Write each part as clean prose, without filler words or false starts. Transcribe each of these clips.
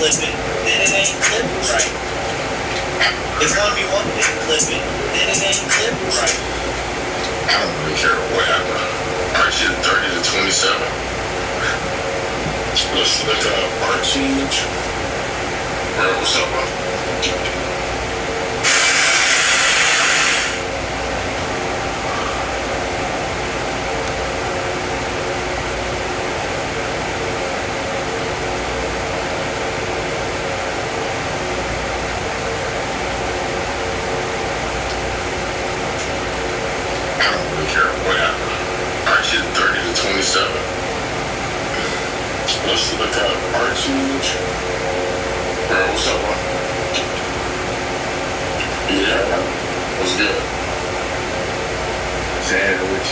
clipping, then it ain't clipping right. If 1v1 didn't clip it, then it ain't clipping right. I don't really care what happened. Archie 30 to 27. Let's look up Archie. What's up, bro? I don't really care what happened. Archie 30 to 27. Let's look up Archie. What's up, bro? Yeah, what's good? Sandwich.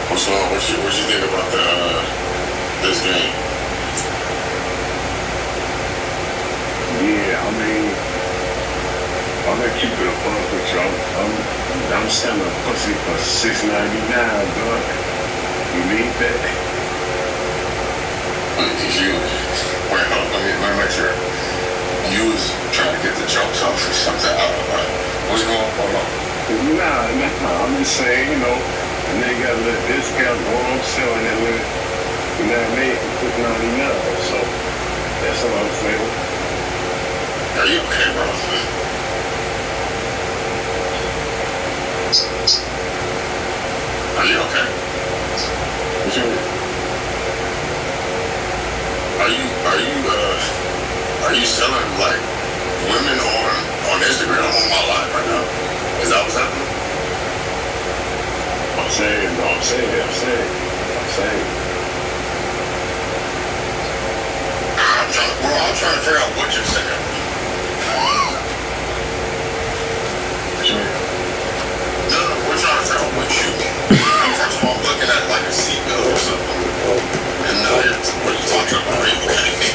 What's on? What you think about this game? Yeah, I mean, I'm gonna keep it a buck with you. I'm selling pussy for $6.99, dog. You need that? Wait, hold on, let me make sure. You was trying to get the jokes off or something. What's going on? Nah, I'm just saying, you know, and they got a little discount going on selling that little, you know what I mean, $6.99. So that's what I'm saying. Are you okay, bro? Are you okay? What you mean? Are you selling like women on Instagram on my live right now? Is that what's happening? I'm saying. I'm trying to figure out what you're saying. What you mean? No, we're trying to figure out what you mean. First of all, I'm looking at like a seatbelt or something. And now what are you talking about? Are you okay?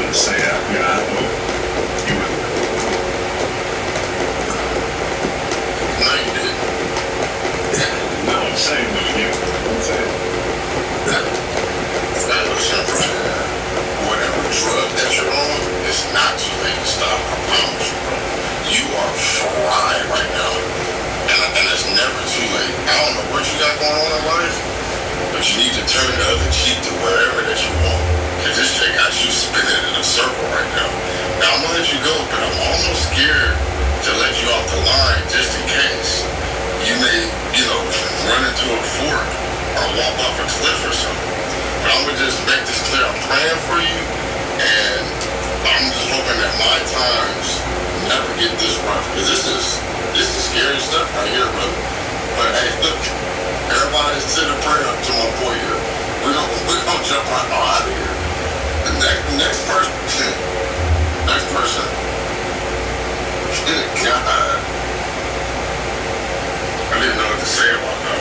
Let's say I know you would. No, you didn't. No, I'm saying no, you. I'm saying. Whatever drug that you're on, it's not too late to stop. I promise you, bro. You are fried right now. And it's never too late. I don't know what you got going on in life, but you need to turn the other cheek to wherever that you want. Because this shit got you spinning in a circle right now. Now, I'm going to let you go, but I'm almost scared to let you off the line just in case. You may, run into a fork or walk off a cliff or something. But I'm going to just make this clear. I'm praying for you, and I'm just hoping that my times never get this rough. Because this is scary stuff right here, brother. But hey, look, everybody send a prayer up to my boy here. We're gonna jump right out of here. The next person. God. I didn't know what to say about that.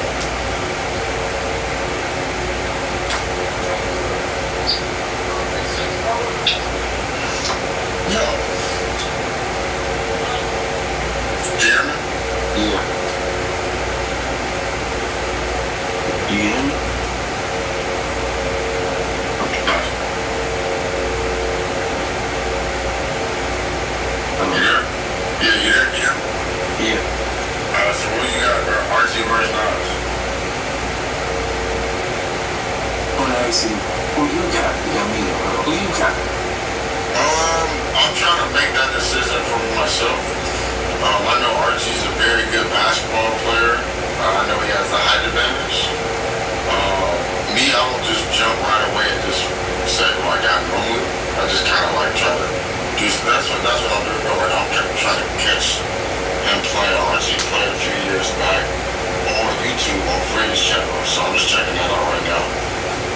Yo. Jeremy? Yeah. You hear me? You there? Yeah. So what you got, bro? Archie versus Nas. Actually, who you got? You got me. Who you got? I'm trying to make that decision for myself. I know Archie's a very good basketball player. I know he has the height advantage. Me, I don't just jump right away and just say who I got normally. I just kind of like try to do. That's what I'm doing right now. I'm trying to catch him play. Archie played a few years back on YouTube on Freddie's channel, so I'm just checking that out right now.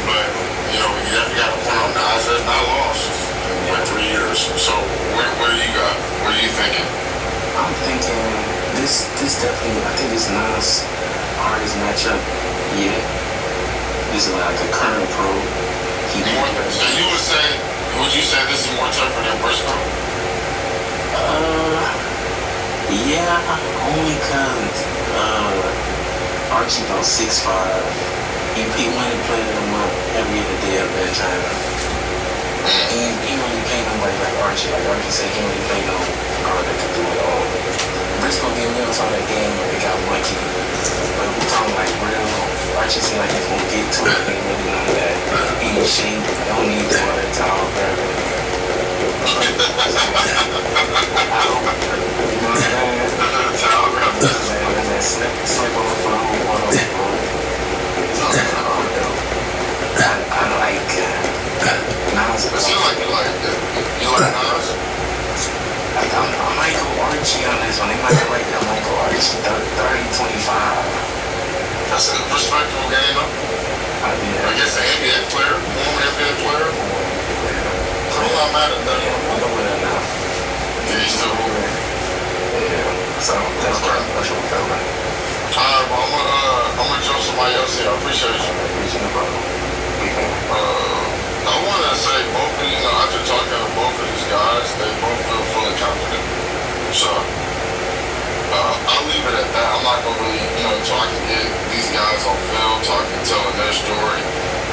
But you definitely got a point on Nas has not lost in 3 years. So what do you got? What are you thinking? I'm thinking this definitely. I think this Nas hardest matchup yet. This is like a current pro. So would you say this is more tougher than Briscoe? Yeah, only cause Archie about 6'5". He went and played him up every other day up there in China. He don't really pay nobody like Archie. Like Archie said, he don't really pay no guard that can do it all. Briscoe did little on that game, but they got lucky. But we talking like real. Archie seemed like he's gonna get to it. He really know that he in shape. Don't need to wear that towel, bro. You know what I'm saying? Slip on the phone, one on the phone. I like Nas. It seems like you like that. You like Nas? I might go Archie on this one. They might like that. I might go Archie 30-25. That's a respectable game, though. I guess an NBA player, former NBA player. I'm not mad at that. Yeah, he's still moving. Yeah. So that's what I felt like. Alright, well, I'm gonna jump somebody else here. I appreciate you. I want to say both of after talking to both of these guys, they both feel fully confident. So, I'll leave it at that. I'm not going to really, until I can get these guys on film, telling their story.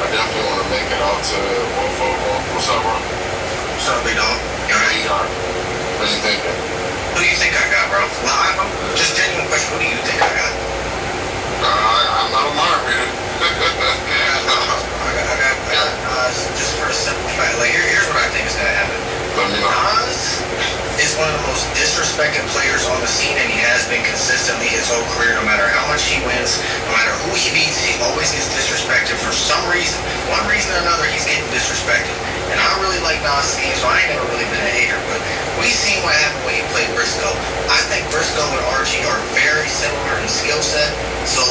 I definitely want to make it out to both of them. What's up, bro? What's up, big dog? What do you got? What are you thinking? Who do you think I got, bro? Well, I'm just genuine question. Who do you think I got? I'm not a mind reader. I got Nas just for a simple fact. Like, here's what I think is gonna happen. Let me know. Nas is one of the most disrespected players on the scene, and he has been consistently his whole career. No matter how much he wins, no matter who he beats, he always gets disrespected for some reason. One reason or another, he's getting disrespected. And I really like Nas' game, so I ain't never really been a hater. But we seen what happened when he played Briscoe. I think Briscoe and Archie are very similar in skill set. So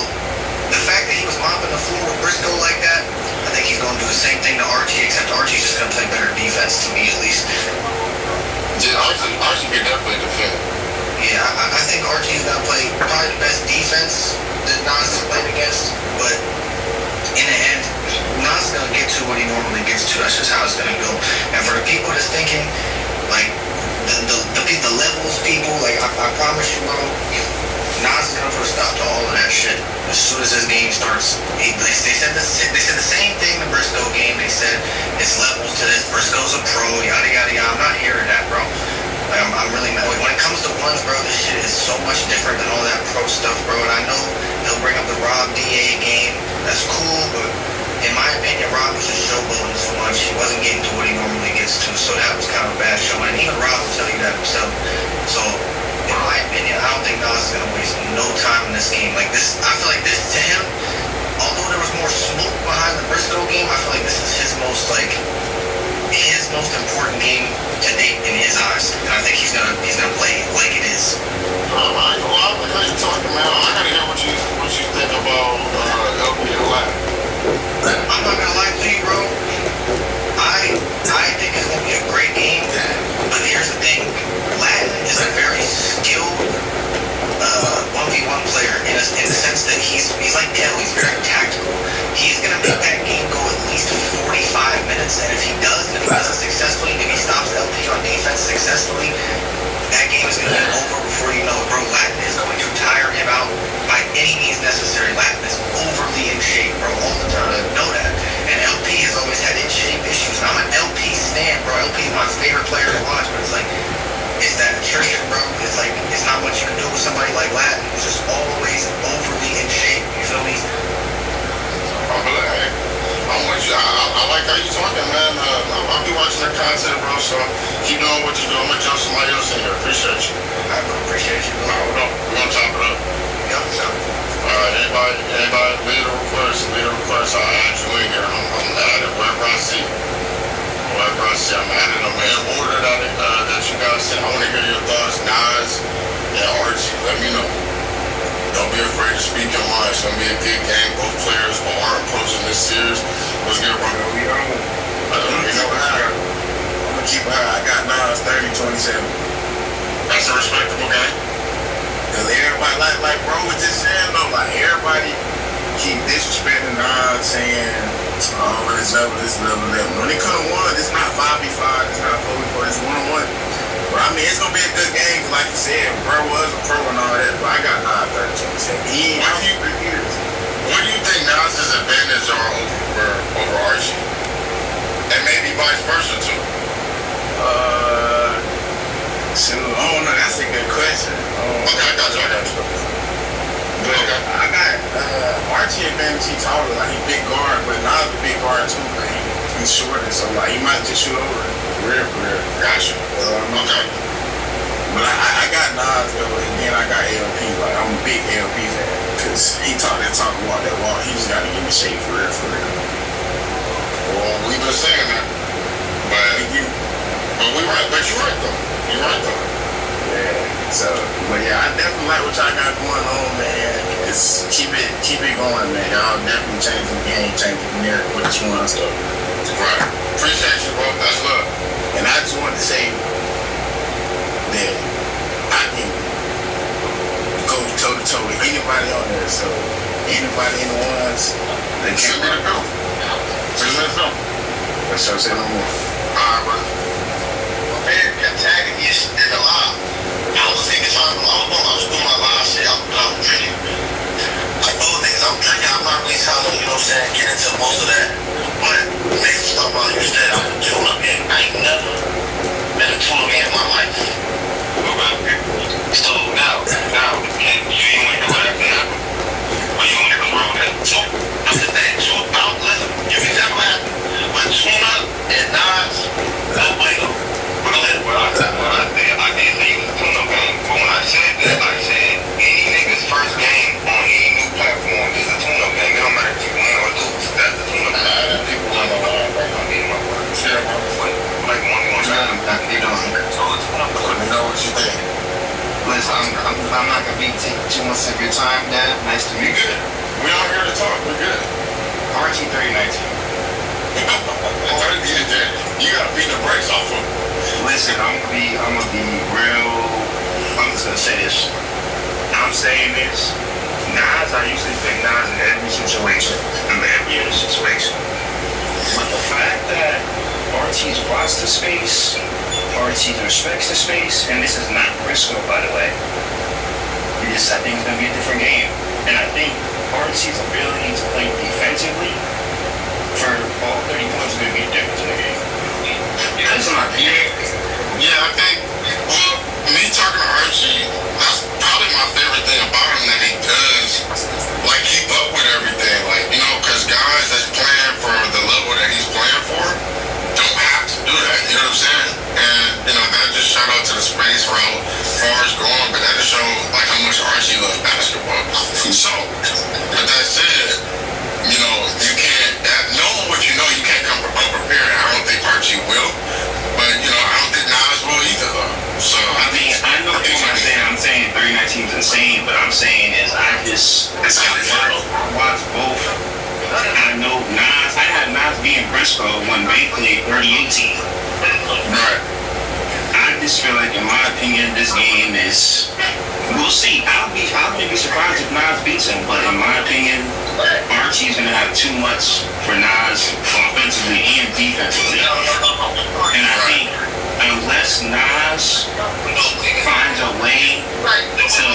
the fact that he was mopping the floor with Briscoe like that, I think he's going to do the same thing to Archie, except Archie's just going to play better defense, to me at least. Yeah, Archie can definitely defend. Yeah, I think Archie's going to play probably the best defense that Nas has played against, but in the end, Nas is going to get to what he normally gets to. That's just how it's going to go. And for the people that's thinking, like, the levels people, like, I promise you, bro, Nas is gonna put a stop to all of that shit as soon as his game starts. They said the same thing in the Briscoe game. They said it's levels to this. Briscoe's a pro. Yada yada yada. I'm not hearing that, bro. Like, I'm really mad. When it comes to ones, bro, this shit is so much different than all that pro stuff, bro. And I know he'll bring up the Rob DA game. That's cool, but in my opinion, Rob was just showboating so much. He wasn't getting to what he normally gets to. So that was kind of a bad show. And even Rob will tell you that himself. So in my opinion, I don't think Nas is going to waste no time in this game. Like this, I feel like this to him, although there was more smoke behind the Briscoe game, I feel like this is his most important game to date in his eyes. And I think he's gonna play it like it is. I like how you talking, man. I gotta hear what you think about LP and Latin. I'm not gonna lie to you, bro. I think it's gonna be a great game, but here's the thing: Latin is a very skilled 1v1 player in the sense that he's like Dell. He's very tactical. He's gonna make that game go at least 45 minutes, and if he does it successfully, if he stops LP on defense successfully, that game is gonna be over before you know it, bro. Latin is going to tire him out by any means necessary. Latin is overly in shape, bro, all the time. I know that. And LP has always had in shape issues. And I'm an LP stan, bro. LP is my favorite player to watch, but it's like, it's that attrition, bro. It's like, it's not much you can do with somebody like Latin who's just always overly in shape. You feel me? I'm with you. I like how you talking, man. I'll be watching the content, bro, so keep doing what you do. I'm going to jump somebody else in here. Appreciate you. I appreciate you, bro. We're going to chop it up. Yup, yup. Anybody leave a request, I'll add you in here. I'm added wherever I see. I'm adding them in order that you guys sent. I want to hear your thoughts. Nas and Archie, let me know. Don't be afraid to speak your mind. It's going to be a good game. Both players are approaching this series. What's good, bro? I'm gonna keep it high. I got Nas 30-27. That's a respectable game. Cause everybody, like bro was just saying though, like everybody keep disrespecting Nas, saying, oh, this level. When it comes to one, it's not 5v5, it's not 4v4, it's 1-on-1. But I mean, it's gonna be a good game. Cause like you said, bro was a pro and all that. But I got Nas 30-27. He ain't out for 3 years. What do you think Nas's advantage are over Archie? And maybe vice versa too? So I don't know. That's a good question. Okay, I got you. But I got Archie advantage. He taller, like he big guard, but not a big guard too. But he's shorter, so like he might just shoot over it. Real. Gotcha. Okay. But I got Nas though, and then I got ALP. Like I'm a big ALP fan because he talk about that walk. He just got to get in shape for real. Well, we've been saying that, but you're right. But you're right though. Yeah. So, but yeah, I definitely like what y'all got going on, man. It's keep it going, man. Y'all definitely changing the game, changing the narrative with this one stuff. Right. Appreciate you, bro. That's love. And I just wanted to say that I can go toe to toe with anybody on there. So anybody in the ones that Should can't be the go. Just let us know. let's show say no more. Alright, brother. Man, antagonist did a lot. I was thinking something. I was doing my live shit. I'm drinking. Like those niggas, I'm drinking. I'm not really trying to, you know what I'm saying, get into most of that. But niggas talk about you said I'm a tuna game. I ain't never been a tuna game in my life. So now, you ain't want to do whatever happened. Or you want to go wrong with that. So I'm just saying, listen, you can tell what happened. But Tuna and Nas, no bueno. I did say it was a tune-up game, but when I said that, I said any nigga's first game on any new platform is a tune-up game. It don't matter if you win or lose. That's the tune-up game. People don't know I'm getting my word. Share my foot. Like one time, you know, so it's tune-up. Let me know what you think. Listen, I'm not gonna be taking too much of your time, Dad. Nice to meet you. We all here to talk. We're good. RT 3019. You gotta beat the brakes off of him. Listen, I'm gonna be real. I'm just gonna say this. I'm saying this. Nas, I usually pick Nas in every situation. In every other situation. But the fact that RT's watched the space, RT respects the space, and this is not Briscoe, by the way. I think it's gonna be a different game. And I think RT's ability to play defensively for all 30 points is gonna be a difference in the game. That's my opinion. Yeah, I think, well, me talking to Archie, that's probably my favorite thing about him, that he does, like, keep up with everything. Like, you know, because guys that's playing for the level that he's playing for don't have to do that, you know what I'm saying? And, you know, that just shout out to the space for how far it's going, but that just shows, like, how much Archie loves basketball. So, with that said, you know, you can't, knowing what you know, you can't come unprepared. I don't think Archie will. But, you know, I don't think Nas will either, though. So, I mean, I know what I'm saying 3019 is insane, but I'm saying is I watched both. I know Nas, I had Nas being Briscoe when they played 3018. right. I just feel like, in my opinion, this game is, we'll see. I'll be surprised if Nas beats him, but in my opinion, Archie's gonna have too much for Nas offensively and defensively. And I think unless Nas finds a way to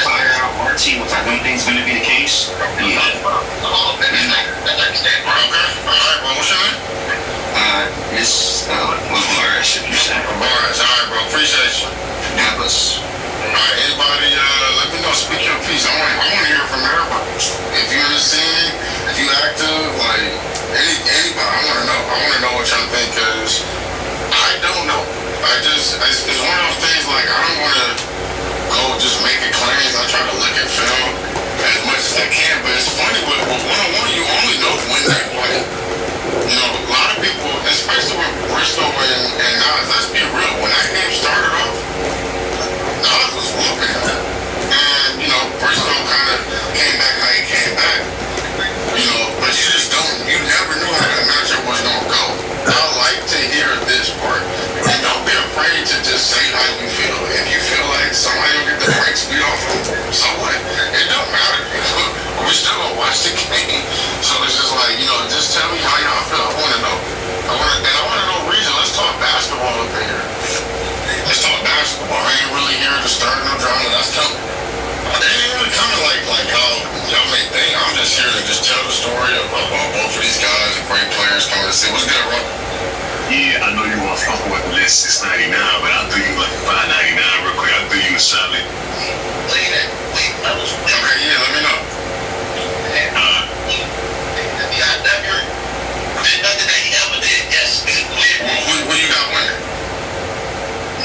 fire out Archie, which I don't think is gonna be the case, yeah. Okay. Alright, well, what's your name? It's Morris, should you say. Alright, bro. Appreciate you. Dallas. Alright, anybody, let me know. Speak your piece. I want to hear from everybody. If you're in the scene, if you active, like, anybody, I want to know what y'all think, because I don't know. It's one of those things, like, I don't want to go just making claims. I try to look at film as much as I can, but it's funny, with one-on-one, you only know when they play. You know, a lot of people, especially with Bristol and Nas, let's be real, when that game started off, Nas was whooping him. And, you know, Bristol kind of came back how he came back. You know, but you never knew how that matchup was going to go. I like to hear this part. And don't be afraid to just say how you feel. If you feel like somebody will get the brakes beat off of them, so what? It don't matter. We still gonna watch the game. So it's just like, you know, just tell me how y'all feel. I want to know. I want to know reason. Let's talk basketball up in here. Let's talk basketball. fuck with less 699, but I'll do you like $599 real quick. I'll do you a solid. Okay, yeah, let me know. Who you got winning?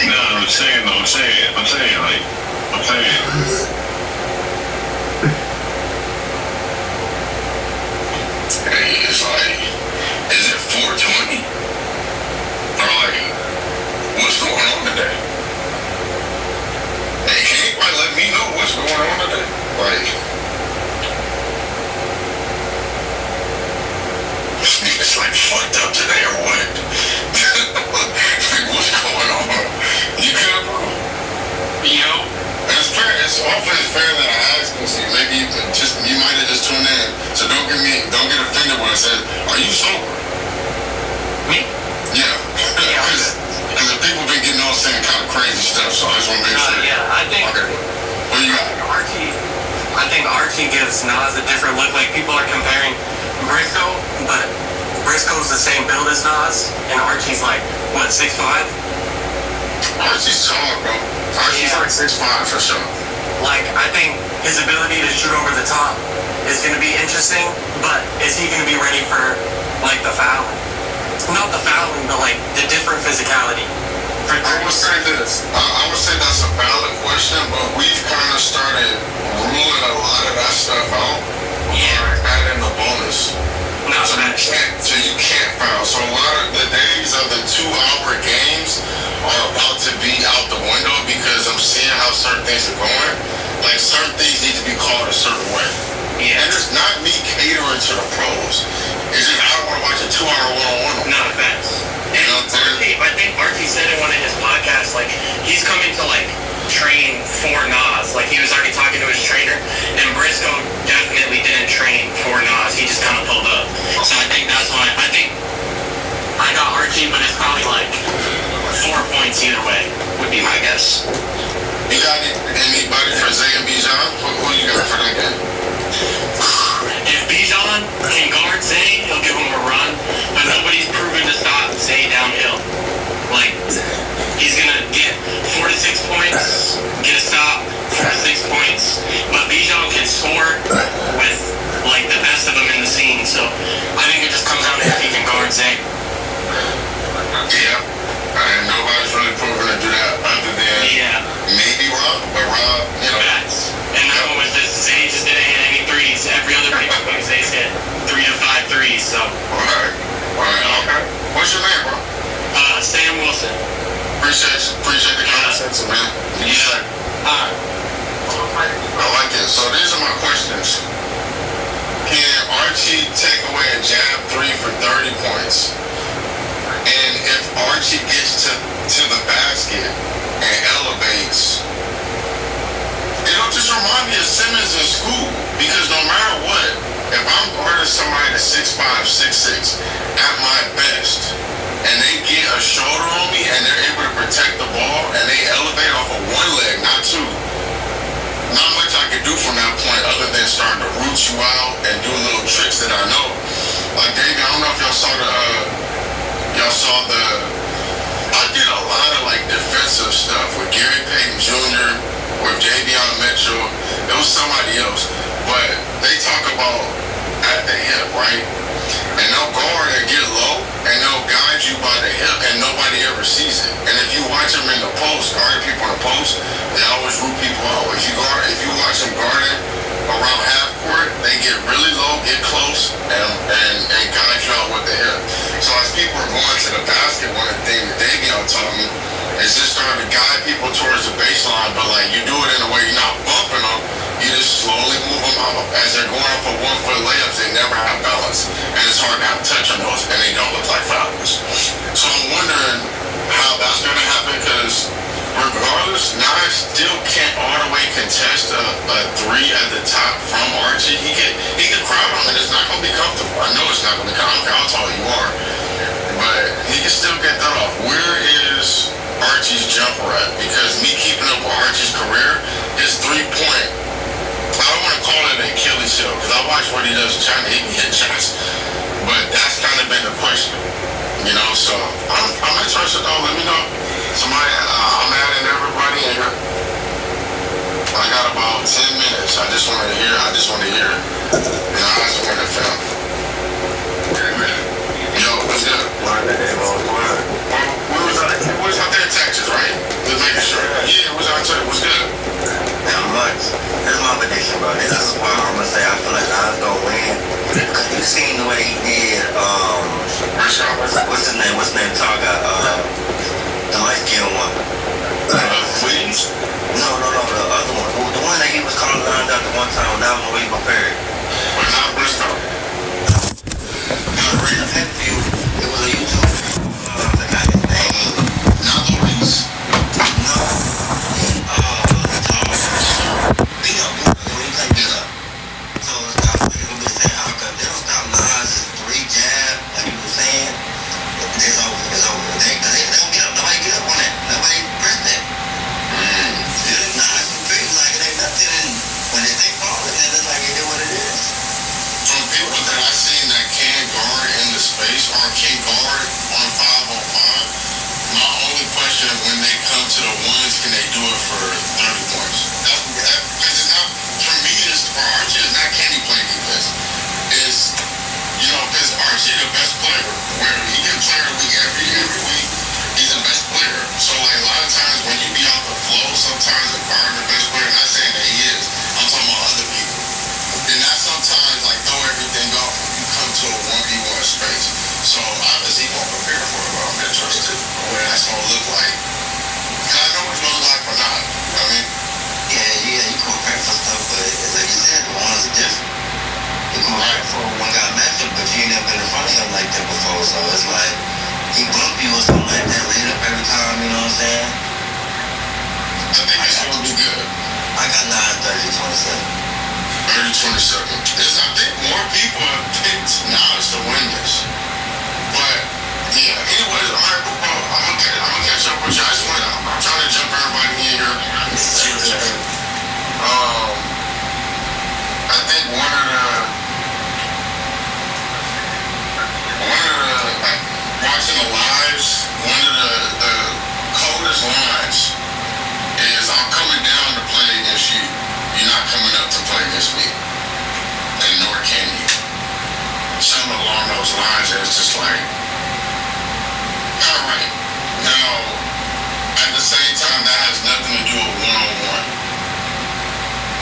No, I'm saying, Hey, it's like, is it 420? Or like, what's going on today? Hey, can anybody let me know what's going on today? Like, it's like fucked up today or what? Like, what's going on? You good, bro? Yo, It's fair. It's often fair that I ask and see. Maybe you might have just tuned in. So don't get offended when I said, "Are you sober?" me? Yeah. Because the people been getting all saying kind of crazy stuff. So I just want to make sure. Yeah, I think Okay. What you got? I think Archie gives Nas a different look. Like, people are comparing Briscoe, but Briscoe's the same build as Nas, and Archie's like, what, 6'5"? Archie's tall, bro. Archie's like 6'5" for sure. Like, I think his ability to shoot over the top is going to be interesting, but is he going to be ready for, like, the fouling? Not the fouling, but, like, the different physicality. I would say this. I would say that's a valid question, but we've kind of started ruling a lot of that stuff out. Yeah. Adding the bonus. Not So bad. you can't foul. So a lot of the days of the 2-hour games are about to be out the window because I'm seeing how certain things are going. Like, certain things need to be called a certain way. Yeah. And it's not me catering to the pros. It's just I don't want to watch a 2-hour one-on-one. Not offense. You know what I'm saying? I think Archie said in one of his podcasts, like, he's coming to, like, train for Nas. Like, he was already talking to his trainer, and Briscoe definitely didn't train for Nas. He just kind of pulled up. So I think that's why. I think I got Archie, but it's probably, like, 4 points either way, would be my guess. You got anybody for Zay and Bijan? Who you got for that game? If Bijan can guard Zay, he'll give him a run, but nobody's proven to stop Zay downhill. Like, he's gonna get 4 to 6 points, get a stop, 4 to 6 points, but Bijan can score with, like, the best of them in the scene, so I think it just comes down to if he can guard Zay. Yeah. And nobody's really proven to do that other than Yeah, maybe Rob, but Rob, you know. facts. And that one was just, Zay just didn't hit any threes. Every other pay-per-view, Zay's hit 3 to 5 threes, so. Alright. Okay. What's your name, bro? Sam Wilson. Appreciate the conversation, man. Yeah. I like it. So these are my questions. Can Archie take away a jab 3 for 30 points? And if Archie gets to the basket and elevates, it'll just remind me of Simmons in school. Because no matter what, if I'm guarding somebody that's 6'5", 6'6", at my best, and they get a shoulder on me and they're able to protect the ball and they elevate off of one leg, not two, not much I can do from that point other than starting to root you out and do little tricks that I know. Like, David, I don't know if y'all saw the I did a lot of like defensive stuff with Gary Payton Jr., with Javion Mitchell. It was somebody else. But they talk about at the hip, right? And they'll guard and get low and they'll guide you by the hip and nobody ever sees it. And if you watch them in the post, guarding people in the post, they always root people out. If you watch them guarding around half court, they get really low, get close, and guide you out with the hip. So as people are going to the basket, one of the things that Davion taught me is just starting to guide people towards the baseline, but like you do it in a way you're not bumping them, you just slowly move them out. As they're going for 1-foot layups, they never have balance, and it's hard to have touch on those, and they don't look like fouls. So I'm wondering how that's going to happen, because regardless, Nas still can't all the way contest a 3 at the top from Archie. He can crowd on it. It's not going to be comfortable. I know it's not going to be comfortable. How tall you are, but he can still get that off. Where is Archie's jumper at? Because me keeping up with Archie's career, his 3-point, I don't want to call it an Achilles heel because I watch what he does trying to hit shots, but that's kind of been the question. You know, so I'm gonna try pressure though, let me know. Somebody, I'm adding everybody in here. I got about 10 minutes. I just want to hear it. The eyes on the film. Yo, what's good? We was out there in Texas, right? Just making sure. Yeah, we was out there. What's good? Not much. This is my prediction, bro. This is why I'm gonna say I feel like Nas gonna win. Cause you seen the way he did, what's his name? Targa, the light skinned one. Williams? No, the other one. The one that he was calling lines out the one time, that one where he prepared. But not Briscoe. It was a YouTube. The guy his name. Not Louise. No. Beat up. When he played beat up. So it's not like people be saying how come they don't stop Nas 3 jab, like you were saying. It's over. They don't get up. Nobody get up on that. Nobody press that. Nas is big like it ain't nothing. When they fall, it's like it is what it is. From people that I seen that can guard in the space or can guard on 5-on-5, my only question is when they come to the ones, can they do it for 30 points? Because it's not, for me, for Archie, it's not can he play defense. It's, because Archie the best player. Where he can play every week, he's the best player. So like a lot of times when you be off the flow, sometimes if Byron the best player, not saying that he is, I'm talking about other people. Then that sometimes like throw everything off when you come to a 1v1 space. So obviously he won't prepare for it, but I'm interested in what that's gonna look like. Cause I know what it's gonna look like or not. I mean, Yeah, you can prepare for stuff, but like you said, the ones are different. You can prepare for one guy matchup, but you ain't never been in front of him like that before, so it's like he bump you or something like that, lead up every time, you know what I'm saying? I think it's gonna be good. I got 9-30-27. 30-27. I think more people have picked Nas to win this. But, yeah, anyways, all right, bro, I'm gonna catch up with you. I'm trying to jump everybody in here. I think one of the watching the lives, one of the coldest lines is I'm coming down to play against you. You're not coming up to play against me. And nor can you. Something along those lines is just like, alright. Now, at the same time, that has nothing to do with one-on-one.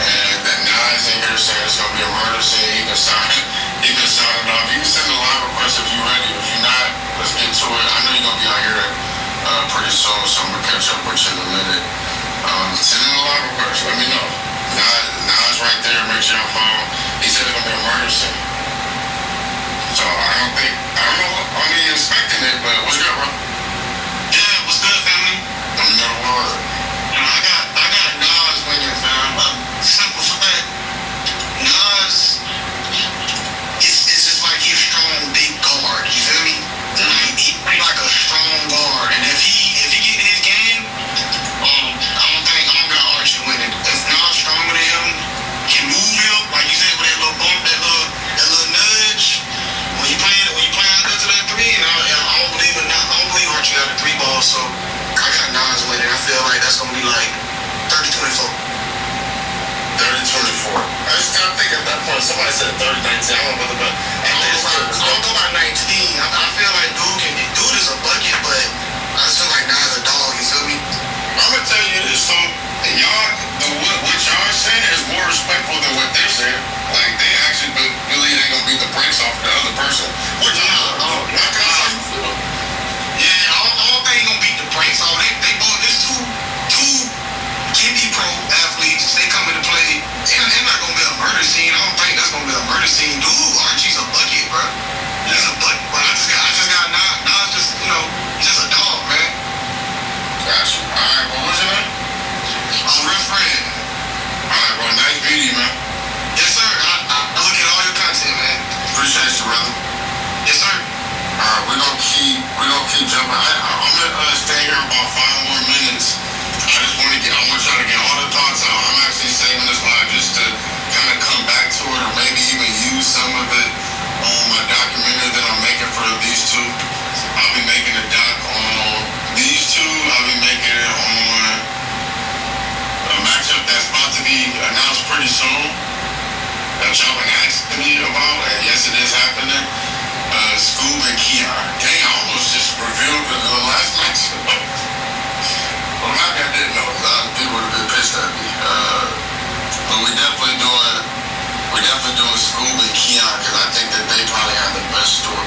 And that Nas in here saying it's gonna be a murder scene, he can sign it off. You can send a live request if you're ready. If you're not, let's get to it. I know you're gonna be out here pretty soon, so I'm gonna catch up with you in a minute. Send in a live request, let me know. Nas right there, make sure your phone. He said it's gonna be a murder scene. So I don't know, I mean, expecting it, but what's good, bro? Yeah, what's good, family? Let me know the word. I got Nas winning, fam. Simple fact. Nas, it's just like he's a strong, big guard. You feel me? Like, he play like a strong guard, and if he get in his game, I don't got Archie winning. If Nas stronger than him, can move him, like you said, with that little bump, that little nudge. When you play out to that 3, and I don't believe Archie got a 3 ball, so I got Nas winning. I feel like that's gonna be like 30-24. 30-24. I just gotta think at that point, somebody said 30-19. I don't know about I don't know about 19. I feel like dude is a bucket, but I just feel like Nas a dog, you feel me? I'm gonna tell you this, so what y'all saying is more respectful than what they're saying. Like, they actually believe they're gonna beat the brakes off the other person. Which I don't know. Yeah, I don't think he gonna beat the brakes off. They both, there's two Kenny pro athletes, they come into play. They're not gonna be a murder scene. I don't think that's gonna be a murder scene. Dude, Archie's a bucket, bro. He's a bucket. But I just got Nas just, just a dog, man. Gotcha. Alright, what was your name? I'm real friend. Alright, bro, nice meeting you, man. Yes, sir. I look at all your content, man. Appreciate you, brother. Yes, sir. Alright, we're gonna keep jumping. I'm gonna stay here about 5 more minutes. I want y'all to get all the thoughts out. I'm actually saving this live just to kind of come back to it, or maybe even use some of it on my documentary that I'm making for these two. I'll be making a doc on be announced pretty soon that y'all been asking me about, and yes, it is happening. Scoob and Keon. Dang, I almost just revealed the last match. Well, maybe I didn't know. People would have been pissed at me. But we definitely doing Scoob and Keon because I think that they probably have the best story.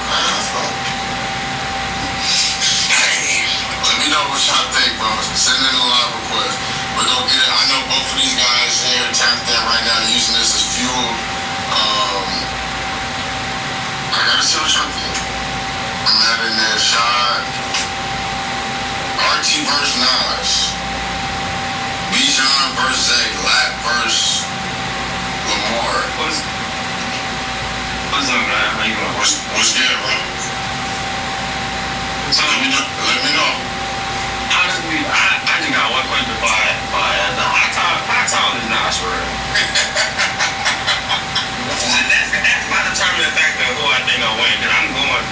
Hey, let me know what y'all think, bro. Send in a live request. We're gonna get it. I know both of these guys here tapped in right now using this as fuel. I gotta see what y'all think. I'm adding that shot. RT versus Nas. Bijan versus Zay. Lat versus Lamar. What's up, man? How you doing? What's good, bro? So, Let me know. honestly, I just got one question for how tall is Nas for real? That's my determining factor of who I think will win. Cause I'm going.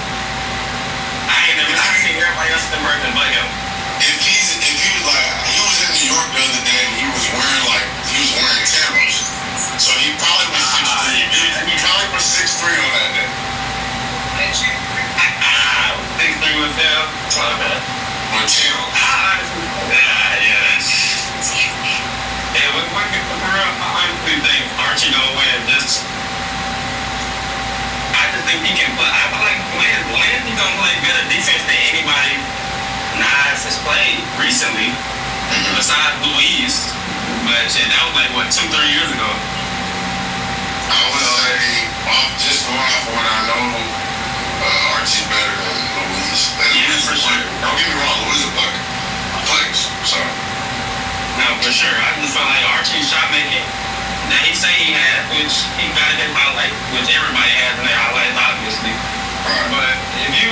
I seen everybody else emerging but him. If he was like, he was in New York the other day and he was wearing Timbers. So he probably was 6'3". He probably was 6'3" on that day. 6'3" with them. Oh, man. With Tim. For real, I honestly think Archie gonna win. I just think he can play. I feel like when he's gonna play better defense than anybody Nas has played recently, besides Louise. But shit, that was like what 2-3 years ago. I would say, just going off what I know, Archie's better than Louise. Yeah, for sure. Don't get me wrong, Louise is a bucket. Plays, so. No, for sure. I just felt like Archie's shot making that he say he had, which he got his highlight, which everybody has in their highlights, obviously. Right. But if he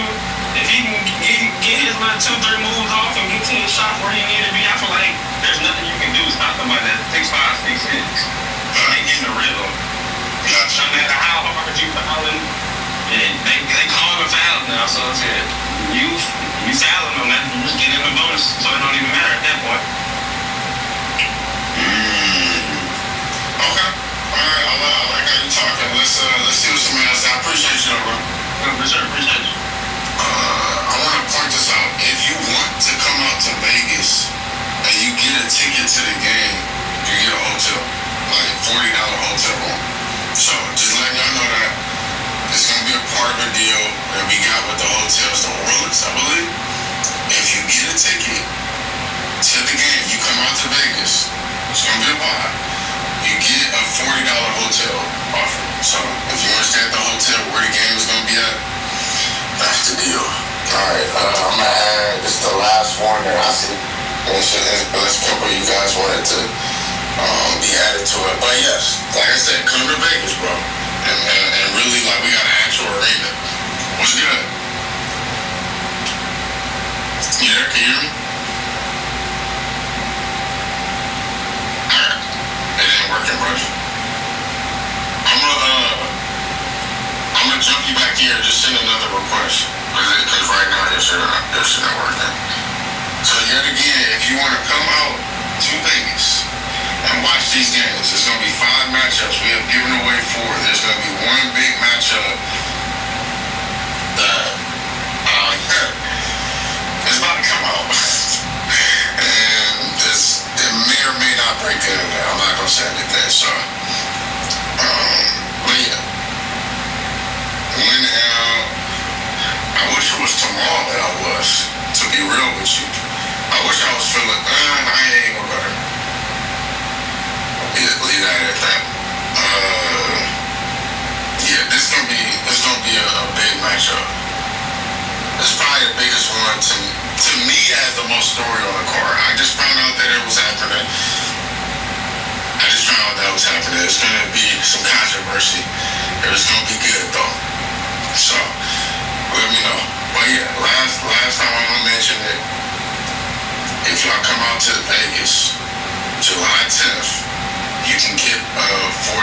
can get his little 2-3 moves off and get to his shot where he need to be, I feel like there's nothing you can do to stop somebody that's 6'5", 6'6". They get in the rhythm. Gotcha. No matter how hard you fouling, they call him fouls now, so it's it. You fouling them, that you just get in the bonus, so it don't even matter at that point. Okay. Alright, I like how you talking. Let's see what somebody else. I appreciate you, bro. For sure, appreciate you. I want to point this out. If you want to come out to Vegas and you get a ticket to the game, you get a hotel, like $40 hotel room. So just letting y'all know that it's gonna be a part of the deal that we got with the hotels, the Rolex, I believe. If you get a ticket to the game, you come out to Vegas. It's gonna be a buy. You get a $40 hotel offer. So if you want to stay at the hotel where the game is gonna be at, that's the deal. Alright, I'm gonna add this is the last one that I see. Unless a couple of you guys wanted to be added to it. But yes, like I said, come to Vegas, bro. And really, like, we got an actual arena. What's good? You there? Can you hear me? Alright. It ain't working, bro. I'm gonna jump you back here and just send another request. Because right now, your shit not working. So yet again, if you want to come out to Vegas and watch these games, there's going to be 5 matchups. We have given away 4. There's going to be one big matchup that is about to come out. And it may or may not break the internet. I'm not going to say anything. So, but yeah. I wish it was tomorrow that I was, to be real with you. I wish I was feeling, I ain't gonna go there. Leave that at that. Yeah, this gonna be a big matchup. It's probably the biggest one to me as the most story on the card. I just found out that it was happening. There's gonna be some controversy. It's gonna be good though. So let me know. But yeah, last time I'm gonna mention it. If y'all come out to Vegas, July 10th, you can get a $40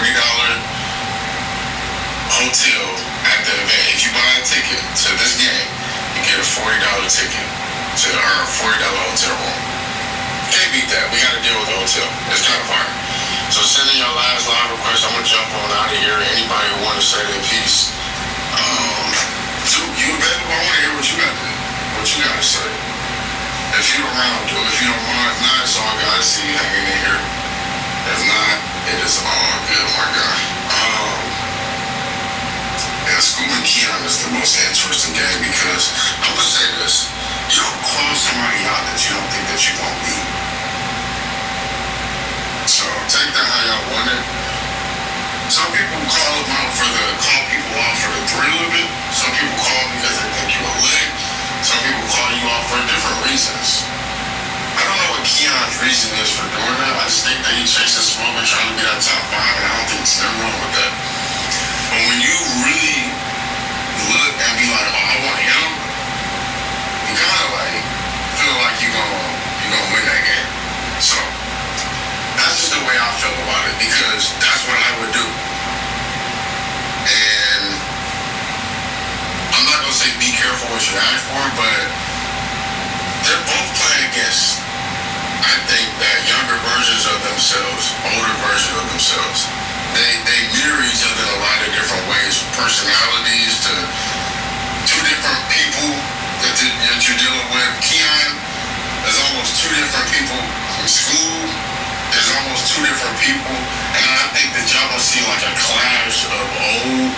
hotel at the event. If you buy a ticket to this game, you get a $40 ticket to our $40 hotel room. Can't beat that. We gotta deal with the hotel. It's kind of fire. So been your last live request. I'm gonna jump on out of here. Anybody who want to say their piece, you available? I want to hear what you got to say. If you're around, do it. If you don't mind, if not, it's all good. I see you hanging in here. If not, it is all good, my guy. Yeah, Scoob and Keon is the most interesting game because I'm gonna say this: you don't call somebody out that you don't think that you won't beat. So take that how y'all want it. Some people call people out for the thrill of it. Some people call because they think you're a lick. Some people call you out for different reasons. I don't know what Keon's reason is for doing that. I just think that he chases smoke and trying to get out top 5, and I don't think there's nothing wrong with that. But when you really look and be like, oh, I want him, you kind of like feel like you're gonna win that game. So that's just the way I feel about it because that's what I would do. And I'm not gonna say be careful what you ask for, but they're both playing against, I think, that younger versions of themselves, older versions of themselves. They mirror each other in a lot of different ways, from personalities to two different people that you're dealing with. Keon is almost two different people from school. There's almost two different people, and I think that y'all gonna see like a clash of old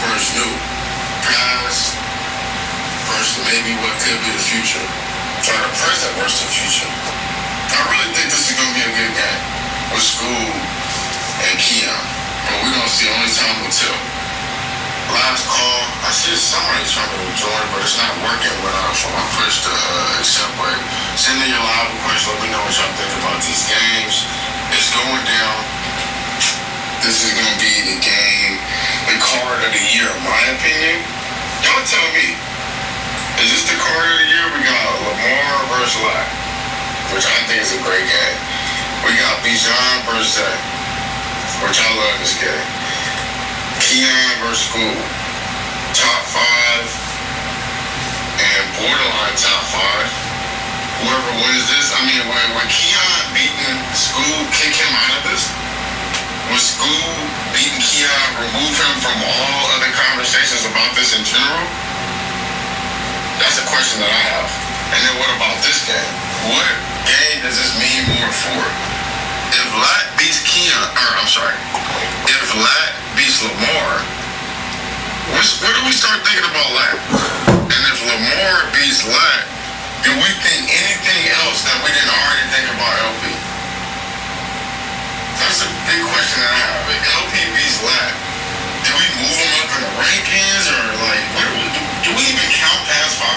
versus new, past versus maybe what could be the future, try the present versus the future. I really think this is gonna be a good game with Scoob and Keon, but we're gonna see. Only time will tell. Last call. I see somebody trying to join, but it's not working when I push the accept button. Send in your live request. Let me know what y'all think about these games. It's going down. This is gonna be the game, the card of the year, in my opinion. Y'all tell me. Is this the card of the year? We got Lamar versus Lack, which I think is a great game. We got Bijan versus Zay, which I love this game. Keon versus Scoob, top 5 and borderline top 5. Whoever wins this, I mean, when Keon beating Scoob, kick him out of this. When Scoob beating Keon, remove him from all other conversations about this in general. That's a question that I have. And then what about this game? What game does this mean more for? If Lack beats if Lack beats Lamar, where do we start thinking about Lack? And if Lamar beats Lack, do we think anything else that we didn't already think about LP? That's a big question that I have. If LP beats Lack, do we move him up in the rankings or like, do we even count past 5?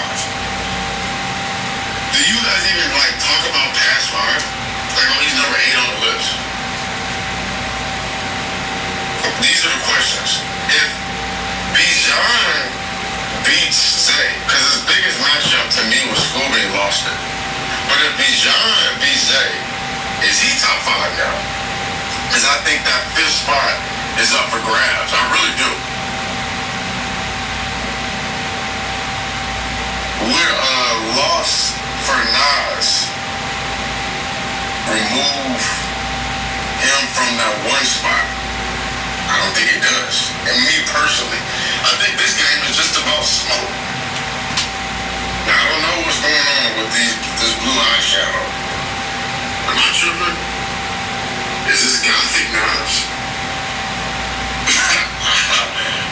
Do you guys even like talk about past 5? Like, oh, he's number 8 on the list. These are the questions. If Bijan beats Zay, because his biggest matchup to me was Scoob, he lost it. But if Bijan beats Zay, is he top 5 now? Because I think that 5th spot is up for grabs. I really do. Would a loss for Nas remove him from that 1 spot? I don't think it does. And me personally, I think this game is just about smoke. Now, I don't know what's going on with this blue eyeshadow. Am I tripping? Is this gothic knives?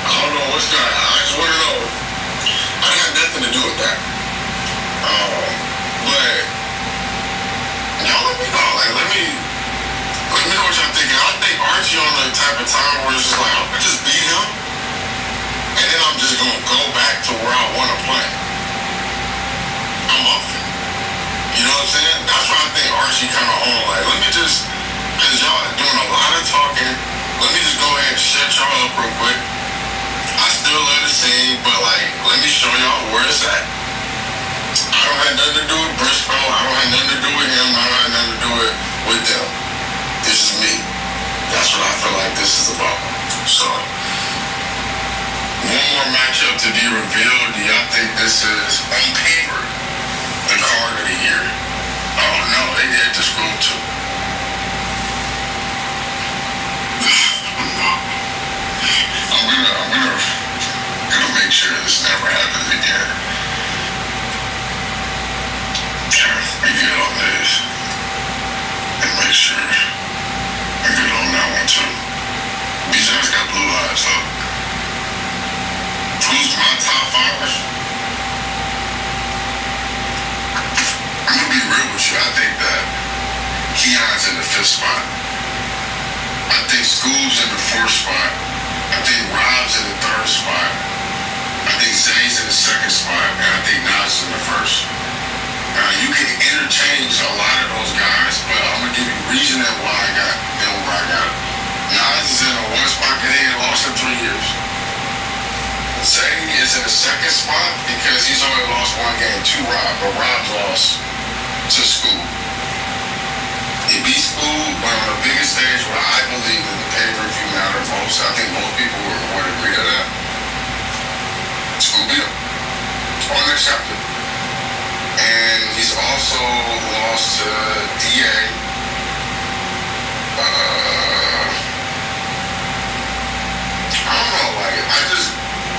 I don't know what's going on. I just want to know. I got nothing to do with that. But y'all let me know. Like, let me know what y'all thinking. I think Archie on the type of time where it's just like, I'm gonna just beat him, and then I'm just gonna go back to where I want to play. I'm up for it. You know what I'm saying? That's why I think Archie kind of on. Like, let me just, because y'all are doing a lot of talking, let me just go ahead and shut y'all up real quick. I still love the scene, but like, let me show y'all where it's at. I don't have nothing to do with Briscoe. I don't have nothing to do with him. I don't have nothing to do with them. This is me. That's what I feel like this is about. So, one more matchup to be revealed. Do y'all think this is, on paper, the card of the year? Oh no, they did the Scoob too. sure this never happens again. We get on this and make sure we get on that one too. Bijan's got blue eyes, so who's my top fivers? I'm gonna be real with you. I think that Keon's in the 5th spot. I think Scoob's in the 4th spot. I think Rob's in the 3rd spot. I think Zay's in the 2nd spot, and I think Nas is in the 1st. Now you can interchange a lot of those guys, but I'm gonna give you reasoning why I got them where I got it. Nas is in the 1 spot because he ain't lost in 3 years. Zay is in the 2nd spot because he's only lost 1 game to Rob, but Rob's lost to Scoob. He beat Scoob, but on the biggest stage where I believe that the pay-per-view mattered most. I think most people would agree to that. Scoob beat him on next chapter. And he's also lost to DA. I don't know, like, I just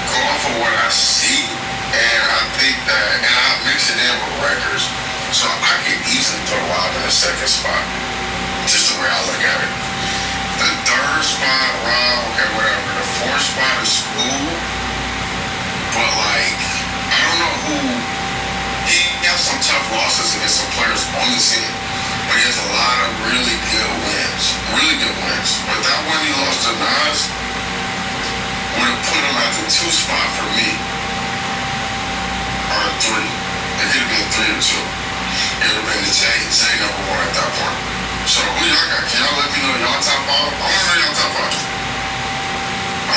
go off of what I see, and I think that, and I mix it in with records, so I can easily put Rob in the 2nd spot, just the way I look at it. The 3rd spot, Rob, okay, whatever. The 4th spot is Scoob, but like, I don't know who. He has some tough losses against some players on the scene, but he has a lot of really good wins. But that one he lost to Nas would have put him at the 2 spot for me, or 3. It could have been 3 or 2. It would have been the Zay number 1 at that point. So who y'all got? Can y'all let me know y'all top 5? I want to know y'all top 5.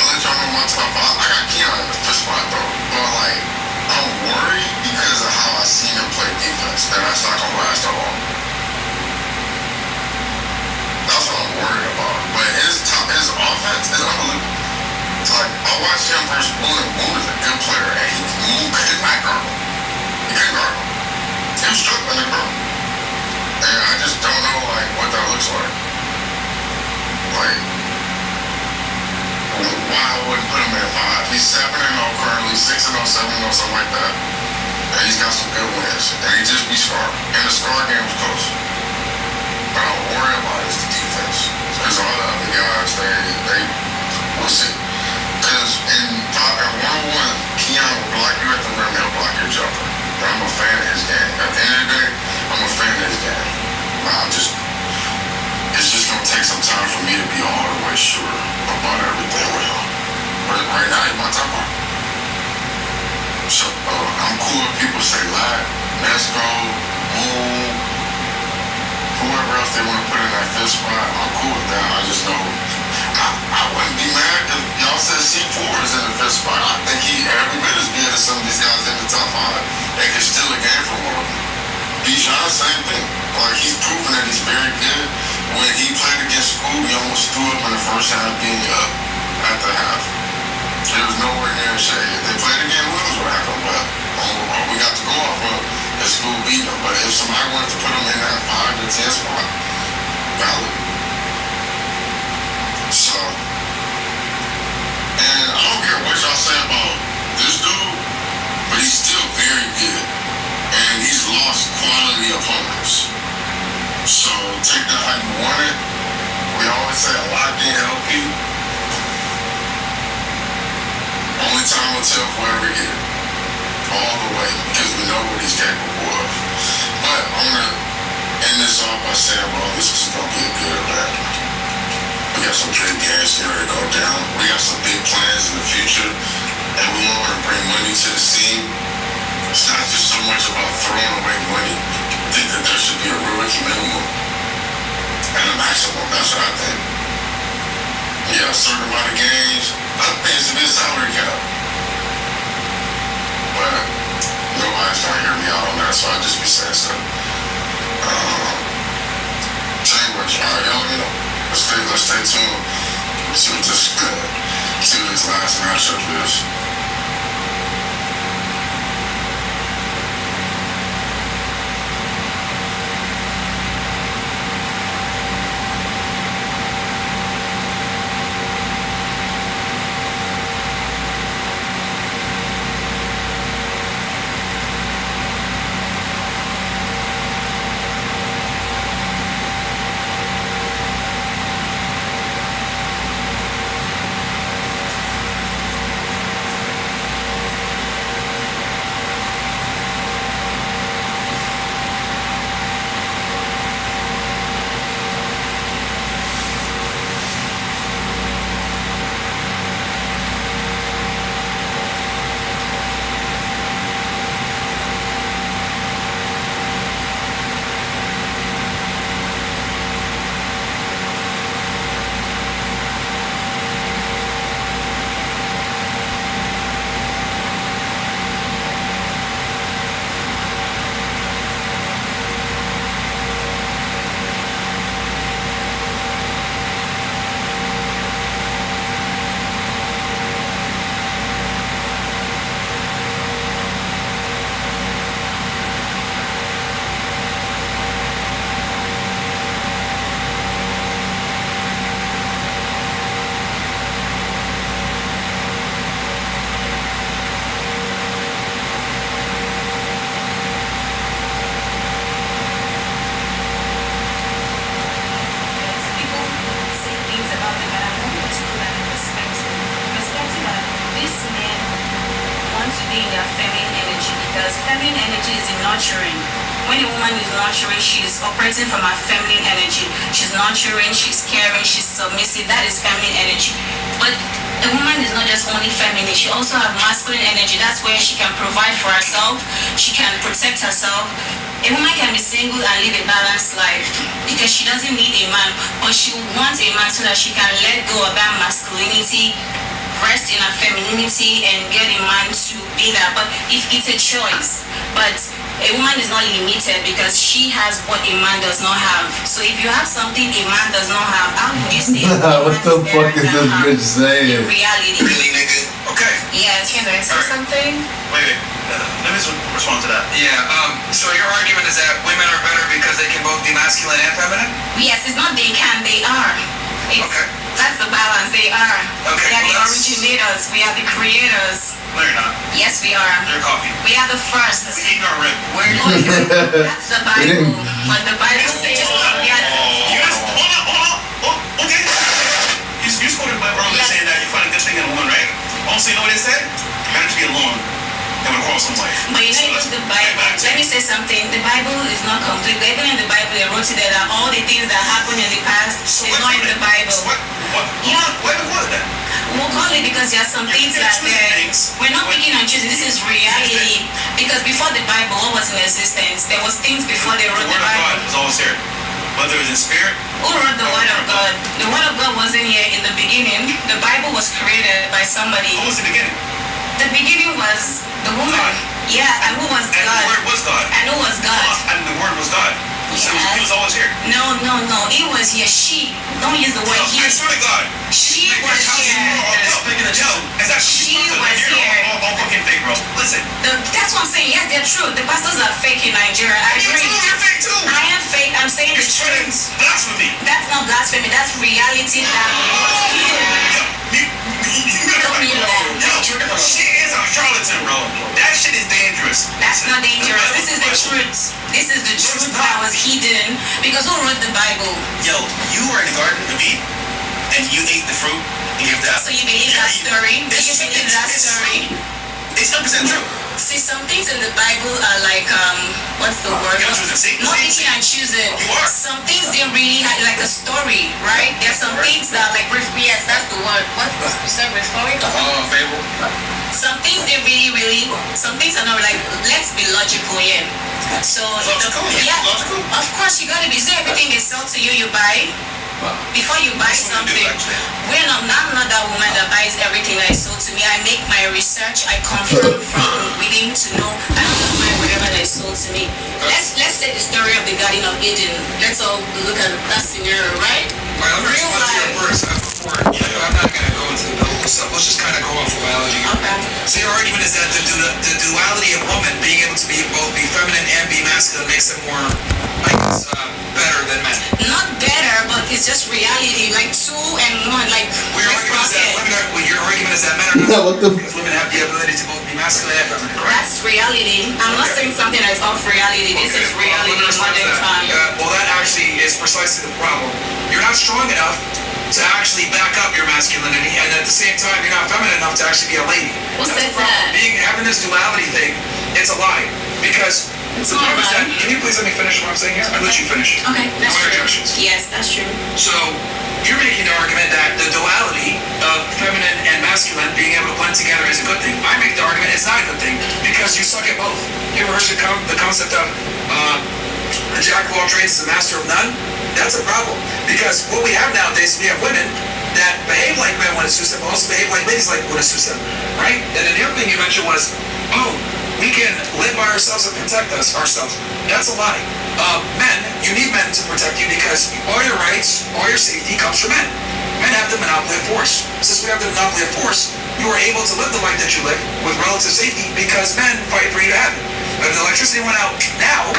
I'll let y'all know my top 5. I got Keon in the 5th spot though, but like, I'm worried because of how I seen him play defense, and that's not gonna last that long. That's what I'm worried about. But his offense is unbelievable. It's like, I watched him versus Boone, and Boone is a good player, and he could not guard him. He couldn't guard him. He was struggling to guard him. And I just don't know, like, what that looks like. Like, why I wouldn't put him at 5. He's 7-0 currently, 6-0, 7-0, something like that. And he's got some good wins. And he just beat Scar. And the Scar game was close. But I'm worried about is the defense. Because all the other guys, they we'll see. Because in 1-on-1, Keon will block you at the rim, he'll block your jumper. But I'm a fan of his game. At the end of the day, I'm a fan of his game. It's just gonna take some time for me to be all the way sure about everything with him. But right now, he's my top 5. So I'm cool if people say Lat, Nesco, Moon, whoever else they want to put in that 5th spot. I'm cool with that. I just know I wouldn't be mad if y'all said C4 is in the 5th spot. I think he every bit as good as some of these guys in the top 5. They can steal a game from one of them. Bijan, same thing. Like, he's proven that he's very good. When he played against Scoob, he almost threw up in the first half, being up at the half. There was nowhere near a shade. If they played again, who knows what happened? But all we got to go off of is Scoob beat him. But if somebody wanted to put him in that 5 to 10 spot, valid. So, and I don't care what y'all say about this dude, but he's still very good. And he's lost quality opponents. So take that how you want it. We always say a lot didn't help you. Only time will tell if we ever get it. All the way, because we know what he's capable of. But I'm gonna end this off by saying, well, this is gonna be a good event. We got some big games here to go down. We got some big plans in the future, and we want to bring money to the scene. It's not just so much about throwing away money. I think that there should be a rookie minimum and a maximum. That's what I think. Yeah, a certain amount of games. I think it's a good salary cap. But nobody's trying to hear me out on that, so I just be saying stuff. Tell you what, y'all, you know, let's stay tuned. See what this last matchup is. because feminine energy is nurturing. When a woman is nurturing, she's operating from her feminine energy. She's nurturing, she's caring, she's submissive. That is feminine energy. But a woman is not just only feminine, she also has masculine energy. That's where she can provide for herself, she can protect herself. A woman can be single and live a balanced life because she doesn't need a man, but she wants a man so that she can let go of that masculinity, rest in her femininity, and get a man to be that. But if it's a choice, but a woman is not limited because she has what a man does not have. So if you have something a man does not have, how would you say What the fuck is this bitch saying? in reality? Really, nigga? Okay. Yes. Can I say something? Wait. Let me respond to that. Yeah, so your argument is that women are better because they can both be masculine and feminine? Yes, it's not they can, they are. It's, Okay. That's the balance, they are. Okay, We are the well, that's- originators, we are the creators. No, you're not. Yes, we are. You're coffee. We are the first. We eating our rib. That's the Bible. But the Bible says we are You guys, hold on. Oh, okay. You quoted the Bible earlier saying that you find a good thing in a woman, right? Also, you know what it said? You got to be alone. They would cross some way. But you know, even the Bible, let me say something, the Bible is not complete. Even in the Bible, they wrote it there that all the things that happened in the past is not in the Bible. What? Yeah. Why the what then? We'll call it because there are some things that we're not picking and choosing. This is reality. Because before the Bible, what was in existence? There was things before they wrote The the word of God Bible. is always here. Whether it's in spirit. Who wrote the Word of God? The Word of God wasn't here in the beginning. The Bible was created by somebody. What was the beginning? The beginning was the woman. God. Yeah, and who was And God? the word was God. And who was God? And the word was God. So Yes. he was always here. No. It was here. She. Don't use the word I he. swear to God. She was here. Speaking of Joe, is that She was here. All fucking fake, bro. Listen. That's what I'm saying. Yes, they're true. The pastors are fake in Nigeria. I You agree. too, you're fake too. I am fake. I'm saying the It's truth. blasphemy. That's not blasphemy. That's reality that was hidden. Don't mean that. Yo, she is a charlatan, bro. That shit is dangerous. That's not dangerous. This is the truth. This is the truth that was hidden. Because who wrote the Bible? Yo, you were in the Garden of Eden, and you ate the fruit, and you have that. So you believe that story? Do you believe that story? It's 100% true. See, some things in the Bible are like, what's the word? You're choosing. See? Not picking and choosing. You are. Some things didn't really have like a story, right? There's some things that like, yes, that's the word. What you said, story? Fable. Some things they really, some things are not like, let's be logical here. So, Logical? yeah, Logical? of course you gotta be, so everything they sell to you, you buy. Before you buy That's what we something, do, actually. I'm not that woman that buys everything that is sold to me. I make my research, I confirm from within to know. I don't buy whatever that is sold to me. Let's say the story of the Garden of Eden. Let's all look at that scenario, right? Alright, let me Real respond to your life. first before, I'm not gonna go into the biblical stuff. Let's just kind of go off of biology. Okay. So your argument is that the duality of woman being able to be both be feminine and be masculine makes them more, I guess, better than men. Not better, but it's just reality. Like 2 and 1, like Well, your let's argument is that rock it. women are, your argument is that men are not What the because women have the ability to both be masculine and feminine, correct? That's reality. I'm not saying something that's off reality. This is reality Let me respond to modern that. time. Well, that actually is precisely the problem. You're not strong enough to actually back up your masculinity, and at the same time, you're not feminine enough to actually be a lady. Who That's said the problem. that? Having this duality thing, it's a lie. Because It's the not problem is a that, lie. can you please let me finish what I'm saying here? I let you finish. Okay, that's No true. interjections. Yes, that's true. So, you're making the argument that the duality of feminine and masculine being able to blend together is a good thing. I make the argument it's not a good thing because you suck at both. You ever heard the concept of the jack of all trades is the master of none? That's a problem because what we have nowadays, we have women that behave like men when it suits them, but also behave like ladies like when it suits them, right? And then the other thing you mentioned was, oh, we can live by ourselves and protect ourselves. That's a lie. Men, you need men to protect you because all your rights, all your safety comes from men. Men have the monopoly of force. Since we have the monopoly of force, you are able to live the life that you live with relative safety because men fight for you to have it. If the electricity went out now,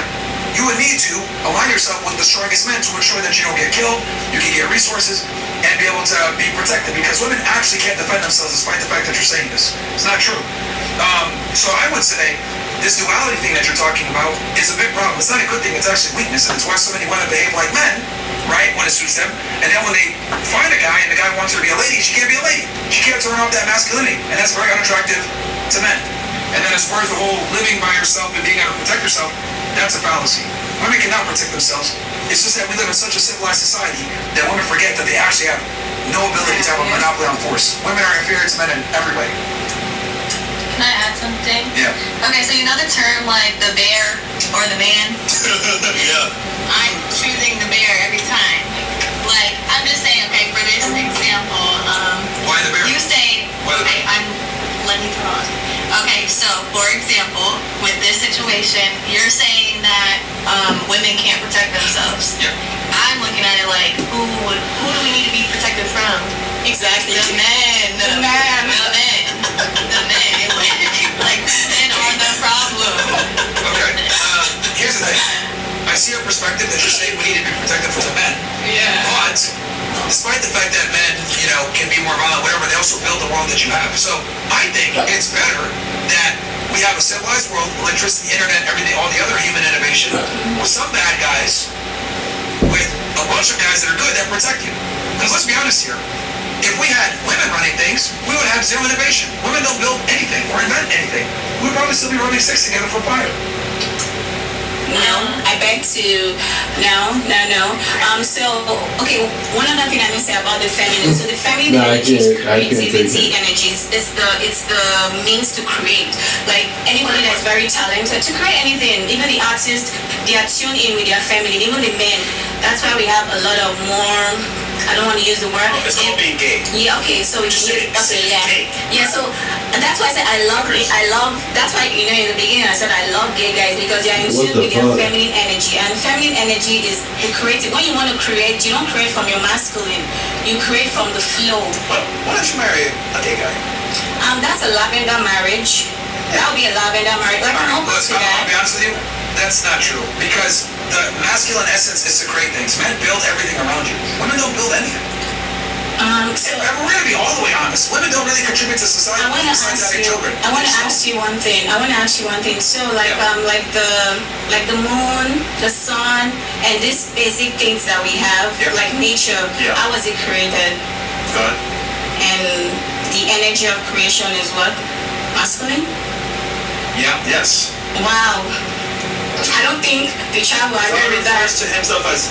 you would need to align yourself with the strongest men to ensure that you don't get killed, you can get resources, and be able to be protected because women actually can't defend themselves despite the fact that you're saying this. It's not true. So I would say this duality thing that you're talking about is a big problem. It's not a good thing, it's actually weakness, and it's why so many women behave like men, right, when it suits them, and then when they find a guy and the guy wants her to be a lady, she can't be a lady. She can't turn off that masculinity, and that's very unattractive to men. And then as far as the whole living by yourself and being able to protect yourself, that's a fallacy. Women cannot protect themselves. It's just that we live in such a civilized society that women forget that they actually have no ability to have a monopoly on force. Women are inferior to men in every way. Can I add something? Yeah. Okay, so you know the term like the bear or the man? Yeah. I'm choosing the bear every time. Like, I'm just saying, okay, for this example, Why the bear? you say, Why the bear? let me talk. Okay, so for example, with this situation, you're saying that women can't protect themselves. Yeah. I'm looking at it like, who do we need to be protected from? Exactly. The men. The men. Like, men are the problem. Okay. Here's the thing. I see your perspective that you're saying we need to be protected from the men. Yeah. But despite the fact that men, can be more violent, whatever, they also build the world that you have. So I think it's better that we have a civilized world, electricity, internet, everything, all the other human innovation, with some bad guys, with a bunch of guys that are good that protect you. Because let's be honest here, if we had women running things, we would have zero innovation. Women don't build anything or invent anything. We'd probably still be rubbing sticks together for fire. No, I beg to, no. So, okay, one other thing I need to say about the feminine. So the feminine No, I energy is can't take creativity it. energy. It's the means to create. Like anybody that's very talented to create anything, even the artists, they are tuned in with their family, even the men. That's why we have a lot of more, I don't want to use the word. It's called being gay. Yeah, okay, so we can use, okay, yeah. Yeah, so that's why I said I love, that's why, in the beginning I said I love gay guys because they are in What tune the with their fuck? feminine energy. And feminine energy is the creative. When you want to create, you don't create from your masculine. You create from the flow. Why don't you marry a gay guy? That's a lavender marriage. That would be a lavender marriage. Like, I'm open to I'll that. be honest with you, that's not true. Because the masculine essence is to create things. Men build everything around you. Women don't build anything. So And we're going to be all the way honest. Women don't really contribute to society I want to besides ask having you. children. I want to ask you one thing. So like the moon, the sun, and these basic things that we have, Yeah. like nature. Yeah. How was it created? God. And the energy of creation is what? Masculine? Yeah. Yes. Wow. I don't think the child will God agree with that. refers to himself as,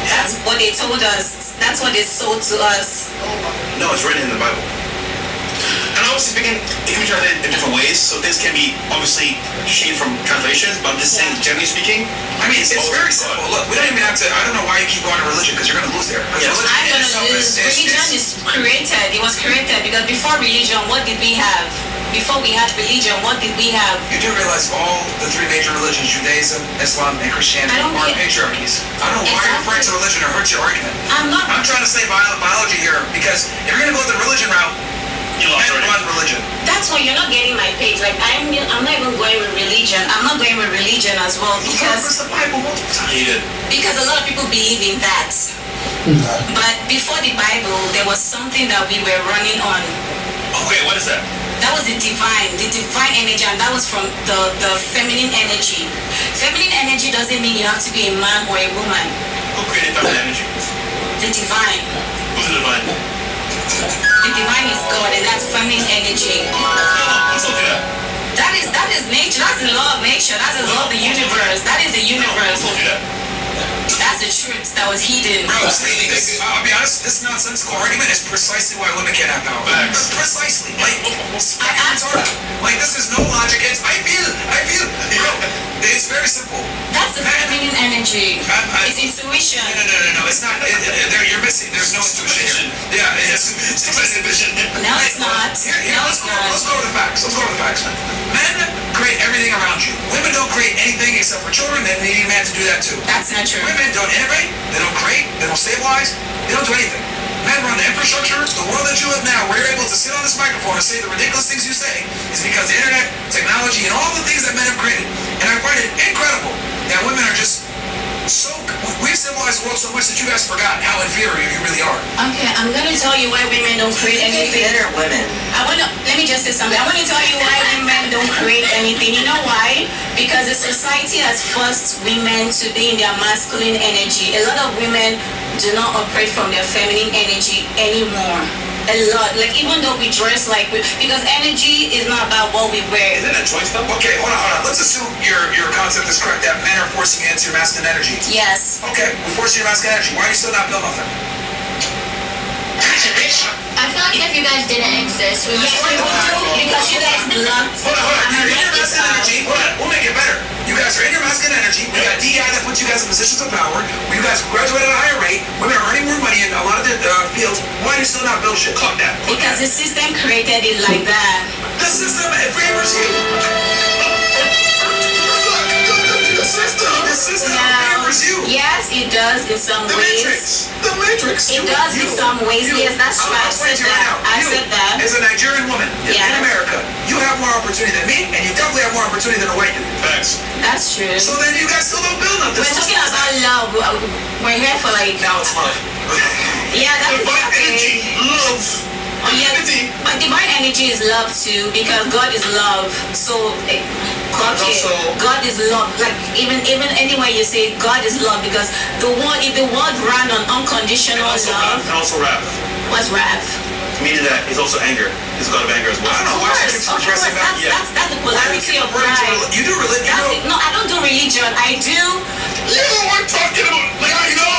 That's what they told us. That's what they sold to us. no, it's written in the Bible. And obviously speaking, it can be translated in different ways, so this can be obviously shade from translations, but I'm just saying, generally speaking, I mean, it's all very God. simple. Look, we don't even have to, I don't know why you keep going to religion, because you're going to lose there. 'Cause Yeah. religion I'm in gonna itself lose. Religion is created. It was created because before religion, what did we have? Before we had religion, what did we have? You do realize all the three major religions, Judaism, Islam, and Christianity, I don't are get- patriarchies. I don't know why you're referring to religion or hurts your argument. I'm not. I'm trying to say biology here, because if you're going to go the religion route, You lost men already. run religion. That's why you're not getting my page. Like I'm not even going with religion. I'm not going with religion as well You because reference the Bible multiple times. He did. a lot of people believe in that. But before the Bible, there was something that we were running on. Okay, what is that? That was the divine energy, and that was from the feminine energy. Feminine energy doesn't mean you have to be a man or a woman. Who created feminine energy? The divine. Who's the divine? The divine is God, and that's feminine energy. Who told you that? That is nature. That's the law of nature. That's the law of the universe. That is the Who universe. told you that? That's the truth that was hidden. Bro, see, I'll be honest, this nonsensical argument is precisely why women can't have power. Facts. Precisely. Like, fucking retarded. Like, this is no logic. I feel, it's very simple. That's the feminine energy. It's intuition. No, it's not. You're missing. There's no intuition here. Yeah, it's intuition. No, it's not. Here, No, let's it's go not. to the facts. Men create everything around you. Women don't create anything except for children, and they need a man to do that too. That's not true. Women don't innovate, they don't create, they don't stabilize, they don't do anything. Men run the infrastructure. The world that you live now, where you're able to sit on this microphone and say the ridiculous things you say, is because the internet, technology, and all the things that men have created. And I find it incredible that women are just so... We've civilized the world so much that you guys forgot how inferior you really are. Okay, I'm gonna tell you why women don't create anything. women. Let me just say something. I want to tell you why women don't create anything. You know why? Because the society has forced women to be in their masculine energy. A lot of women do not operate from their feminine energy anymore. a lot. Like even though we dress like because energy is not about what we wear. Isn't that choice though? Okay, hold on. Let's assume your concept is correct that men are forcing you into your masculine energy. Yes. Okay, we're forcing your masculine energy. Why are you still not built nothing? I feel like if you guys didn't exist, we would Yes, we would do because you guys belong. Hold on. You're in your masculine energy. Hold on. We'll make it better. You guys are in your masculine energy. We got DEI that puts you guys in positions of power. You guys graduated at a higher rate. Women are earning more money in a lot of the fields. Why are you still not built shit? Calm down. Because the system created it like that. The system favors you. The system favors you. Yes, it does in some ways. The Matrix. It does in some ways. Yes, that's true. I said that. I said that. As a Nigerian woman in Yes. America, you have more opportunity than me, and you definitely have more opportunity than a white dude. Facts. That's true. So then you guys still don't build nothing. We're talking about love. We're here for like. Now it's love. Yeah, that's Divine energy, okay. love. Oh, yeah, Unity. but divine energy is love too because God is love. So God is love. Like even anywhere you say God is love because if the word ran on unconditional love, And also wrath. what's wrath? Meaning that he's also anger. He's a God of anger as well. I don't know why she's Of course, expressing that. that's the polarity of life. You do religion. No, I don't do religion. I do. You know what I'm talking about. Like, you know.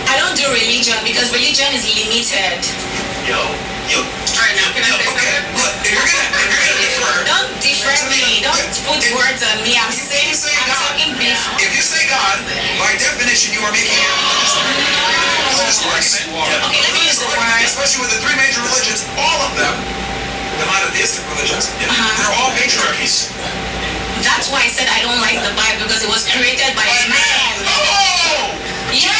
I don't do religion because religion is limited. Yo. Alright, now can I say Okay, something? look, if you're gonna differ. Don't differ me. Don't put words on me. I'm talking beef. If you say God, by definition, you are making a religious argument. Okay, let me use the word. Especially with the three major religions, all of them, the monotheistic religions, they're all patriarchies. That's why I said I don't like the Bible because it was created by a man. Oh! Yeah.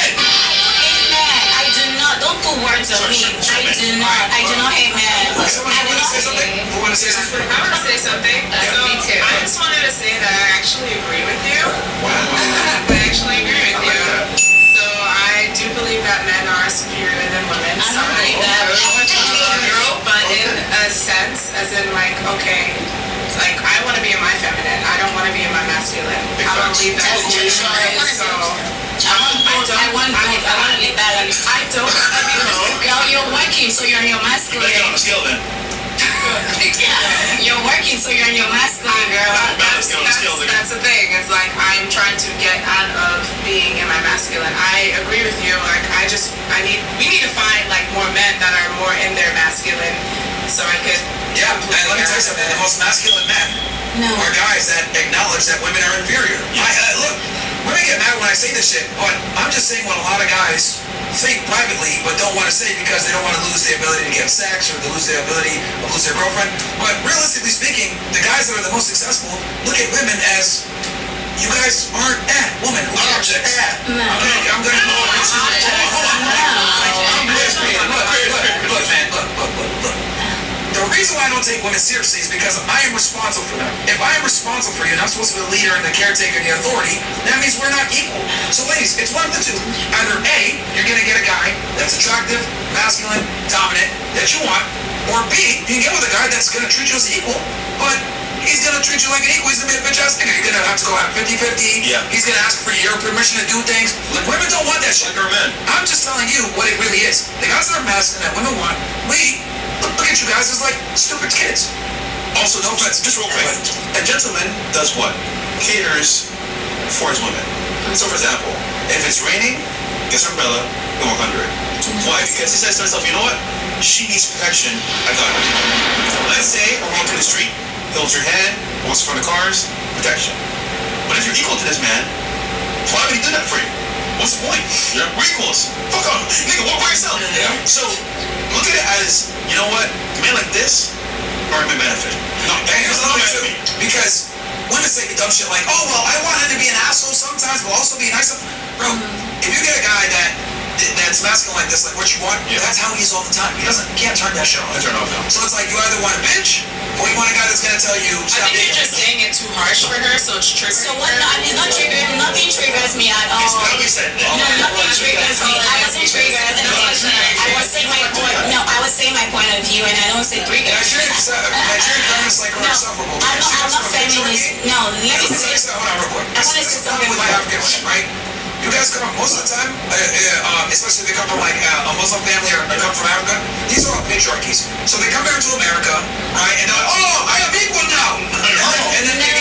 Amen. I do not. Don't put words on me. I do not hate man. Someone want to say something? Who want to say something? I want to say something. So me too. I just wanted to say that I actually agree with you. I actually agree with you. So I do believe that men are superior than women. I don't believe that. But in a sense, as in like, okay, like I want to be in my feminine. I don't want to be in my masculine. I don't believe that's That's your true. choice. So I want to be balanced. I don't, Girl, you're working, so you're in your Break it on masculine. the scale then. You're working, so you're in your masculine, girl. That's the thing. It's like I'm trying to get out of being in my masculine. I agree with you. Like we need to find like more men that are more in their masculine, so I could. Yeah, and let me tell you something. The most masculine men are guys that acknowledge that women are inferior. Look, women get mad when I say this shit, but I'm just saying what a lot of guys think privately, but don't want to say because they don't want to lose the ability to get sex or to lose their ability to lose their girlfriend. But realistically speaking, the guys that are the most successful look at women as you guys aren't woman. Who cares? No. I'm gonna go over this. Look. The reason why I don't take women seriously is because I am responsible for them. If I am responsible for you and I'm supposed to be the leader and the caretaker and the authority, that means we're not equal. So ladies, it's one of the two. Either A, you're gonna get a guy that's attractive, masculine, dominant, that you want, or B, you can get with a guy that's gonna treat you as equal, but he's gonna treat you like an equal. He's gonna be a bitch ass nigga. You're gonna have to go out 50-50. Yeah. He's gonna ask for your permission to do things. Look, women don't want that shit. Like our men. I'm just telling you what it really is. The guys that are masculine that women want, look at you guys as like stupid kids. Also, no offense, just real quick. A gentleman does what? Caters for his women. So, for example, if it's raining, gets an umbrella, he'll walk under it. Why? Because he says to himself, you know what? She needs protection, I got her. Let's say we're walking the street, he holds your hand, walks in front of cars, protection. But if you're equal to this man, why would he do that for you? What's the point? Yeah. We're equals. Fuck off. Nigga, walk by yourself. Yeah. So, look at it as, you know what? Men like this are in benefit. No, and here's another thing. Because women say dumb shit like, oh, well, I want him to be an asshole sometimes, but also be nice. Bro, if you get a guy that's masculine like this, like what you want, that's how he is all the time. He can't turn that shit on. Turn off now. So it's like you either want a bitch, or you want a guy that's gonna tell you, I think you're just saying it too harsh for her, so it's triggering. So what? No, it's not triggering. Nothing triggers me at all. It's what we said. No, nothing triggers me. I wasn't triggered. I was saying my point. No, I was saying my point of view, and I don't say trigger. Nigerian feminists like her insufferable. I'm not feminist. No, let me say. Hold on real quick. I want to say something. With my African women, right? You guys come from, most of the time, especially if they come from like a Muslim family or they come from Africa, these are all patriarchies. So they come here to America, right, and they're like, oh, I am equal now. And then they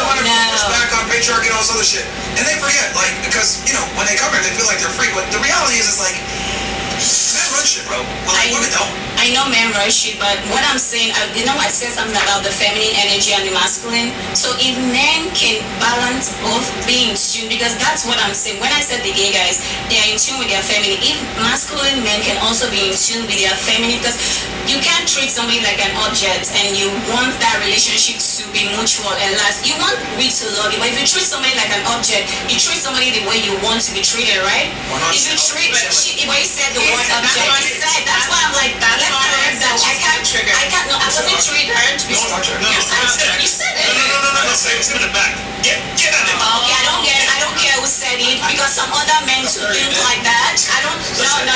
want to focus back on patriarchy and all this other shit. And they forget, like, because, you know, when they come here, they feel like they're free. But the reality is, it's like, men run shit, bro. Well, like, women don't. I know men run shit, but what I'm saying, I said something about the feminine energy and the masculine. So if men can balance both, be in tune, because that's what I'm saying. When I said the gay guys, they are in tune with their feminine. If masculine men can also be in tune with their feminine, because you can't treat somebody like an object and you want that relationship to be mutual and last. You want we to love you, but if you treat somebody like an object, you treat somebody the way you want to be treated, right? If you treat, but you said the word object, that's why I'm like, let's correct that. I can't, no, I wasn't triggered. You said it. No, say it in the back. Get out of it. Okay, I don't care who said it, because some other men too think like that.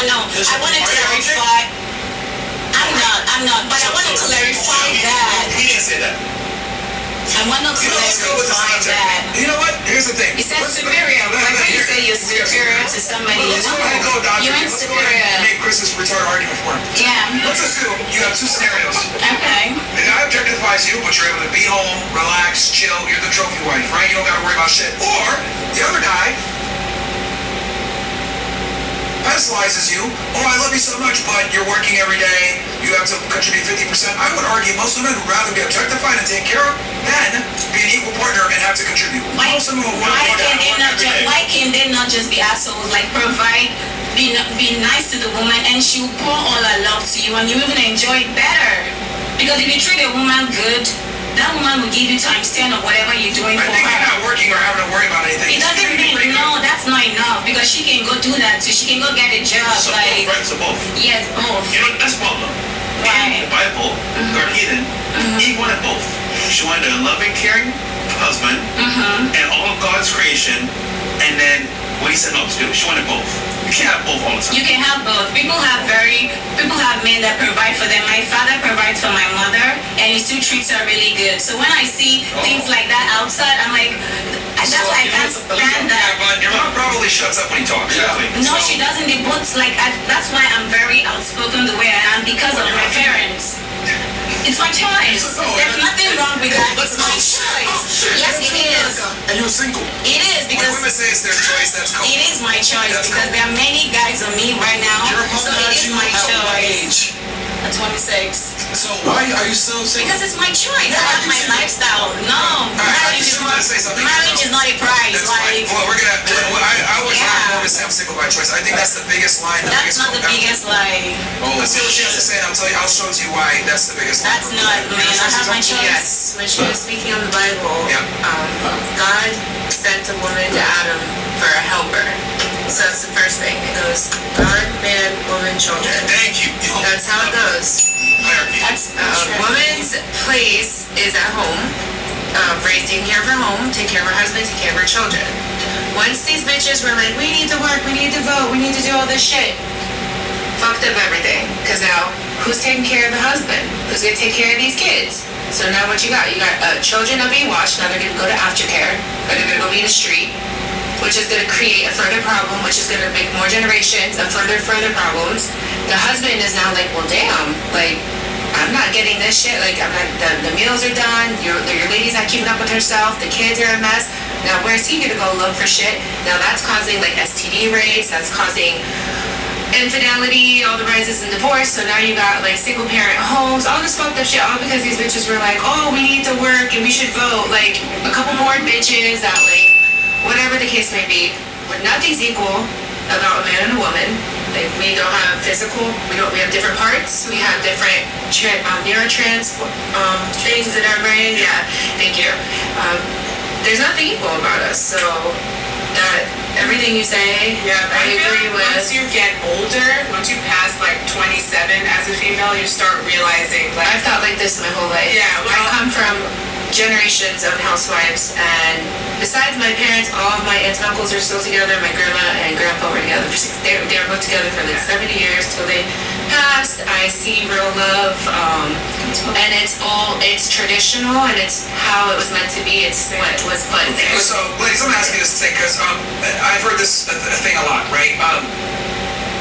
No. I want to clarify. I'm not, but I want to clarify that. He didn't say that. I want to clarify that. You know what? Here's the thing. You said superior. Like when you say you're superior to somebody, let's go ahead and go, Doctor. You ain't Let's go ahead and superior. make Chris's retarded argument for him. Yeah. Let's assume you have two scenarios. Okay. The guy objectifies you, but you're able to be home, relax, chill. You're the trophy wife, right? You don't got to worry about shit. Or the other guy pedestalizes you. Oh, I love you so much, but you're working every day. You have to contribute 50%. I would argue most women would rather be objectified and taken care of than be an equal partner and have to contribute. Why Why can they not just be assholes? Like provide, be nice to the woman, and she'll pour all her love to you, and you even enjoy it better. Because if you treat a woman good, that woman will give you times 10 of whatever you're doing for her. I think you're not working or having to worry about anything. It doesn't mean, no, that's not enough, because she can go do that too. She can go get a job. So like, both, right? So both. Yes, both. You know, that's problem. Right. In the Bible, God hidden, Eve wanted both. She wanted a loving, caring husband and all of God's creation, and then what he said not to do. She wanted both. You can't have both all the time. You can have both. People have men that provide for them. My father provides for my mother, and he still treats her really good. So when I see things like that outside, I'm like, that's why I can't stand that. Yeah, but your mom probably shuts up when you talk. Yeah. No, she doesn't. They both that's why I'm very outspoken the way I am, because of my parents. It's my choice. There's nothing wrong with that. It's my choice. Yes, it is. And you're single. It is, When because women say it's their choice, that's cool. it is my choice, That's because cool. there are many guys on me right now. So it is my choice. At 26. So why are you still single? Because it's my choice. I have my lifestyle. No, marriage is not. Marriage is not a prize. That's fine. Like, Well, we're gonna. I always Yeah. want to say I'm single by choice. I think that's the biggest line. that's not the biggest lie. Let's see what she has to say, and I'll show it to you why that's the biggest line. That's not, man. I have my choice. Yes, when she was speaking on the Bible, Yeah. God sent a woman to Adam for a helper. So that's the first thing. It goes God, man, woman, children. Thank you. That's how it goes. Hierarchy. That's Woman's place is at home, taking care of her home, take care of her husband, take care of her children. Once these bitches were like, we need to work, we need to vote, we need to do all this shit, fucked up everything. Because now, who's taking care of the husband? Who's gonna take care of these kids? So now what you got? You got children are being watched, now they're gonna go to aftercare, or they're gonna go be in the street, which is gonna create a further problem, which is gonna make more generations of further problems. The husband is now like, well, damn, like, I'm not getting this shit. Like, I'm not, the meals are done. Your lady's not keeping up with herself. The kids are a mess. Now, where's he gonna go look for shit? Now, that's causing like STD rates. That's causing infidelity, all the rises in divorce. So now you got like single parent homes, all this fucked up shit, all because these bitches were like, oh, we need to work and we should vote. Like, a couple bored bitches that, like, whatever the case may be, but nothing's equal about a man and a woman. Like, we don't have physical, we have different parts, we have different neurotrans things in our brain. Yeah, thank you. There's nothing equal about us, so that everything you say, I agree with. Once you get older, once you pass like 27 as a female, you start realizing, like, I've thought like this my whole life. Yeah, well, I come from generations of housewives, and besides my parents, all of my aunts and uncles are still together. My grandma and grandpa were together for they were both together for like 70 years till they passed. I see real love, and it's traditional, and it's how it was meant to be. It's what was put there. So, ladies, I'm asking this thing because I've heard this thing a lot, right?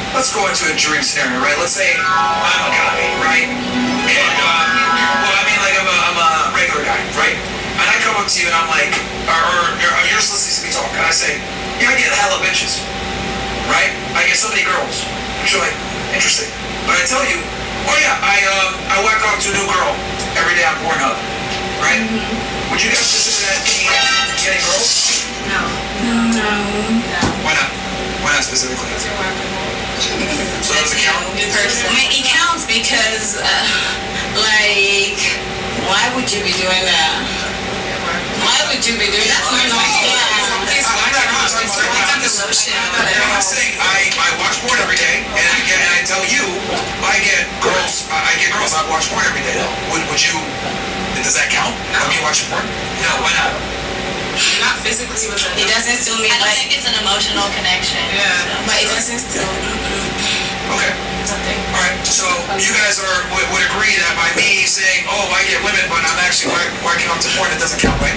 Let's go into a dream scenario, right? Let's say I'm a guy, right? And, well, I mean, like, I'm a regular guy, right? And I come up to you and I'm like, or you're just listening to me talk, and I say, yeah, I get hella bitches, right? I get so many girls. You're like, interesting. But I tell you, oh yeah, I whack off to a new girl every day on Pornhub, right? Would you guys consider that getting girls? No. Why not? Why not specifically? So does it count? I mean, it counts because, like, why would you be doing that? Why would you be doing that? That's not I'm not saying I watch porn every day, and I tell you, I get girls. I watch porn every day. Would you? Does that count? I mean, watching porn? No, why not? Not physically with It doesn't still mean I don't like, think it's an emotional connection. Yeah. but it doesn't still. Okay. All right. So you guys would agree that by me saying, "Oh, I get women," but I'm actually working on to porn, it doesn't count, right?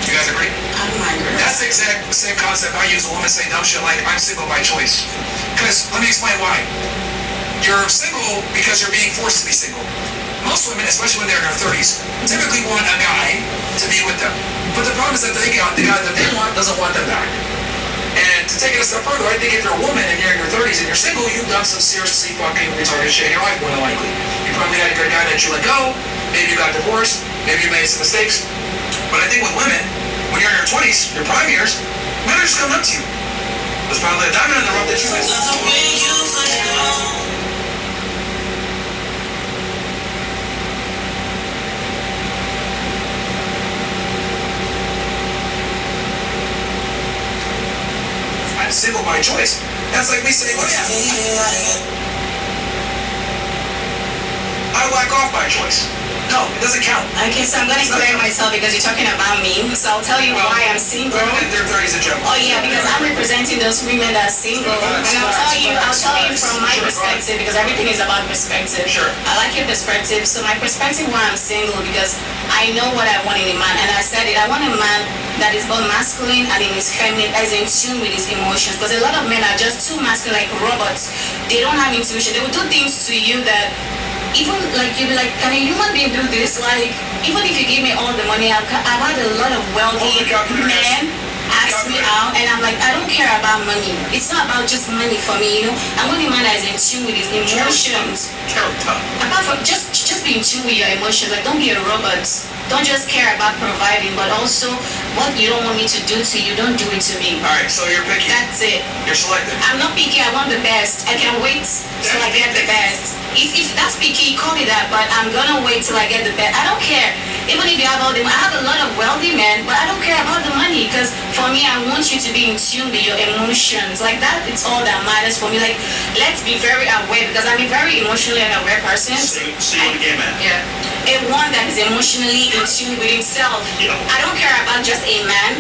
You guys agree? I don't mind. That's the exact same concept I use when women say dumb shit like I'm single by choice. Because let me explain why. You're single because you're being forced to be single. Most women, especially when they're in their 30s, typically want a guy to be with them. But the problem is that the guy that they want doesn't want them back. And to take it a step further, I think if you're a woman and you're in your 30s and you're single, you've done some seriously fucking retarded shit in your life, more than likely. You probably had a good guy that you let go, maybe you got divorced, maybe you made some mistakes. But I think with women, when you're in your 20s, your prime years, men are just coming up to you. There's probably a diamond in the rough that you missed. I'm single by choice. That's like me saying, oh yeah, I whack off by choice. No, it doesn't count. Okay, so I'm gonna clear myself because you're talking about me. So I'll tell you why I'm single. Women in their 30s in general. Oh yeah, because I'm representing those women that are single, and I'll tell you from my perspective, because everything is about perspective. Sure. I like your perspective. So my perspective why I'm single, because I know what I want in a man, and I said it. I want a man that is both masculine and in his feminine, that is in tune with his emotions. Because a lot of men are just too masculine, like robots. They don't have intuition. They will do things to you that. Even like you'll be like, can a human being do this? Like, even if you give me all the money, I've had a lot of wealthy men ask me out, and I'm like, I don't care about money. It's not about just money for me, you know. I want a man that is in tune with his emotions. Apart from just be in tune with your emotions. Like, don't be a robot. Don't just care about providing, but also what you don't want me to do to you, don't do it to me. Alright, so you're picky. That's it. You're selective. I'm not picky, I want the best. I can wait till I get the best. If that's picky, call me that, but I'm gonna wait till I get the best. I don't care. Even if you have all the money, I have a lot of wealthy men, but I don't care about the money, because for me, I want you to be in tune with your emotions. Like that, it's all that matters for me. Like, let's be very aware, because I'm a very emotionally aware person. So you want a gay man? Yeah. A one that is emotionally in tune with himself. Yeah. I don't care about just a man.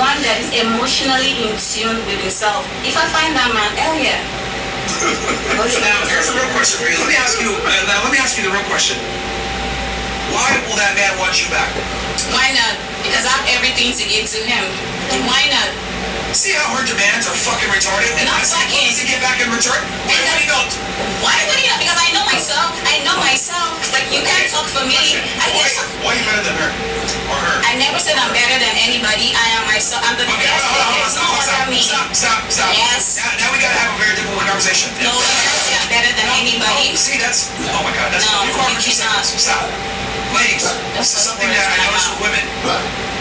One that is emotionally in tune with himself. If I find that man, hell yeah. Now, here's a real question for you. Let me ask you the real question. Why will that man want you back? Why not? Because I have everything to give to him. Why not? See how her demands are fucking retarded? And Not I say, what does he get back in return? Why would he not? Why would he not? Because I know myself. Like, you can't talk for me. Why are you better than her? Or her? I never said I'm better than anybody. I am myself. I'm the best. There's no other me. Stop. Yes. Now we gotta have a very difficult conversation. No, I can't say I'm better than anybody. See, that's, oh my God, that's, No, you call you for 2 cannot. seconds. Stop. Ladies, this is something that I notice with women.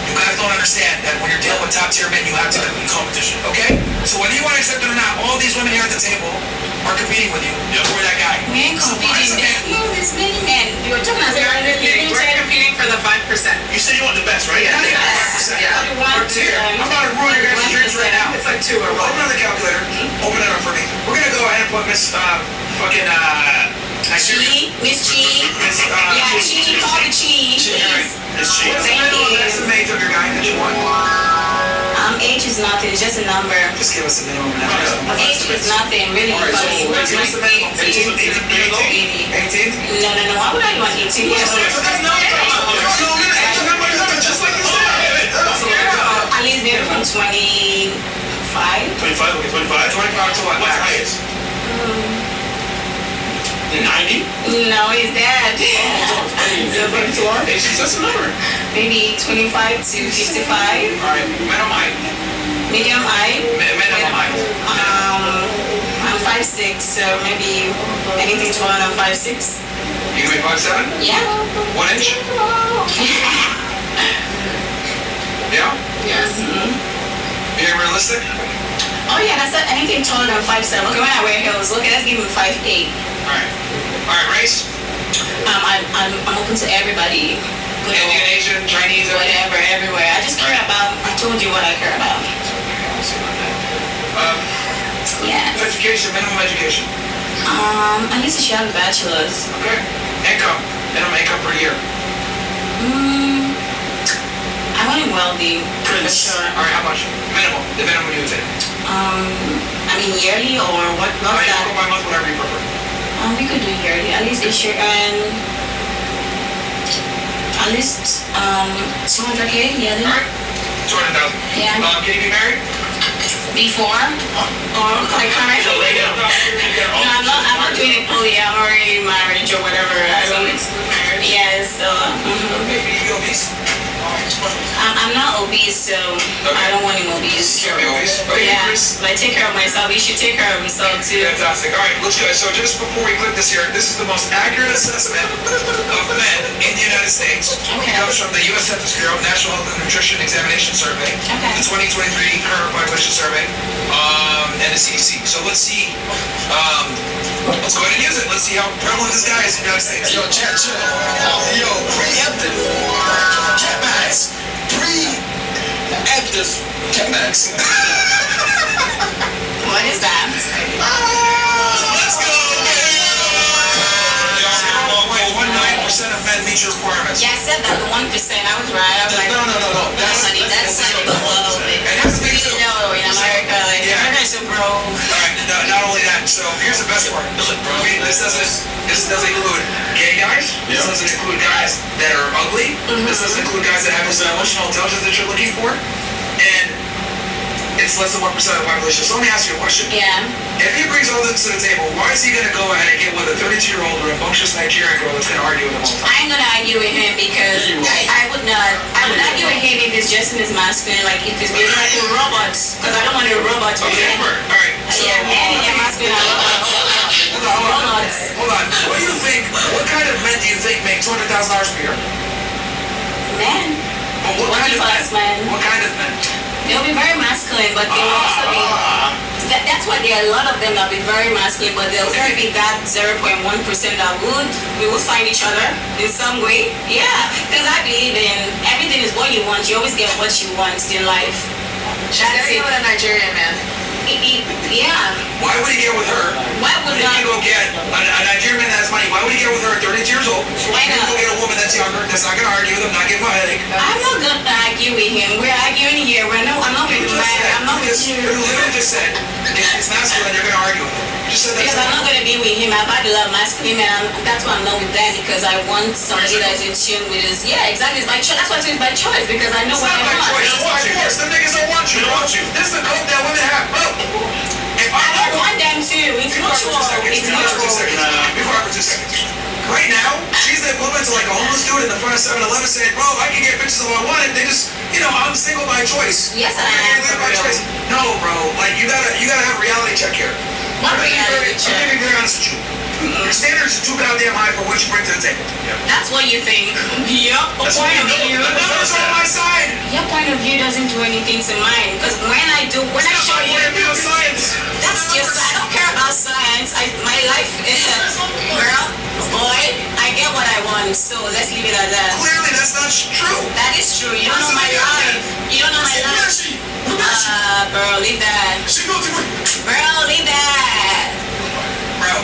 You guys don't understand that when you're dealing with top tier men, you have to compete in competition, okay? So whether you want to accept it or not, all these women here at the table are competing with you for that guy. We ain't competing. There's many men. You were talking about We're competing for the 5%. You said you want the best, right? Yeah, I think Yes. 5%. Yeah. Or 2. I'm about to ruin your guys' drinks right now. It's like 2 or 1. Open up the calculator. Open it up for me. We're gonna go ahead and put Miss Chi, Miss Chi. Yeah, Chi, call the Chi. What's the minimum estimate of your guy that you want? Age is nothing, it's just a number. Just give us a minimum now. Age is nothing, really. Alright, so what's the minimum? 18? 18? No, why would I want 18? Yes, There's no limit. Just like you said. at least maybe from 25. 25? Okay, 25? 25 to what? What's the highest? 90? No, he's dead. It's just a number. Maybe 25 to 55. Alright, minimum height. Medium height. Minimum height. I'm 5'6", so maybe anything taller than 5'6". You can be 5'7"? Yeah. 1 inch? Yeah? Yes. Being realistic? Oh yeah, that's not anything taller than 5'7". Okay, when I wear heels, look, let's give him 5'8". Alright, race? I'm open to everybody. Indian, Asian, Chinese, whatever, everywhere. I just care about. I told you what I care about. Yes. Education, minimum education. At least she has a bachelor's. Okay. Income, minimum income per year. I want him wealthy. For sure. Alright, how much? Minimum. The minimum you think? I mean yearly or what? What's You that? can go by month, whatever you prefer. We could do yearly. At least it should earn at least 200K yearly. Alright. 200,000. Yeah. Can you be married? Before or like currently? No, I'm not doing it polyamory marriage or whatever. I don't. Yes. So. Maybe you be obese. I'm not obese, so I don't want him obese. You can't be obese. Okay, Yeah, Chris. but I take care of myself. He should take care of himself too. Fantastic. All right, let's go. So just before we click this here, this is the most accurate assessment of men in the United States. Okay. It comes from the U.S. Census Bureau National Health and Nutrition Examination Survey, Okay. the 2023 Current Population Survey, and the CDC. So let's see. Let's go ahead and use it. Let's see how prevalent this guy is in the United States. Yo, chat, chill. Yo, preemptive. Cat bags. Preemptive. Cat bags. What is that? Let's go! Wait, 19% of men meet your requirements. Yeah, I said that the 1%. I was right. I was like, No. that's not below. It has to be too. No, in America, like America is so broke. Alright, not only that, so here's the best part. This doesn't include gay guys. This doesn't include guys that are ugly. This doesn't include guys that have this emotional intelligence that you're looking for. And it's less than 1% of the population. So let me ask you a question. Yeah. If he brings all this to the table, why is he going to go ahead and get with a 32-year-old rambunctious Nigerian girl that's going to argue with him all the time? I'm gonna argue with him because I would argue with him if it's just in his masculine, like if it's really like a robot, because I don't want a robot with Okay, him. alright. So, Yeah, men in their masculine are robots. Hold on. What do you think, what kind of men do you think make $200,000 per year? Men. Well, what kind of men? What kind of men? They'll be very masculine, but they'll also be. That's why there are a lot of them that will be very masculine, but there'll still be that 0.1% that we will find each other in some way. Yeah, because I believe in everything is what you want. You always get what you want in life. That's it. With a Nigerian man. Yeah. Why would he get with her? Why would he not? go get a Nigerian man that has money? Why would he get with her at 32 years old? Why He not? go get a woman that's younger, that's not going to argue with him, not give him a headache. I'm not gonna argue with him. We're arguing here. I'm not with you, man. I'm not with you. You literally just said, if it's masculine, you're going to argue with him. You just said that. Because I'm not gonna be with him. I've had a lot of masculine men. That's why I'm not with them, because I want somebody that's in tune with his. Yeah, exactly. It's by choice. That's why it's by choice, because I know It's what not I by want. choice. It's by force. Them niggas don't want you. They want you. This is the code that women have. Bro, if I don't want them to. It's mutual. It's mutual. Before for 2 seconds. Right now, she's the equivalent to like a homeless dude in the front of 7-Eleven saying, bro, I can get bitches if I wanted. They just, I'm single by choice. Yes, I am. By choice. No, bro. Like you gotta have a reality check here. What reality check? I'm gonna be very honest with you. Your standards are too goddamn high for what you bring to the table. That's what you think. Your That's point of what you view. know. The numbers are on my side. Your point of view doesn't do anything to mine. Because when I show you, science. That's just, I don't care about science. My life is, girl, boy, I get what I want. So let's leave it at that. Clearly, that's not true. That is true. You don't know my life. You don't know my life. Bro, leave that. Bro, leave that. Bro,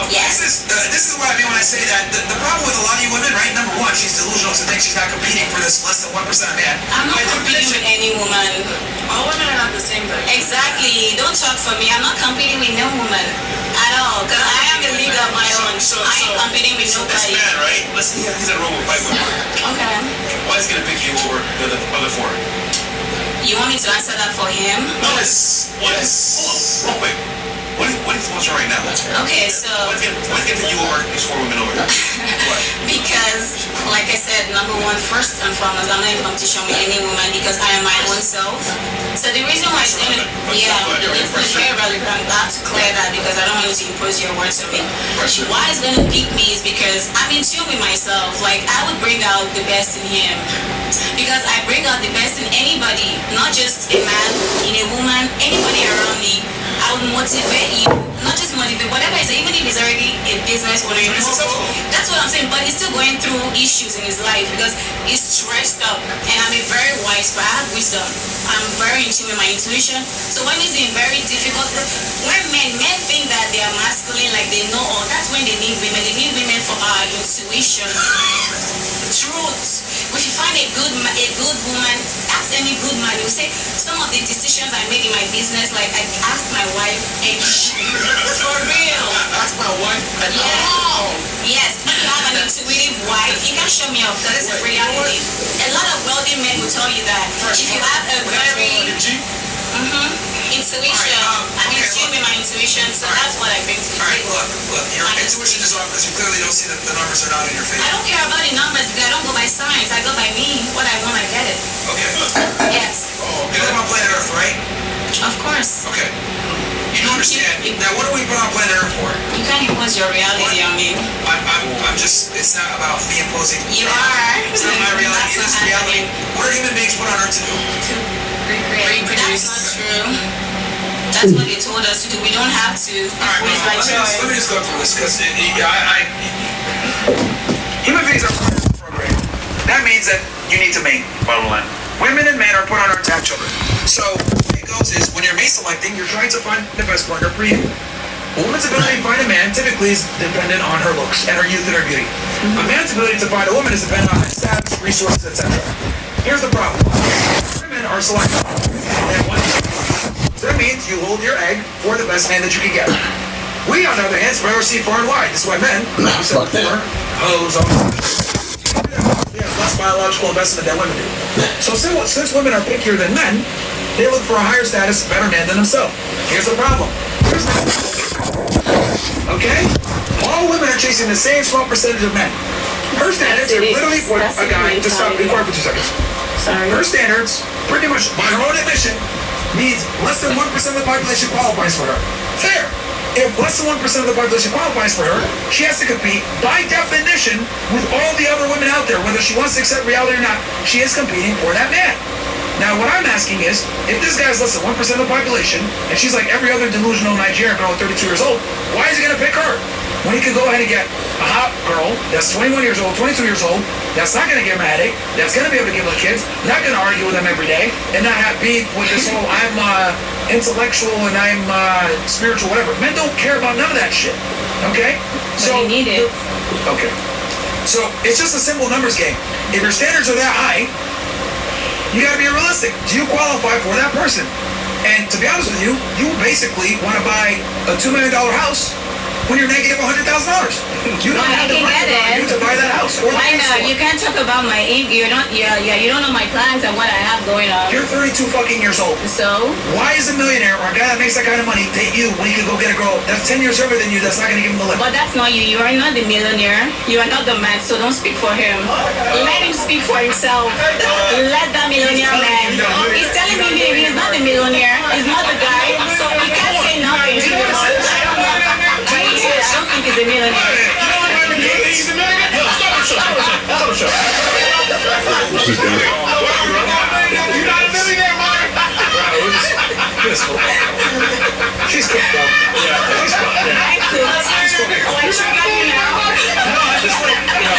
Yes. This is what I mean when I say that the problem with a lot of you women, right? Number one, she's delusional to think she's not competing for this less than 1% of man. I'm not competing with any woman. All women are not the same though. Exactly. Don't talk for me. I'm not competing with no woman at all. Because I am a league of my own. I ain't competing with This nobody. man, right? Listen, he's in a room with 5 women. Okay. Why is he gonna pick you over the other 4? You want me to answer that for him? Yes. Hold on, real quick. What is the most right now? Okay, so What's gonna pick you over these 4 women over? What? because, like I said, number one, first and foremost, I'm not in competition with any woman because I am my own self. So the reason why it's gonna, it's very relevant. I have to clear that because I don't want you to impose your words on me. Why it's gonna pick me is because I'm in tune with myself. Like I would bring out the best in him because I bring out the best in anybody, not just a man, in a woman, anybody around me. I would motivate you, not just motivate, whatever it is, even if he's already a business owner, you know, that's what I'm saying, but he's still going through issues in his life because he's stressed up, and I'm a very wise, but I have wisdom. I'm very in tune with my intuition, so when he's in very difficult, when men think that they are masculine, like they know all, that's when they need women for our intuition. Truth. If you find a good woman, ask any good man. You say some of the decisions I made in my business, like I asked my wife, and for real. Ask my wife. Yes, if you have an intuitive wife, you can show me up because it's a reality. A lot of wealthy men will tell you that. If you have a very intuition, I'm in tune with my intuition, so that's what I bring to the table. Look, your intuition is off because you clearly don't see that the numbers are not in your favor. I don't care about the numbers because I don't go by signs. I go by me. What I want, I get it. Okay. Yes. You live on planet Earth, right? Of course. Okay. You don't understand. Now, what do we put on planet Earth for? You can't impose your reality on me. I'm just, it's not about me imposing. You are. It's not my reality. That's It is not reality. What are human beings put on Earth to do? Reproduce. That's not true. That's what they told us to do. We don't have to. Alright, It's by choice. let me just go through this because human beings are programmed. That means that you need to mate, bottom line. Women and men are put on Earth to have children. So the way it goes is when you're mate selecting, you're trying to find the best partner for you. A woman's ability to find a man typically is dependent on her looks and her youth and her beauty. A man's ability to find a woman is dependent on his status, resources, etc. Here's the problem. Women are selective. They have one. So that means you hold your egg for the best man that you can get. We, on the other hand, spread our seed far and wide. This is why men, fuck that. hoes, we have less biological investment than women do. So since women are pickier than men, they look for a higher status, better man than themselves. Here's the problem. Okay? All women are chasing the same small percentage of men. Her standards are literally for a guy to stop. Be quiet for 2 seconds. Sorry. Her standards, pretty much by her own admission, means less than 1% of the population qualifies for her. Fair. If less than 1% of the population qualifies for her, she has to compete by definition with all the other women out there. Whether she wants to accept reality or not, she is competing for that man. Now, what I'm asking is, if this guy's less than 1% of the population, and she's like every other delusional Nigerian girl at 32 years old, why is he gonna pick her? When he could go ahead and get a hot girl that's 21 years old, 22 years old, that's not gonna give him a headache, that's gonna be able to give him kids, not gonna argue with him every day, and not have beef with this whole I'm intellectual and I'm spiritual, whatever. Men don't care about none of that shit. Okay? So you need it. Okay. So it's just a simple numbers game. If your standards are that high, you gotta be realistic. Do you qualify for that person? And to be honest with you, you basically want to buy a $2 million house when you're negative $100,000. You don't have the right value to buy that house. Or Why not? You can't talk about my ink. You don't know my plans and what I have going on. You're 32 fucking years old. So? Why is a millionaire or a guy that makes that kind of money date you when he could go get a girl that's 10 years younger than you that's not going to give him the lip? But that's not you. You are not the millionaire. You are not the man, so don't speak for him. Let him speak for himself. Let that millionaire man. He's telling me he's not the millionaire. He's not the guy. So he can't say nothing to you. I don't think he's a millionaire. He's a millionaire? Stop the show. She's done. You're not a millionaire, Mark. She's cooked up. She's cooked. I cooked. Like, trigger you now. No, I just like,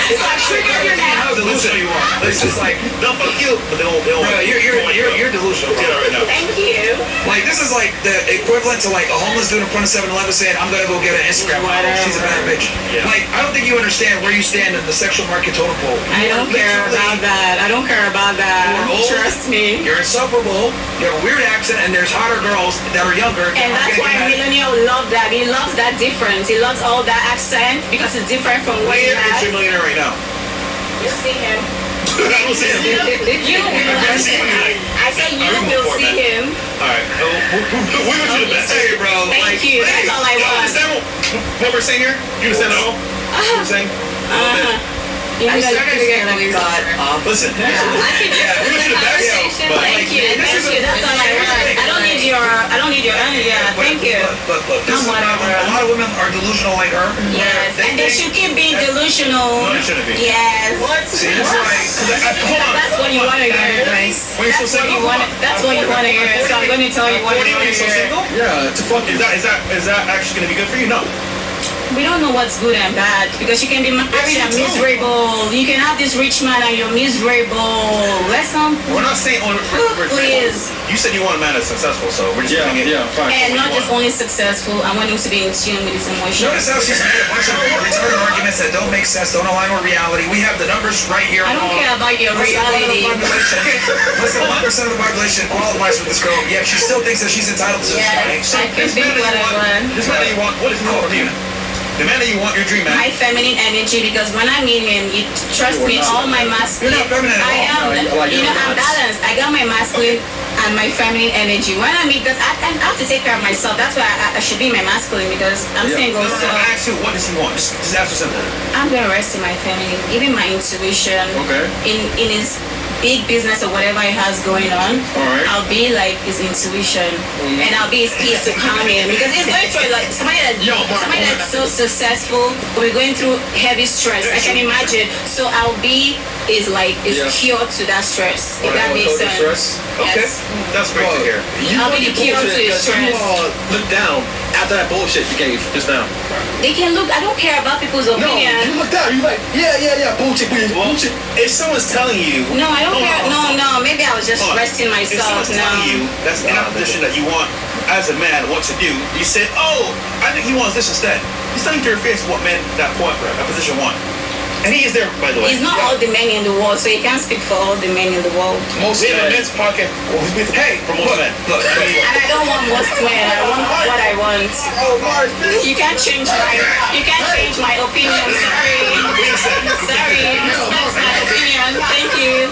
It's like trigger you now. how delusional you are. It's just like, they'll fuck you, but they won't. bro, you're delusional. I'll tell you that right now. Thank you. Like, this is like the equivalent to like a homeless dude in front of 7-Eleven saying, I'm gonna go get an Instagram model. She's a bad bitch. Yeah. Like, I don't think you understand where you stand in the sexual market totem pole. I don't care about that. I don't care about that. You're old, Trust me. You're insufferable. You have a weird accent, and there's hotter girls that are younger. And that's why Millennial love that. He loves that difference. He loves all that accent because it's different from what he Where is has. your millionaire right now? You see him. I don't see him. You will see him. I said you will see him. Alright. We went to the best. Hey, bro. Thank you. That's all I You want. understand what we're saying here? You understand at all? What we're saying? You I know, started to get really hot. Listen. I can do We went to the best. conversation. Thank you. Thank you. That's all I want. I don't need your. Yeah. Thank you. Look, this is whatever. a lot of women are delusional like her. Yes, and they should keep being delusional. No, they shouldn't be. Yes. See, it's like, Hold on. That's what you want to hear. Wait, so single? That's what you want to hear. So I'm going to tell you what you want to So hear. single? yeah, to fuck Is that actually gonna be good for you? No. We don't know what's good and bad because you can be married and miserable. You can have this rich man and you're miserable. Let's not. We're not saying Please. You said you want a man that's successful, so we're just putting it. fine. And not just only successful. I want him to be in tune with his emotions. Notice how she's made a bunch of retarded arguments that don't make sense, don't align with reality. We have the numbers right here. I don't care about your reality. Less than 1% of the population qualifies for this girl, yet she still thinks that she's entitled to this guy. Yes, I can be what I want. This man that you want, what is he for you? The man that you want, your dream man. My feminine energy, because when I meet him, you trust me, all my masculine. You're not feminine at all. I am. Like, You know, I'm balanced. I got my masculine and my feminine energy. When I meet, because I have to take care of myself. That's why I should be my masculine because I'm single. No, So I asked you, what does he want? Just answer simple. I'm gonna rest in my feminine, even my intuition. Okay. In his big business or whatever he has going on, Alright. I'll be like his intuition, and I'll be his peace to calm him because he's going through like somebody that's so successful, but we're going through heavy stress. I can imagine. So I'll be is cure to that stress. If that makes sense. Okay. Yes. That's great to hear. I'll be the cure to his stress. Look down after that bullshit you gave just now. They can look. I don't care about people's opinion. You look down. You like, yeah, bullshit. If someone's telling you, No, I don't care. No. Maybe I was just resting if myself. someone's telling you that's in a position that you want as a man, what to do, you say, oh, I think he wants this instead. He's telling you to your face what men that position want. And he is there, by the way. He's not all the men in the world, so he can't speak for all the men in the world. We have a men's podcast. Hey, for most men. Look, And I don't want most men. I want what I want. You can't change my opinion. Sorry. Respect my opinion. Thank you.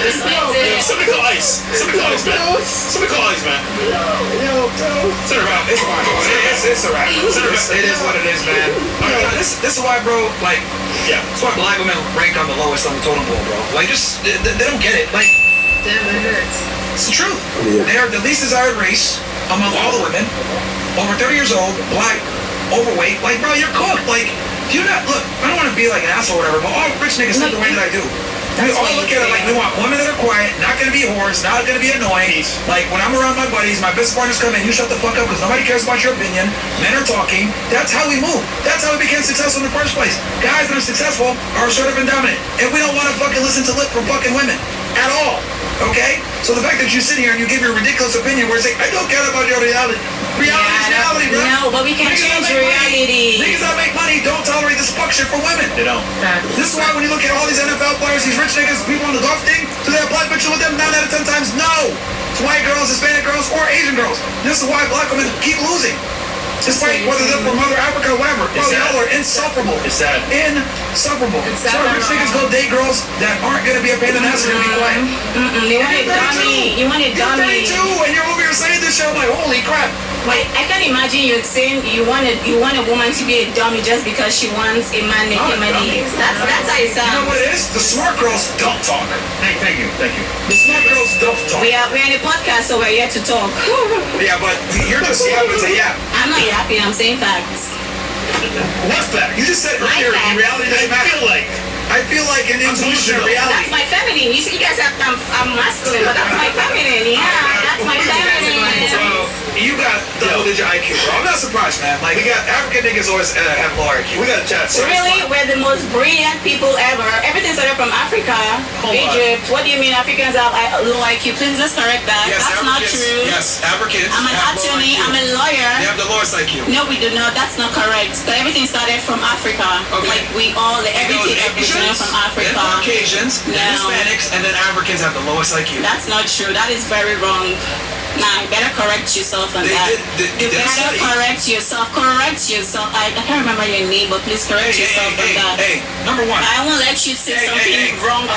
Respect it. Somebody call Ice. Somebody call Ice, man. Send her out. It's fine. It's a wrap. It is what it is, man. This is why, bro, like, Yeah. that's why black women rank on the lowest on the totem pole, bro. Like, just, they don't get it. Like, Damn, it hurts. it's the truth. They are the least desired race among all the women. Over 30 years old, black, overweight. Like, bro, you're cooked. Like, do you not, look, I don't want to be like an asshole or whatever, but all rich niggas think the way that I do. We all look at it like we want women that are quiet, not gonna be whores, not gonna be annoying. Like when I'm around my buddies, my business partners come in, you shut the fuck up because nobody cares about your opinion. Men are talking. That's how we move. That's how we became successful in the first place. Guys that are successful are assertive and dominant, and we don't want to fucking listen to lip from fucking women at all. Okay? So the fact that you sit here and you give your ridiculous opinion where it's like, I don't care about your reality. Reality is reality, bro. No, but we can change reality. Niggas that make money don't tolerate this fuck shit for women. They don't. This is why when you look at all these NFL players, these rich niggas, people on the golf team, do they have black bitches with them 9 out of 10 times? No. It's white girls, Hispanic girls, or Asian girls. This is why black women keep losing. Despite whether they're from Mother Africa or whatever. Bro, y'all are insufferable. It's sad. Insufferable. It's sad, So rich niggas go date girls that aren't gonna be a pain in the ass and gonna be quiet. You want a dummy. You want a dummy. You're 32 and you're over here saying this shit. I'm like, holy crap. I can't imagine you saying you want a woman to be a dummy just because she wants a man making money. That's how it You know sounds. what it is? The smart girls don't talk. Thank you. The smart girls don't talk. We're in a podcast, so we're here to talk. Yeah, but you're just yapping to yap. I'm not yapping. I'm saying facts. What's that? You just said My earlier, facts. in reality doesn't matter. I feel like an intuition of reality. That's my feminine. You see, you guys have I'm masculine, but that's my feminine. Yeah, that's That's my family. So, you got double-digit IQ, bro. I'm not surprised, man. Like, we got African niggas always have low IQ. We got a chat. So Really? We're the most brilliant people ever. Everything started from Africa, Egypt. What do you mean Africans have low IQ? Please, let's correct that. Yes, That's not Africans- true. Yes, Africans. I'm an have low attorney. IQ. I'm a lawyer. They have the lowest IQ. No, we do not. That's not correct. So everything started from Africa. Okay. Like we all, everything originated from then Africa. Caucasians, then No. Hispanics, and then Africans have the lowest IQ. That's not true. That is very wrong. Nah, you better correct yourself on that. You better correct yourself. Correct yourself. I can't remember your name, but please correct yourself on that. Hey, number one. I won't let you say something wrong.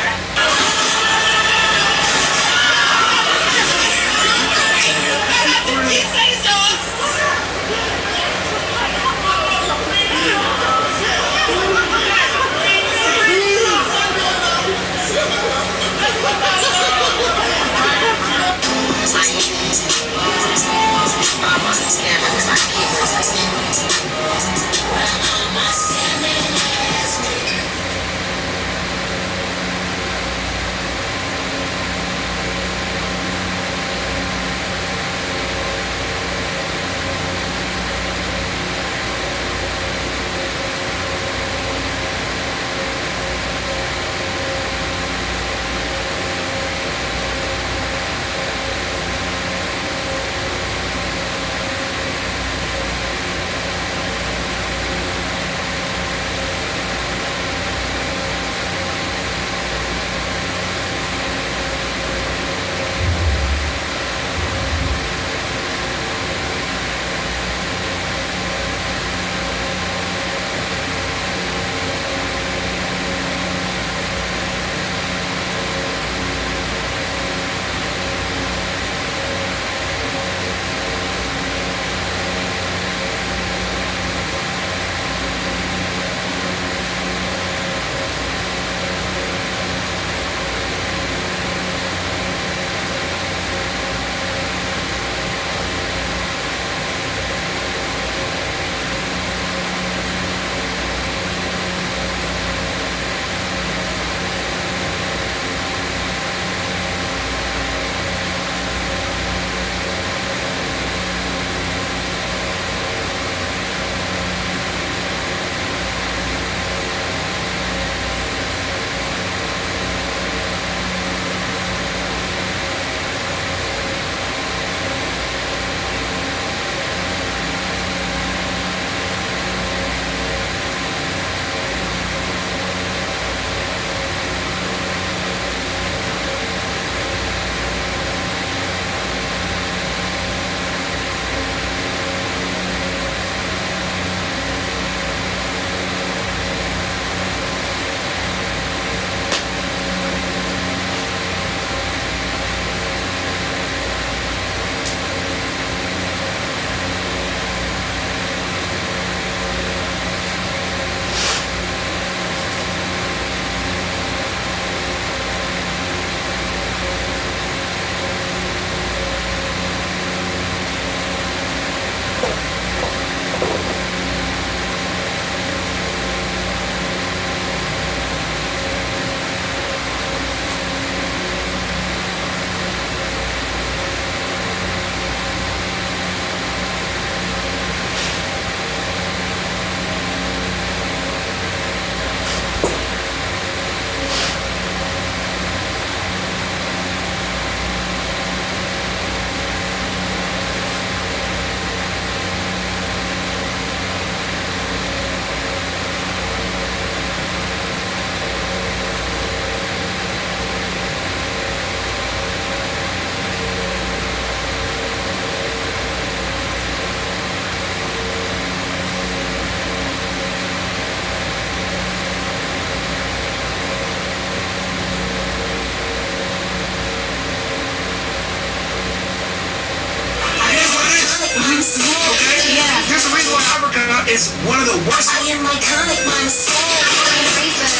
There's a reason why Africa is one of the worst. I am iconic myself.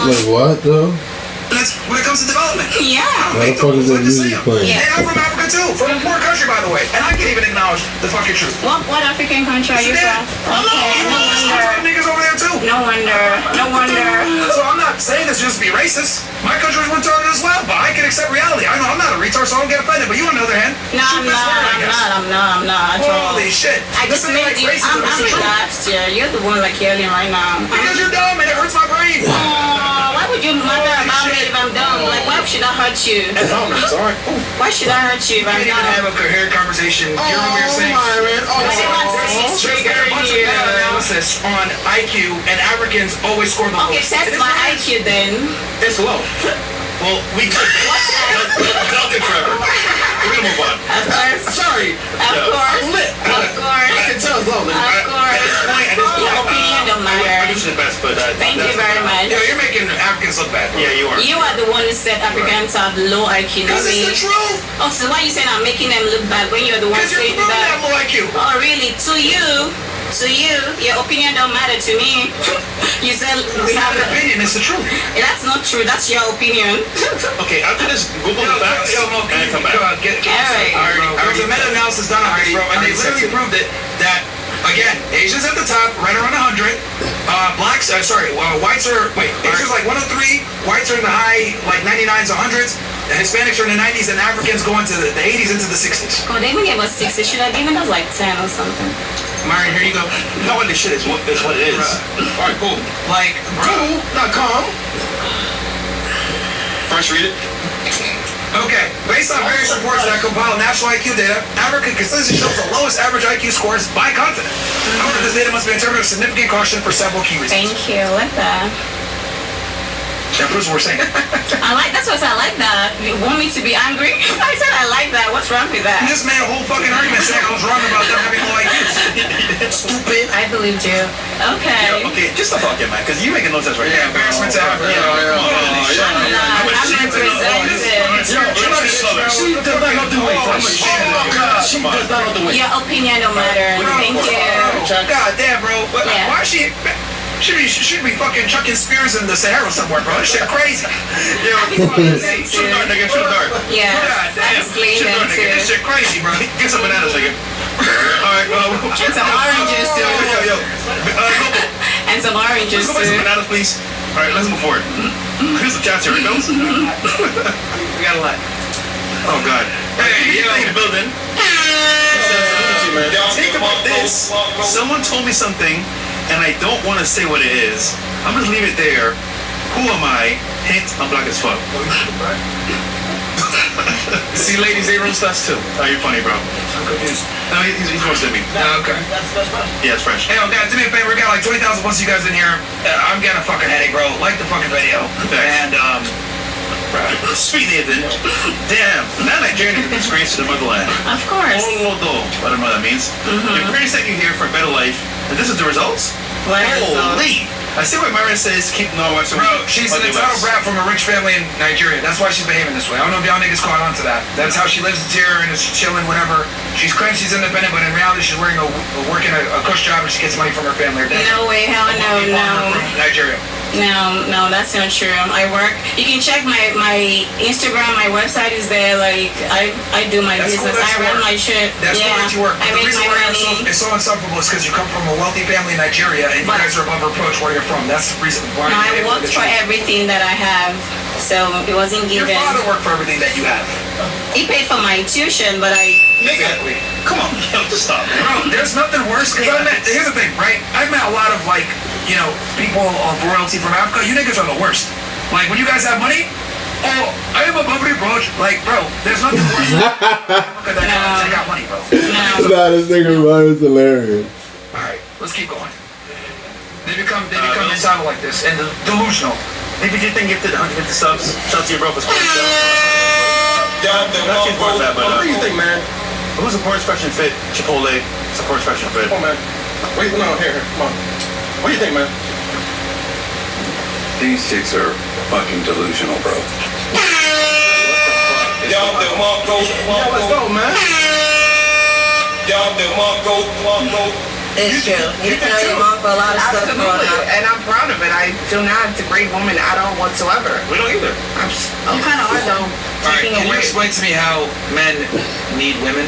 Wait, what though? That's when it comes to development. Yeah. Why the fuck is that music playing? And I'm from Africa too, from a poor country by the way, and I can't even acknowledge the fucking truth. What African country are you from? Okay, no wonder. Niggas over there too. No wonder. No wonder. So I'm not not saying this just to be racist. My country was retarded as well, but I can accept reality. I know I'm not a retard, so I don't get offended. But you, on the other hand, No, I'm not. Holy shit! I just This ain't made like you. racism, I'm it's the truth. relaxed here. You're the one like yelling right now. Because you're dumb and it hurts my brain. Why would you matter about me if I'm dumb? Like, why should I hurt you? Sorry. Why should I hurt you if I'm You can't even have dumb? a coherent conversation. You remember you're saying? There's a bunch of meta-analysis on IQ, and Africans always score the Okay, lowest. test my IQ then. It's low. Well, we could. Talking forever. We're gonna move on. Of course. Sorry. Of course. I can tell it's low. Of course. Your opinion don't matter. I'm the best, but Thank you very much. Yo, you're making Africans look bad. Yeah, you are. You are the one who said Africans have low IQ. Because it's the truth. Oh, so why you saying I'm making them look bad when you're the one Because you're saying proving that? that low IQ. Oh, really? To you, your opinion don't matter to me. You said we It's have not an opinion, it's the truth. That's not true. That's your opinion. Okay, I'm gonna just Google the facts and come back. There's a meta-analysis done on this, bro, and they literally proved it that, again, Asians at the top, right around 100. Whites are, Asians like 103, whites are in the high, like 99s, 100s, the Hispanics are in the 90s, and Africans go into the 80s into the 60s. Oh, they even gave us 6. They should have given us like 10 or something. Marion, here you go. You know what this shit is? What it is? Alright, cool. Like, Google.com. First, read it. Okay, based on various reports that compile national IQ data, Africa consistently shows the lowest average IQ scores by continent. However, this data must be interpreted with significant caution for several key reasons. Thank you. Like that. That proves what we're saying. That's what I said. I like that. You want me to be angry? I said I like that. What's wrong with that? You just made a whole fucking argument saying I was wrong about them having low IQs. Stupid. I believed you. Okay. Yeah, okay, just stop talking, man, because you're making no sense right now. Embarrassment to Africa. I'm represented. She does not know the way. Oh my God. She does not know the way. Your opinion don't matter. Thank you. God damn, bro. Yeah. Why is she... Should be fucking chucking spears in the Sahara somewhere, bro. This shit crazy. Yo, shoot a dart, nigga. Shoot a dart. Yeah. God damn. Shoot Shoot a dart, nigga. This shit crazy, bro. Get some bananas, nigga. Alright, And some oranges too. Yo. And some oranges Let's go buy some too. bananas, please. Alright, let's move forward. Here's the chat here. It goes. We got a lot. Oh, God. Hey, yo. Building. Think about this. Someone told me something, and I don't want to say what it is. I'm just leave it there. Who am I? Hint, I'm black as fuck. See, ladies, they roast us too. Oh, you're funny, bro. I'm confused. No, he's worse than me. Okay. Yeah, it's French. Hey, guys, do me a favor. We got like 20,000 plus you guys in here. I'm getting a fucking headache, bro. Like the fucking video. And, Sweet Nathan. Damn. That Nigerian is a disgrace to the motherland. Of course. Olodo. I don't know what that means. Your parents sent you here for a better life, and this is the results? Holy. I see what Myra says, keep no one. bro, she's an entitled brat from a rich family in Nigeria. That's why she's behaving this way. I don't know if y'all niggas caught on to that. That's how she lives here and is chilling, whatever. She's claims she's independent, but in reality, she's working a cush job and she gets money from her family. No way, hell no. From Nigeria. No, that's not true. I work. You can check my Instagram. My website is there. Like I do my business. I run my shit. That's yeah. what you work. I The make reason my why money. it's so insufferable is because you come from a wealthy family in Nigeria and you guys are above reproach where you're from. That's the reason why. No, I worked for everything that I have, so it wasn't given. Your father worked for everything that you have. He paid for my tuition, but I. Exactly. Come on, just stop. Bro, there's nothing worse. Because here's the thing, right? I've met a lot of people of royalty from Africa. You niggas are the worst. Like when you guys have money, I am above reproach. Like, bro, there's nothing worse than Africa that got money, bro. Nah, this nigga Ryan is hilarious. All right, let's keep going. They become entitled like this and delusional. Maybe you think gifted 150 subs. Shout out to your bro for sponsoring the show. Not too far that, but What do you think, man? who supports Fresh and Fit? Chipotle supports Fresh and Fit. Come on, man. Wait, no, here, come on. What do you think, man? These chicks are fucking delusional, bro. Let's go, man. It's true. You can know your mom for a lot of stuff going Absolutely, on. and I'm proud of it. I do not degrade women at all whatsoever. We don't either. You kind of are though. Alright, Taking can you away. explain to me how men need women?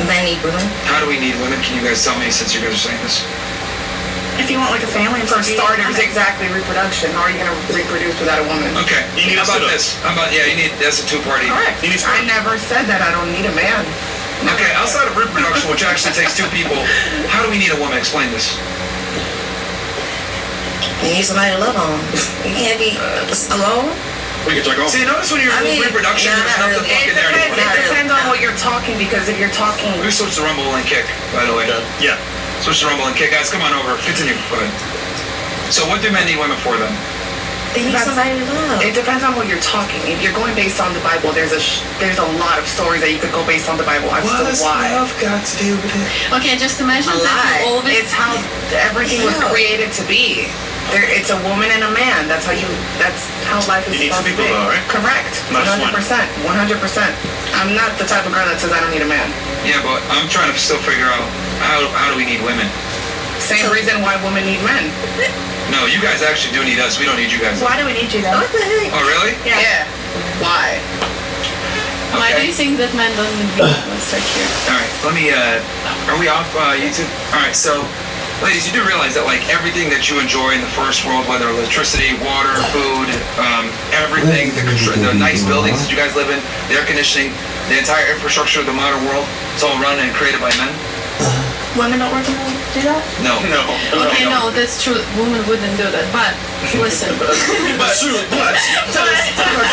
They need women. How do we need women? Can you guys tell me since you guys are saying this? If you want like a family, for starters, exactly, reproduction. How are you gonna reproduce without a woman? Okay. How about this? You need, that's a two-party. Correct. I never said that I don't need a man. Okay, outside of reproduction, which actually takes two people, how do we need a woman? Explain this. You need somebody to love on. You can't be alone. We can talk off. See, notice when you're in reproduction, there's nothing fucking there anymore. It depends on what you're talking, because if you're talking... We switched to Rumble and Kick, by the way. Yeah. Switch to Rumble and Kick. Guys, come on over. Continue. Go ahead. So what do men need women for then? They need somebody to love. It depends on what you're talking. If you're going based on the Bible, there's a lot of stories that you could go based on the Bible as to why. What does love got to do with it? Okay, just imagine that you always... It's how everything was created to be. It's a woman and a man. That's how life is You need two supposed to people be. though, right? Correct. Not just 100%. 100%. I'm not the type of girl that says I don't need a man. Yeah, but I'm trying to still figure out how do we need women? Same reason why women need men. No, you guys actually do need us. We don't need you guys. Why do we need you then? What the heck? Oh, really? Yeah. Why? Why do you think that men don't need women? Let's start here. All right, let me, are we off YouTube? All right, so, ladies, you do realize that, like, everything that you enjoy in the first world, whether electricity, water, food, everything, the nice buildings that you guys live in, the air conditioning, the entire infrastructure of the modern world, it's all run and created by men? Women don't work and do that? No. Okay, no, that's true. Women wouldn't do that. But listen. But tell us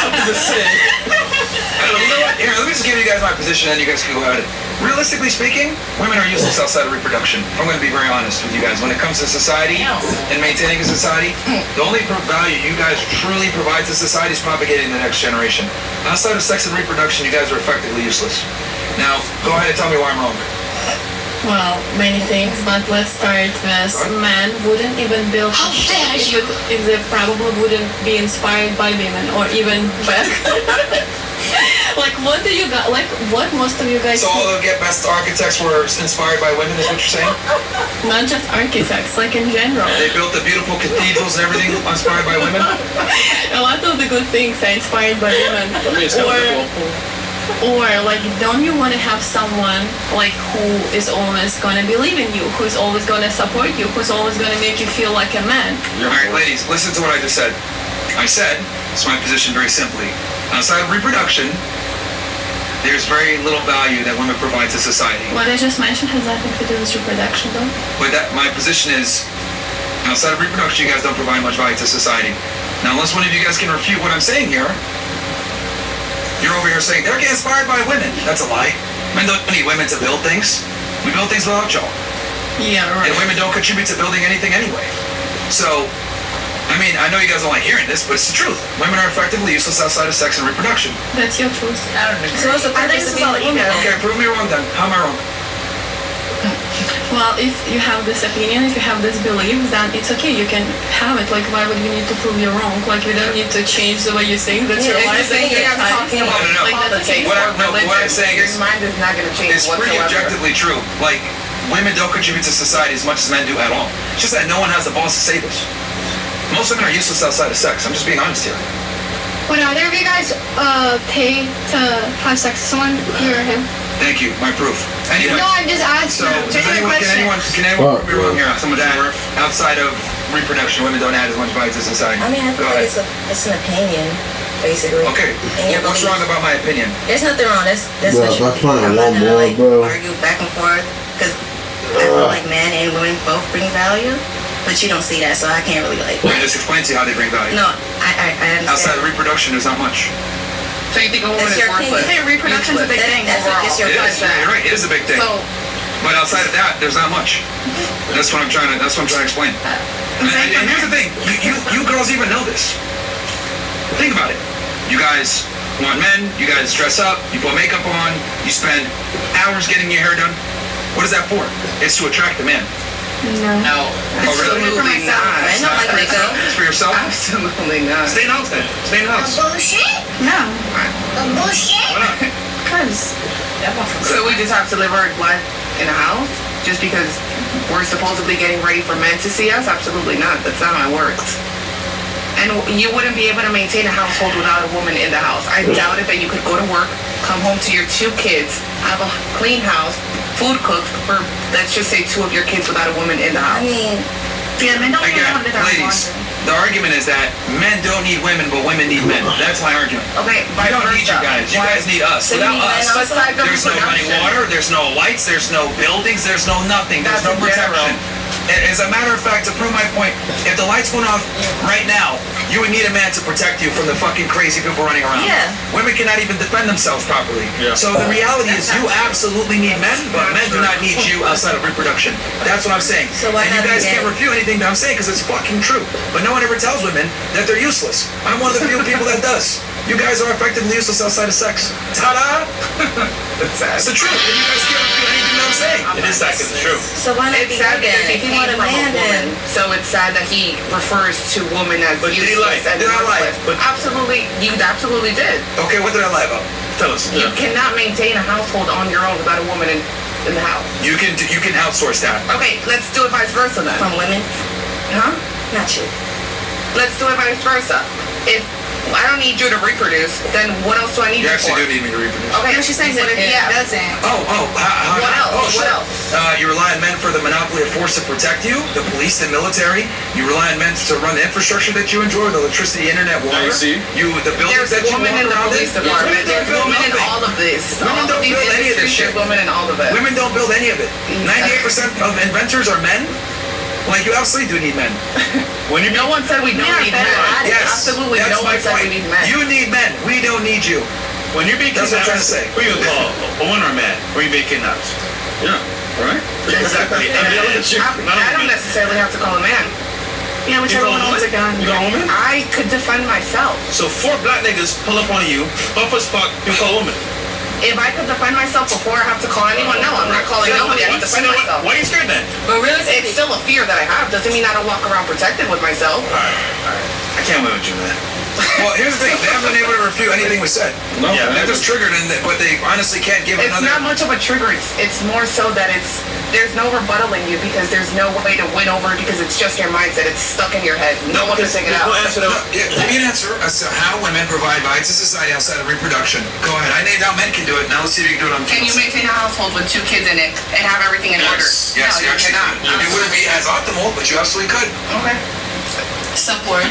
something to say. You know what? Here, let me just give you guys my position, and you guys can go at it. Realistically speaking, women are useless outside of reproduction. I'm going to be very honest with you guys. When it comes to society and maintaining a society, the only value you guys truly provide to society is propagating the next generation. Outside of sex and reproduction, you guys are effectively useless. Now, go ahead and tell me why I'm wrong. Well, many things, but let's start with men wouldn't even build a ship if they probably wouldn't be inspired by women or even back. Like, what do you got? Like, what most of you guys? So all the best architects were inspired by women, is what you're saying? Not just architects, like in general. They built the beautiful cathedrals and everything inspired by women. A lot of the good things are inspired by women. Or like, don't you want to have someone like who is always gonna believe in you, who's always gonna support you, who's always gonna make you feel like a man? All right, ladies, listen to what I just said. I said, it's my position very simply. Outside of reproduction, there's very little value that women provide to society. What I just mentioned has nothing to do with reproduction, though. But my position is, outside of reproduction, you guys don't provide much value to society. Now, unless one of you guys can refute what I'm saying here, you're over here saying, they're getting inspired by women. That's a lie. Men don't need women to build things. We build things without y'all. Yeah, right. And women don't contribute to building anything anyway. So, I mean, I know you guys don't like hearing this, but it's the truth. Women are effectively useless outside of sex and reproduction. That's your truth. I don't know. So what's the purpose of being a woman? Okay, prove me wrong then. How am I wrong? Well, if you have this opinion, if you have this belief, then it's okay. You can have it. Like, why would you need to prove you're wrong? Like, you don't need to change the way you think. That's your life. Talking about No. like politics. What I'm saying Your is, mind is not going to change it's pretty whatsoever. objectively true. Like, women don't contribute to society as much as men do at all. It's just that no one has the balls to say this. Most women are useless outside of sex. I'm just being honest here. Would either of you guys pay to have sex with someone, you or him? Thank you. My proof. Anyway. No, I'm just asking. So, can anyone prove me wrong here? Someone that outside of reproduction, women don't add as much value to society. I mean, I feel Go like ahead. it's an opinion, basically. Okay. And What's wrong about my opinion? There's nothing wrong. That's Bro, what if I find I'm one not more, gonna like bro. argue back and forth because I feel like men and women both bring value, but you don't see that, so I can't really like. I just explained to you how they bring value. No, I understand. Outside of reproduction, there's not much. So you think a woman That's is your worthless? opinion. Hey, reproduction's a big thing overall. It's your It is. You're right. It is a big thing. So, But outside of that, there's not much. That's what I'm trying to explain. And here's the thing. You girls even know this. Think about it. You guys want men. You guys dress up. You put makeup on. You spend hours getting your hair done. What is that for? It's to attract a man. no. Oh, really? Absolutely not. I don't like makeup. It's for yourself? Absolutely not. Stay in the house then. Stay in the house. Bullshit? No. Bullshit? Why not? Because So we just have to live our life in a house just because we're supposedly getting ready for men to see us? Absolutely not. That's not how it works. And you wouldn't be able to maintain a household without a woman in the house. I doubt it that you could go to work, come home to your 2 kids, have a clean house, food cooked for, let's just say, 2 of your kids without a woman in the I house. mean, Yeah, men don't Again, ladies, the argument is that men don't need women, but women need men. That's my argument. Okay, We don't need you guys. You guys need us. So you Without need men us, outside of there's no running reproduction. water, there's no lights, there's no buildings, there's no nothing, there's no That's in general. protection. As a matter of fact, to prove my point, if the lights went off right now, you would need a man to protect you from the fucking crazy people running around. Yeah. Women cannot even defend themselves properly. So the reality is you absolutely need men, but men do not need you outside of reproduction. That's what I'm saying. So why and you not guys be can't gay? refute anything that I'm saying because it's fucking true. But no one ever tells women that they're useless. I'm one of the few people that does. You guys are effectively useless outside of sex. Ta-da! It's the truth. And you guys can't refute anything that I'm saying. It is sad 'cause it's true. So why not It's be sad gay because then? he If you came want a from man, a woman, then so it's sad that he refers to women as But did he useless lie? and Did I lie? worthless. But- Absolutely, you absolutely did. Okay, what did I lie about? Tell us. You cannot maintain a household on your own without a woman in the house. You can outsource that. Okay, let's do it vice versa then. from women, Huh? not you. Let's do it vice versa. If I don't need you to reproduce, then what else do I need You you actually for? do need me to reproduce. Okay, she's saying what if doesn't? What else? Oh, What sure. else? You rely on men for the monopoly of force to protect you, the police, the military. You rely on men to run the infrastructure that you enjoy, the electricity, internet, water. you see? The buildings There's that you women walk in the around police in. department. Women There's don't build women in nothing. all of this. Women All of don't these build any of this industries, shit. There's women in all of it. Women don't build any of it. 98% of inventors are men. Like, you absolutely do need men. When you No one said we don't are need better men. at it. Yes, Absolutely that's no my one said we point. need men. You need men. We don't need you. When you're being That's what I'm kidnapped, trying to say. who you call? A woman or a man? When you're being kidnapped? Yeah, right? Exactly. And the other chick, not I a don't woman. necessarily have to call a man. Yeah, You whichever call a one owns a gun. woman? You call a woman? I could defend myself. So 4 black niggas pull up on you, buff as fuck, you call a woman. If I could defend myself before I have to call anyone, no, I'm not calling nobody. I can defend myself. Why are you scared then? But really, it's still a fear that I have. Doesn't mean I don't walk around protected with myself. Alright. I can't win with you, man. Well, here's the thing. They haven't been able to refute anything we said. No. Yeah, They're just triggered, but they honestly can't give It's another... not much of a trigger. It's more so that there's no rebuttal in you because there's no way to win over because it's just your mindset. It's stuck in your head. No one can take it out. No answer to Yeah, give me an answer as to how women provide value to society outside of reproduction. Go ahead. I named how men can do it. Now let's see if you can do it on Can you maintain a household with 2 kids in it and have everything in order? Yes, No, you actually cannot. could. It wouldn't be as optimal, but you absolutely could. Okay. Support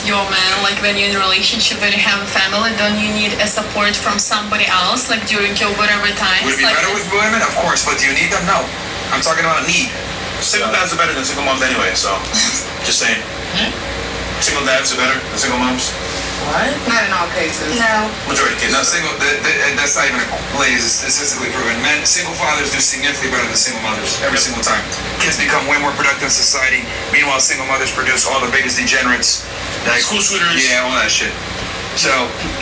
your man, like when you're in a relationship, when you have a family, don't you need a support from somebody else, like during your whatever times? Would it be like better with women? Of course, but do you need them? No. I'm talking about need. Single dads are better than single moms anyway, so just saying. Single dads are better than single moms. What? Not in all cases. No. Majority of No, cases. that's not even ladies, it's statistically proven. Men, single fathers do significantly better than single mothers every single time. Kids become way more productive in society. Meanwhile, single mothers produce all the biggest degenerates. Like, School shooters. Yeah, all that shit. So,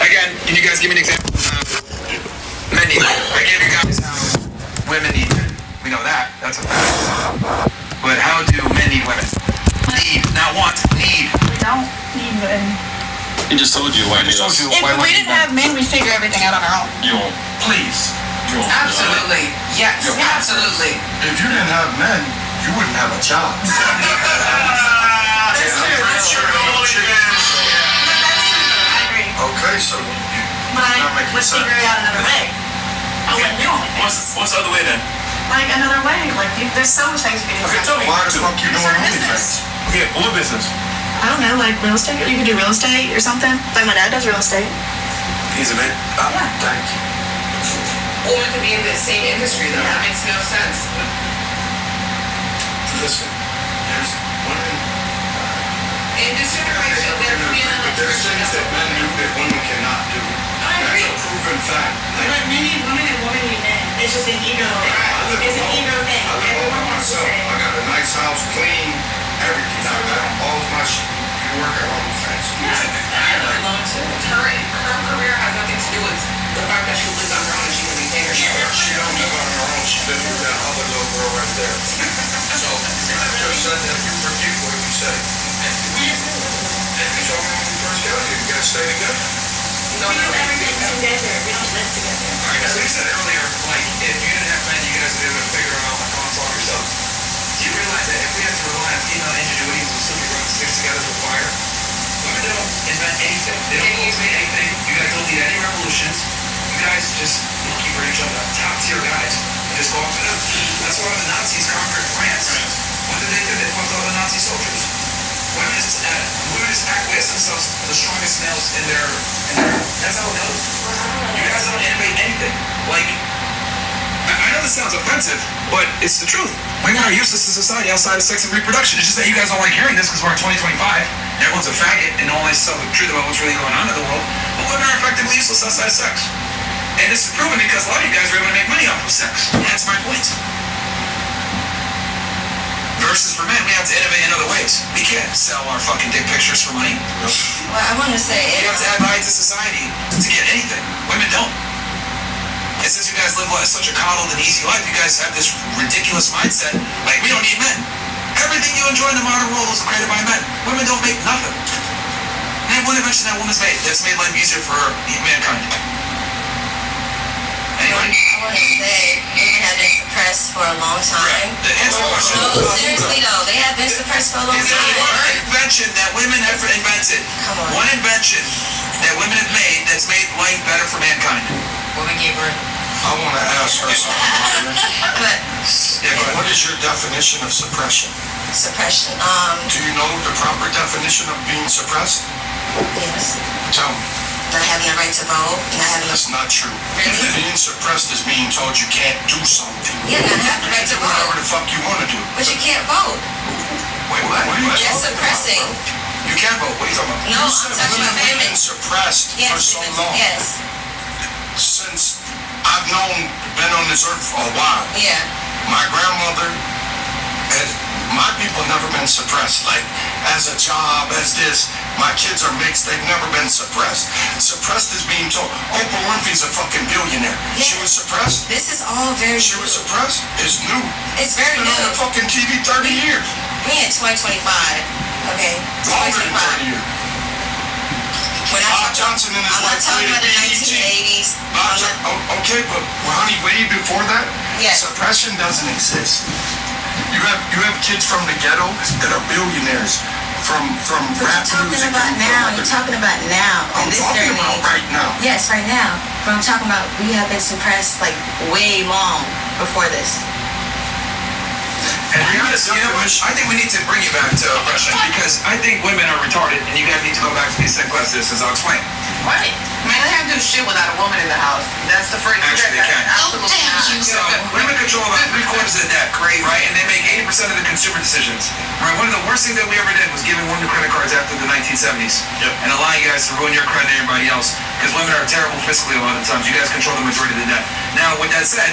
again, can you guys give me an example of how men need men? I gave you guys how women need men. We know that. That's a fact. But how do men need women? Need, not want, need. We don't need men. He just told you why I just told you If why we women didn't have men, we'd figure everything out on our own. You won't. Please. You won't. Absolutely. Yes. Absolutely. If you didn't have men, you wouldn't have a job. That's true. I agree. Okay, so But I Not making would sense. figure it out another way. I wouldn't do OnlyFans. What's the other way then? Like another way. Like there's so much things we can do. Okay, tell me. why the fuck you doing Start a OnlyFans? Okay, what business? I don't know, like real estate. You could do real estate or something. Like my dad does real estate. He's a man. Thank you. Or it could be in the same industry though. That makes no sense. Listen, there's women, In this generation, they're being but there's things that men do that women cannot do. That's a proven fact. But men need women and women need men. It's just an ego thing. It's an ego thing. I live all Everyone by wants to myself. say. I got a nice house, clean, everything. I got all of my shit. You work at OnlyFans. Her career has nothing to do with the fact that she lives on her own and she can maintain her shit. She don't live on her own. She lives with that other little girl right there. So, I just said that you repeat what you said. You told me when we first got here, you gotta stay together. We do everything together. We don't live together. Alright, as we said earlier, like, if you didn't have men, you guys would be able to figure it out like on solve yourselves. Do you realize that if we had to rely on female ingenuity, we'll still be running sticks together with fire? Women don't invent anything. They don't cultivate anything. You guys don't lead any revolutions. You guys just keep for each other. Top tier guys. And just go off to them. That's why the Nazis conquered France. What did they do? They fucked all the Nazis snails in their. That's how it goes. You guys don't innovate anything. Like, I know this sounds offensive, but it's the truth. Women are useless to society outside of sex and reproduction. It's just that you guys don't like hearing this because we're in 2025. And everyone's a faggot and no one likes to tell the truth about what's really going on in the world. But women are effectively useless outside of sex. And this is proven because a lot of you guys are able to make money off of sex. That's my point. Versus for men, we have to innovate in other ways. We can't sell our fucking dick pictures for money. Well, I want to say You have to add value to society to get anything. Women don't. And since you guys live such a coddled and easy life, you guys have this ridiculous mindset, like, we don't need men. Everything you enjoy in the modern world was created by men. Women don't make nothing. Name one invention that woman's made that's made life easier for mankind. Anyway. I want to say women have been suppressed for a long time. Answer the question. No, seriously though, they have been suppressed for a long Is there time. one invention that women have invented? One invention that women have made that's made life better for mankind? Women gave birth. I want to ask her something. But What is your definition of suppression? suppression. Do you know the proper definition of being suppressed? Yes. Tell me. Not having the right to vote. Not having. That's not true. Really? Being suppressed is being told you can't do something. Yeah, not having the right to Do whatever vote. the fuck you want to do. But you can't vote. Wait, what? What are you That's talking about, suppressing. bro? You can't vote. What are you talking about? No, You I'm said talking about women have women. been suppressed Yes, for so women- long. Yes. Since I've been on this earth for a while. Yeah. My grandmother, my people never been suppressed. Like, as a job, as this, my kids are mixed, they've never been suppressed. Suppressed is being told. Oprah Winfrey's a fucking billionaire. Yeah. She was suppressed. This is all very She was suppressed. It's new. It's very Been on new. the fucking TV 30 years. We in 2025. Okay. Longer than 30 years. Bob Johnson and his I'm not wife talking about the created BET. 1980s. Okay, but honey, way before that, Yes. suppression doesn't exist. You have kids from the ghetto that are billionaires from But rap you're talking music. about now. You're talking about now. I'm in this talking day and about age. right now. Yes, right now. But I'm talking about we have been suppressed like way long before this. And to be honest, you know what? I think we need to bring you back to oppression because I think women are retarded and you guys need to go back to the same class this as I'll explain. Right. Men can't do shit without a woman in the house. That's the first. Actually, they can. Absolutely not. So, women control about 3/4 of the debt, right? And they make 80% of the consumer decisions. Right? One of the worst things that we ever did was giving women credit cards after the 1970s. And allowing you guys to ruin your credit and everybody else. Because women are terrible fiscally a lot of times. You guys control the majority of the debt. Now, with that said,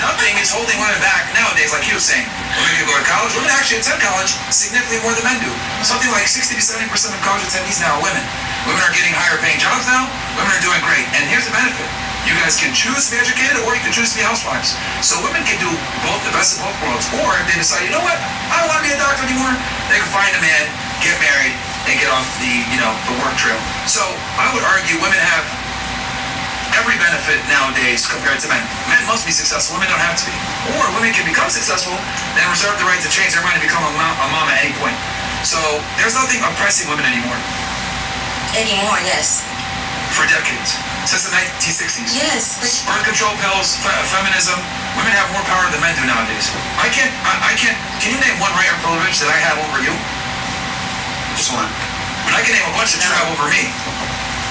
nothing is holding women back nowadays, like he was saying. Women can go to college. Women actually attend college significantly more than men do. Something like 60 to 70% of college attendees now are women. Women are getting higher paying jobs now. Women are doing great. And here's the benefit. You guys can choose to be educated or you can choose to be housewives. So women can do both, the best of both worlds. Or if they decide, you know what, I don't want to be a doctor anymore, they can find a man, get married, and get off the, the work trail. So I would argue women have every benefit nowadays compared to men. Men must be successful, women don't have to be. Or women can become successful, then reserve the right to change their mind and become a mom at any point. So there's nothing oppressing women anymore. Anymore, yes. For decades. Since the 1960s. Yes. Birth control pills, feminism, women have more power than men do nowadays. I can't, can you name one right or privilege that I have over you? Just one. But I can name a bunch that you have over me.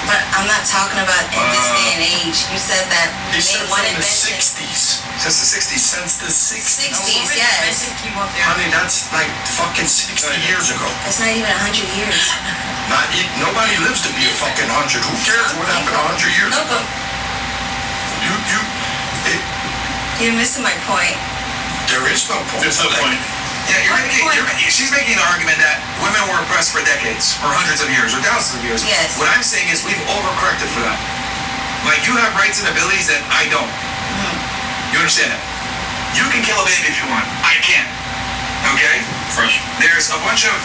But I'm not talking about in this day and age. You said that He they said one from the invention. 60s. Since the 60s. Since the 60s. 60s, yes. Honey, that's like fucking 60 years ago. It's not even 100 years. Nobody lives to be a fucking 100. Who cares what happened 100 years No, ago? but You're missing my point. There is no point. There's no point. Yeah, she's making the argument that women were oppressed for decades, or hundreds of years, or thousands of years. Yes. What I'm saying is we've overcorrected for that. Like, you have rights and abilities that I don't. You understand that? You can kill a baby if you want. I can't. Okay? Fresh. There's a bunch of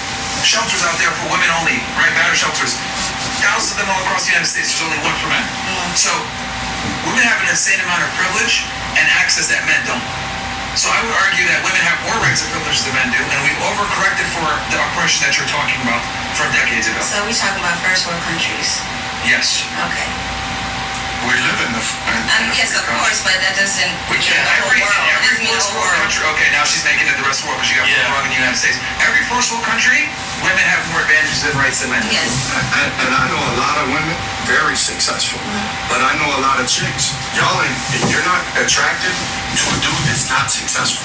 shelters out there for women only, right? Battered shelters. Thousands of them all across the United States. There's only one for men. So, women have an insane amount of privilege and access that men don't. So I would argue that women have more rights and privileges than men do, and we've overcorrected for the oppression that you're talking about from decades ago. So we're talking about first world countries. Yes. Okay. We live in the... Yes, of course, but that doesn't mean the whole Every world. It doesn't mean the first whole world world. country. Okay, now she's making it the rest of the world because you got more wrong in the United States. Every first world country, women have more advantages and rights than men. Yes. And I know a lot of women very successful, but I know a lot of chicks. Y'all ain't, you're not attracted to a dude that's not successful.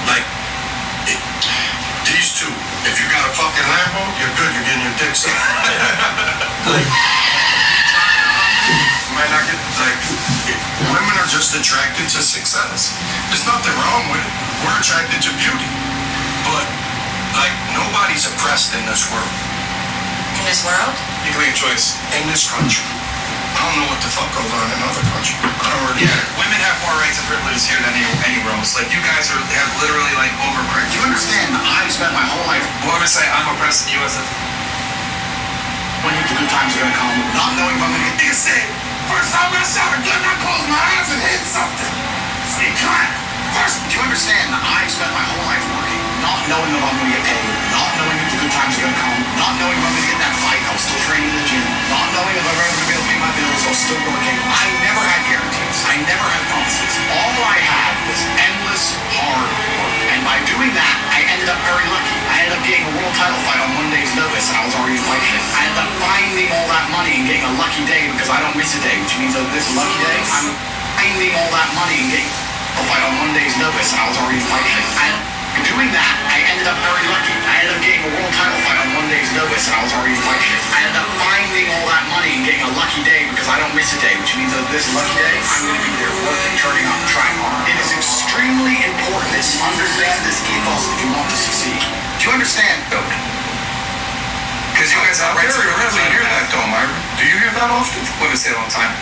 Like, these two, if you got a fucking Lambo, you're good, you're getting your dick sucked. Like, you might not get, like, women are just attracted to success. There's nothing wrong with it. We're attracted to beauty. But, like, nobody's oppressed in this world. In this world? You can make a choice. In this country. I don't know what the fuck goes on in other countries. I don't really Women have more rights and privileges here than anywhere else. Like, you guys have literally, like, overcorrected. You understand that I've spent my whole life Whoever say I'm oppressed in the U.S. when the good times are gonna come, not knowing if I'm gonna get Nigga say, first time I shot a gun, I closed my eyes and hit something. Say, God. First, do you understand that I've spent my whole life working, not knowing if I'm gonna get paid, not knowing if the good times are gonna come, not knowing if I'm gonna get in that fight, I was still training in the gym, not knowing if I'm ever gonna be able to pay my bills, I was still working. I never had guarantees. I never had promises. All I had was endless hard work. And by doing that, I ended up very lucky. I ended up getting a world title fight on one day's notice, and I was already fighting. I ended up finding all that money and getting a lucky day because I don't miss a day, which means that this lucky day, I'm finding all that money and getting a fight on one day's notice, and I was already fighting. And doing that, I ended up very lucky. I ended up getting a world title fight on one day's notice, and I was already fighting. I ended up finding all that money and getting a lucky day because I don't miss a day, which means that this lucky day, I'm going to be there working, turning up, trying hard. It is extremely important that you understand this ethos if you want to succeed. Do you understand, though? Because you guys have rights and privileges. I hear that though, Myron. Do you hear that often? Women say it all the time.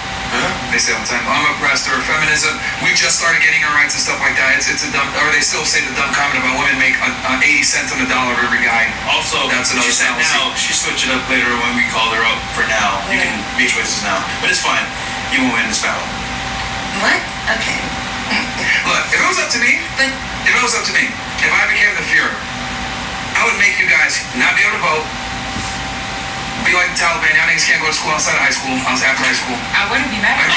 They say it all the time. I'm oppressed, or feminism. We just started getting our rights and stuff like that. It's a dumb, or they still say the dumb comment about women make 80 cents on the dollar of every guy. Also, that's another she said fallacy. now, she switched it up later when we called her up for now. You can make choices now. But it's fine. You won't win this battle. What? Okay. Look, if it was up to me, if I became the Fuhrer, I would make you guys not be able to vote, be like the Taliban. Now niggas can't go to school outside of high school, after high school. I wouldn't be mad.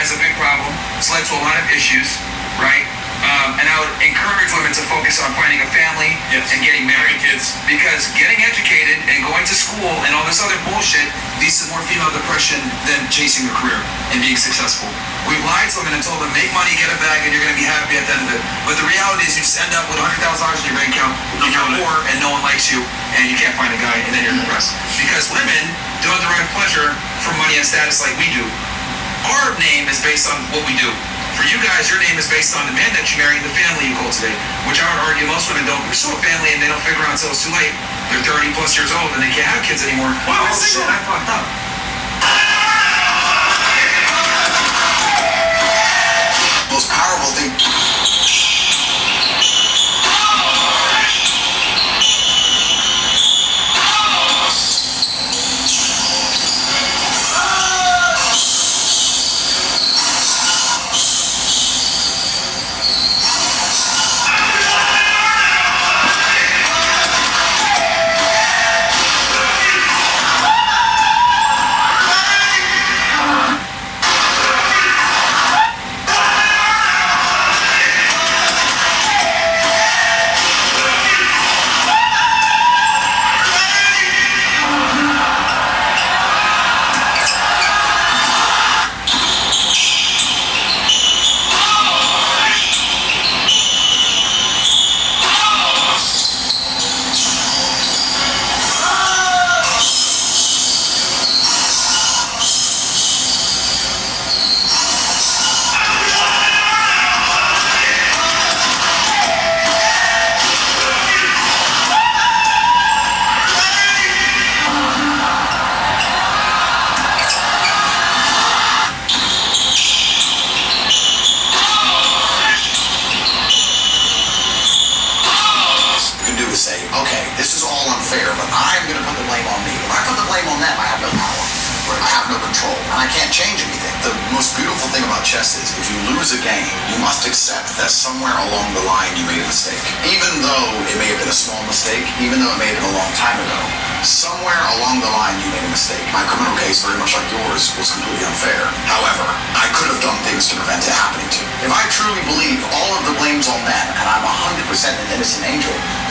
As a big problem. It's led to a lot of issues, right? And I would encourage women to focus on finding a family and getting married. Kids. Because getting educated and going to school and all this other bullshit leads to more female depression than chasing a career and being successful. We've lied to women and told them, make money, get a bag, and you're going to be happy at the end of it. But the reality is you just end up with $100,000 in your bank account, you're poor, and no one likes you, and you can't find a guy, and then you're depressed. Because women don't derive pleasure from money and status like we do. Our name is based on what we do. For you guys, your name is based on the man that you marry and the family you cultivate, which I would argue most women don't pursue a family and they don't figure out until it's too late. They're 30 plus years old and they can't have kids anymore. Wow, shit, I fucked up. Most powerful thing.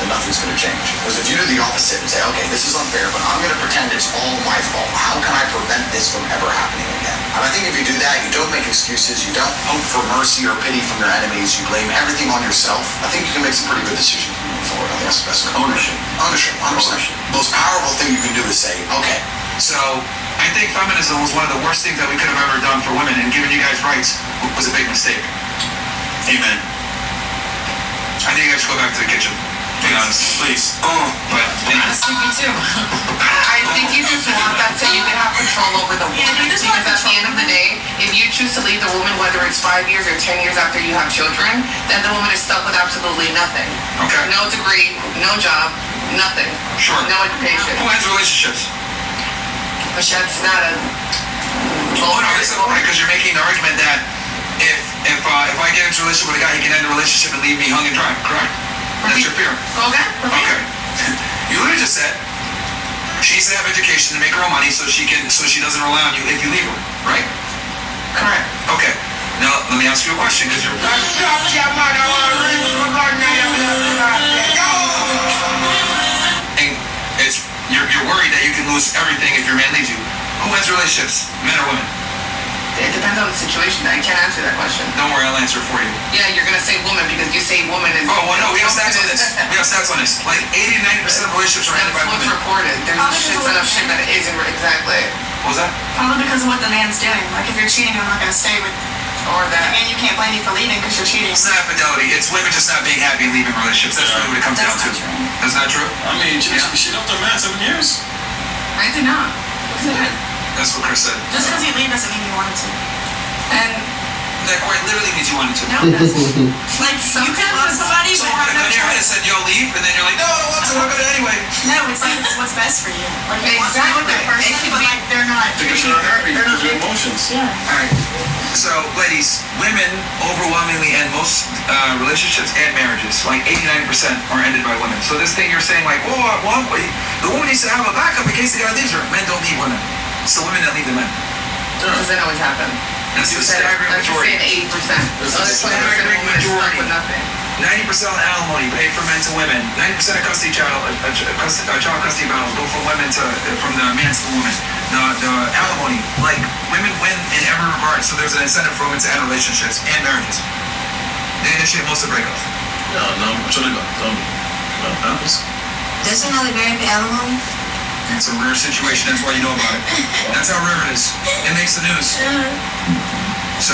then nothing's going to change. Because if you do the opposite and say, okay, this is unfair, but I'm going to pretend it's all my fault. How can I prevent this from ever happening again? And I think if you do that, you don't make excuses, you don't hope for mercy or pity from your enemies, you blame everything on yourself, I think you can make some pretty good decisions moving forward. I think that's the best. Ownership. 100%. Most powerful thing you can do is say, okay. So, I think feminism was one of the worst things that we could have ever done for women, and giving you guys rights was a big mistake. Amen. I think I should go back to the kitchen. Be honest, please. But honestly, me too. I think you just want that so you can have control over the woman. Because at the end of the day, if you choose to leave the woman, whether it's 5 years or 10 years after you have children, then the woman is stuck with absolutely nothing. Okay. No degree, no job, nothing. Sure. No education. Who has relationships? But that's not a... Oh, no, it's important because you're making the argument that if I get into a relationship with a guy, he can end the relationship and leave me hung and dry, correct? That's your fear. Okay. Okay. You literally just said she needs to have education to make her own money so she doesn't rely on you if you leave her, right? Correct. Okay. Now let me ask you a question because you're. And you're worried that you can lose everything if your man leaves you. Who has relationships, men or women? It depends on the situation. I can't answer that question. Don't worry, I'll answer it for you. Yeah, you're gonna say woman because you say woman is... Oh, well, no, we have stats on this. We have stats on this. Like 80 to 90% of relationships are ended by women. That's what's reported. There's a shit ton of shit that isn't exactly. What was that? Probably because of what the man's doing. Like if you're cheating, I'm not gonna stay with... Or that. And you can't blame me for leaving because you're cheating. It's not fidelity. It's women just not being happy and leaving relationships. That's really what it comes down to. That's not true? I mean, she left her man 7 years. I did not. That's what Chris said. Just because you leave doesn't mean you wanted to. And that quite literally means you wanted to. No, it doesn't. Like, you can love somebody, so but we're have no gonna go in your head and choice. said, yo, leave, and then you're like, no, I don't want to, I'm gonna anyway. No, it's like, it's what's best for you. Like, you want to be with that person, It could but be- like, they're not Because treating you're not happy they're not because your treating- emotions. Yeah. Alright. So, ladies, women overwhelmingly end most relationships and marriages. Like 89% are ended by women. So this thing you're saying like, oh, well, the woman needs to have a backup in case the guy leaves her. Men don't leave women. It's the women that leave the men. doesn't always happen. That's the staggering That's just majority. saying 80%. That's the Other 20% staggering women are stuck majority. with nothing. 90% of alimony paid for men to women. 90% of custody child custody battles go from women to from the man to the woman. The alimony, like women win in every regard. So there's an incentive for women to end relationships and marriages. They initiate most of the breakups. No, actually no. Happens. Doesn't Oliveira pay alimony? It's a rare situation. That's why you know about it. That's how rare it is. It makes the news. So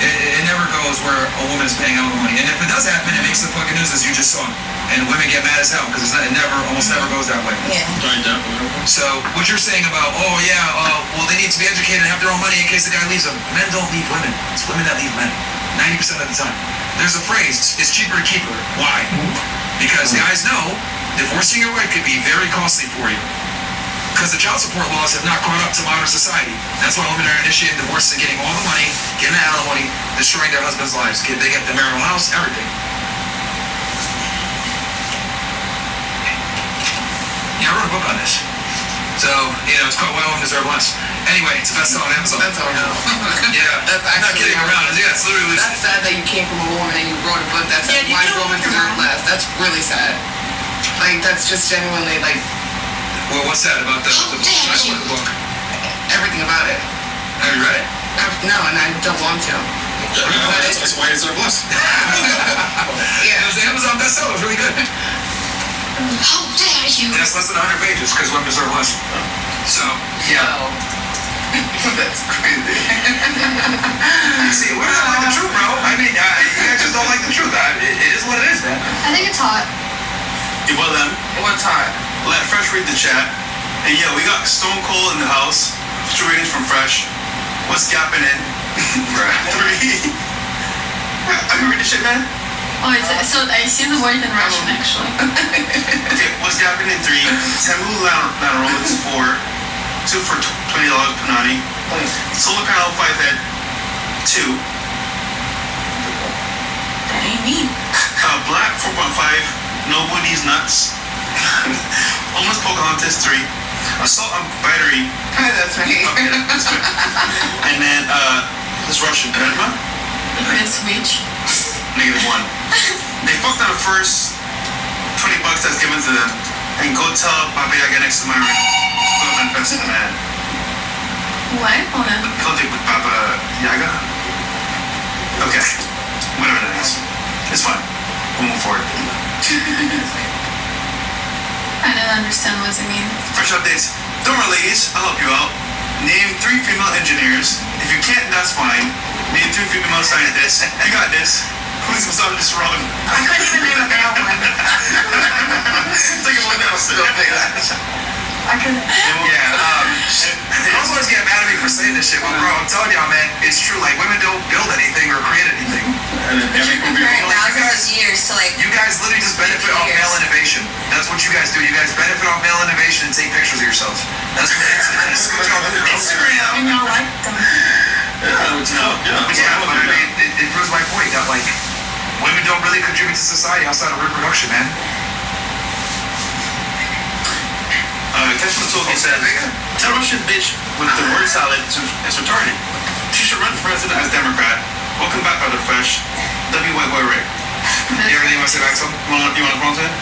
it never goes where a woman is paying alimony. And if it does happen, it makes the fucking news as you just saw. And women get mad as hell because it almost never goes that way. Yeah. So what you're saying about, well, they need to be educated and have their own money in case the guy leaves them. Men don't leave women. It's women that leave men. 90% of the time. There's a phrase, it's cheaper to keep her. Why? Because guys know divorcing your wife could be very costly for you. Because the child support laws have not caught up to modern society. That's why women are initiating divorces and getting all the money, getting the alimony, destroying their husbands' lives. They get the marital house, everything. Yeah, I wrote a book on this. So, it's called Why Women Deserve Less. Anyway, it's a bestseller on Amazon. That's all I know. Yeah, That's I'm not kidding around. Yeah, it's literally... That's sad that you came from a woman and you wrote a book that says why women deserve less. That's really sad. Like, that's just genuinely, like... Well, what's that about the title of the book? Everything about it. Have you read it? No, and I don't want to. That's why it's less. Yeah, it was an Amazon bestseller. It was really good. How dare you! And it's less than 100 pages because women deserve less. So, yeah. That's crazy. See, we don't like the truth, bro. I mean, you guys just don't like the truth. It is what it is, man. I think it's hot. Well then, What's hot? let Fresh read the chat. And yeah, we got Stone Cold in the house. 2 ratings from Fresh. What's gapping in? 3. Have you read the shit, man? Oh, so I see the word in Russian actually. Okay, what's gapping in 3? Temu Lateral is 4. 2 for $20 Panani. Solar panel 5 head 2. That ain't me. Black 4.5. Nobody's nuts. Almost Pocahontas 3. Assault on battery. That's me. Okay, that's good. And then this Russian Grandma. It's which? -1. They fucked on the first $20 to them and go tell Papa Yaga next to my ring. Go manifest the man. What? Hold on. Go take with Papa Yaga. Okay. Whatever that is. It's fine. We'll move forward. I don't understand what you mean. Fresh updates. Don't worry, ladies. I'll help you out. Name 3 female engineers. If you can't, that's fine. Name 2 female scientists. You got this. Who's misogynist wrong? I couldn't even name a male one. Take one down still. I couldn't. Yeah, girls always get mad at me for saying this shit, but bro, I'm telling y'all, man, it's true. Like, women don't build anything or create anything. You've been comparing thousands of years to like. You guys literally just benefit off male innovation. That's what you guys do. You guys benefit off male innovation and take pictures of yourselves. That's what it's what y'all do, bro. And y'all like them. Yeah, but I mean, it proves my point that, like, women don't really contribute to society outside of reproduction, man. Catch the Token says, tell Russian bitch with the word salad is retarded. She should run for president as Democrat. Welcome back, Brother Fresh. W. White Boy Rick. You have anything you want to say back to him? You want to promote it?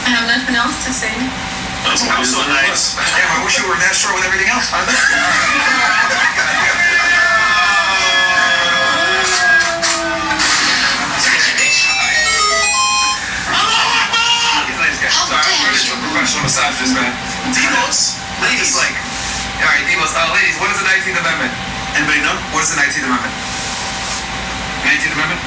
I have nothing else to say. That's so nice. Damn, I wish you were in that store with everything else. Professional misogynist, man. Demos, ladies, like, all right, Demos, ladies, what is the 19th Amendment? Anybody know? What is the 19th Amendment? 19th Amendment?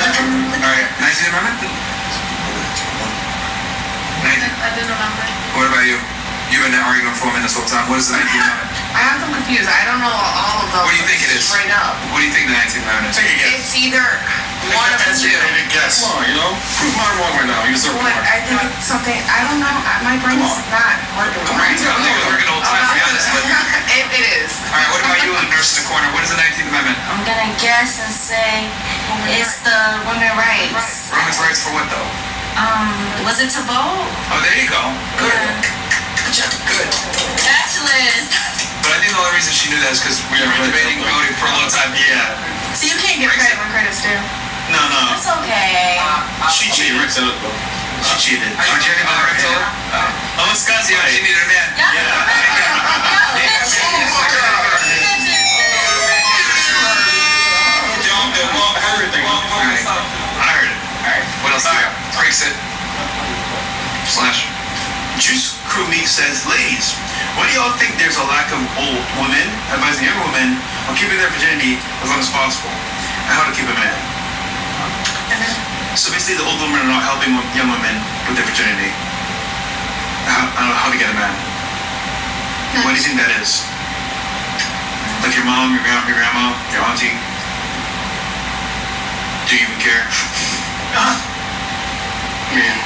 All right, 19th Amendment? 19th. I don't remember. What about you? You've been arguing for a minute this whole time. What is the 19th Amendment? I have them confused. I don't know all of them. What do you think it is? Straight up. What do you think the 19th Amendment is? Take a guess. It's either one of the two. Guess. Come on, you know? Prove mine wrong right now. You deserve What? one. I think it's something. I don't know. My brain's not working right. I'm not working all the time, to be honest. But... It is. All right, what about you, nurse in the corner? What is the 19th Amendment? I'm gonna guess and say it's the women's rights. Women's rights for what, though? Was it to vote? Oh, there you go. Good. Yeah. Good. Bachelor's. But I think the only reason she knew that is because we were debating voting for a long time. Yeah. So you can't get credit when credit's due. No. It's okay. She cheated. Rick said it, though. She cheated. Are you cheating on Rick Taylor? Oh, it's Scuzzy. Yeah, she needed a man. I heard it. Alright. What else do you got? Breaks it. Slash. Juice Crew Meek says, ladies, why do y'all think there's a lack of old women advising young women on keeping their virginity as long as possible and how to keep a man? So basically, the old women are not helping young women with their virginity. I don't know how to get a man. What do you think that is? Like your mom, your grandma, your auntie? Do you even care?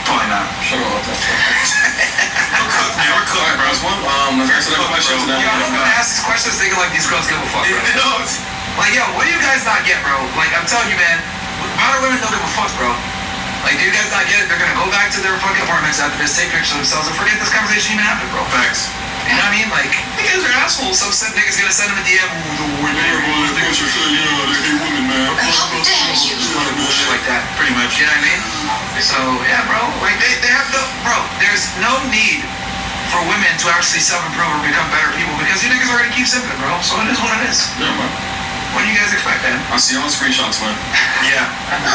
Probably not. Shut up. We're cooking, bro. Let's answer that question. I'm gonna ask these questions thinking like these girls give a fuck, bro. Like, yo, what do you guys not get, bro? Like, I'm telling you, man, modern women don't give a fuck, bro. Like, do you guys not get it? They're gonna go back to their fucking apartments after this, take pictures of themselves, and forget this conversation even happened, bro. Facts. You know what I mean? Like, you guys are assholes. Some nigga's gonna send them a DM. I think what you're saying, you know, they hate women, man. How dare you? Bullshit like that. Pretty much. You know what I mean? So, yeah, bro. Like, they have no... Bro, there's no need for women to actually self-improve or become better people because you niggas are gonna keep simping, bro. So it is what it is. Yeah, man. What do you guys expect, man? I see all the screenshots, man. Yeah.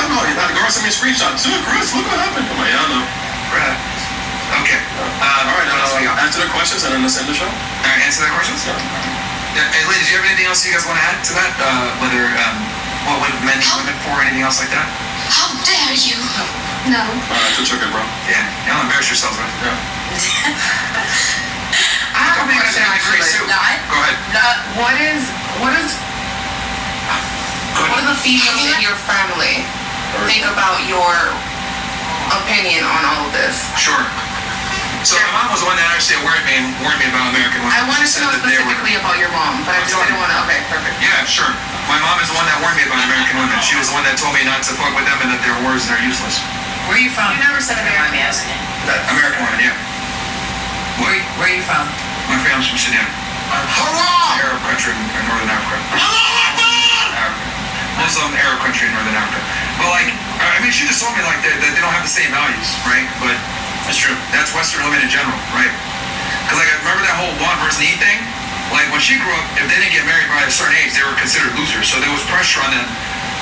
No, the girl sent me a screenshot. Dude, Chris, look what happened. I'm like, yeah, I know. Bruh. Okay. All right, what else we got? answer the questions and then let's end the show. All right, answer that questions? Yeah. Hey, ladies, do you have anything else you guys want to add to that? Whether, what would men need women for, anything else like that? How dare you? No. All right, good choking, bro. Yeah, y'all embarrass yourselves, man. Yeah. I have a question actually. Go ahead. What do the females in your family think about your opinion on all of this? Sure. So my mom was the one that actually warned me about American women. I wanted to She know said that they were- specifically about your mom, but I just didn't want to. Okay, perfect. Yeah, sure. My mom is the one that warned me about American women. She was the one that told me not to fuck with them and that they're words and they're useless. Where are you from? You never said American. American women, yeah. Where are you from? My family's from Sudan. Arab country in northern Africa. Muslim Arab mean, she just told me like that they don't have the same values, right? But it's true. That's Western women in general, right? Because like I remember that whole want versus need thing. Like when she grew up, if they didn't get married by a certain age, they were considered losers. So there was pressure on them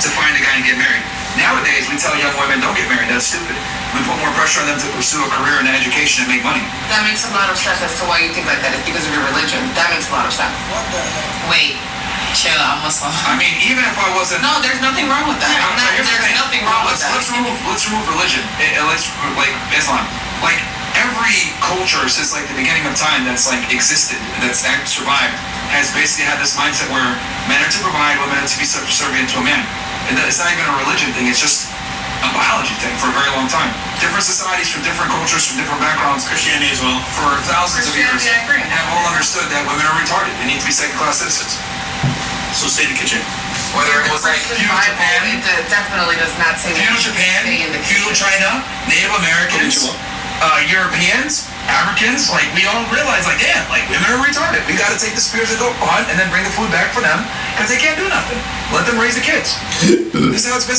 to find a guy and get married. Nowadays, we tell young women don't get married. That's stupid. We put more pressure on them to pursue a career and education and make money. That makes a lot of sense as to why you think like that. It's because of your religion. That makes a lot of sense. Wait. Chill, I'm Muslim. I mean, even if I wasn't... No, there's nothing wrong with that. There's nothing wrong with that. Let's remove religion. Let's, like, Islam. Like, every culture since, like, the beginning of time that's, like, existed, that's survived, has basically had this mindset where men are to provide, women are to be subservient to a man. And it's not even a religion thing, it's just a biology thing for a very long time. Different societies from different cultures, from different backgrounds, Christianity as well, for thousands of years, have all understood that women are retarded. They need to be second-class citizens. So stay in the kitchen. Whether it was like feudal Japan, it definitely does not say feudal Japan, feudal China, Native Americans, Europeans, Africans, like we all realize, like, damn, like women are retarded. We got to take the spears and go hunt and then bring the food back for them because they can't do nothing. Let them raise the kids. This is how it's been.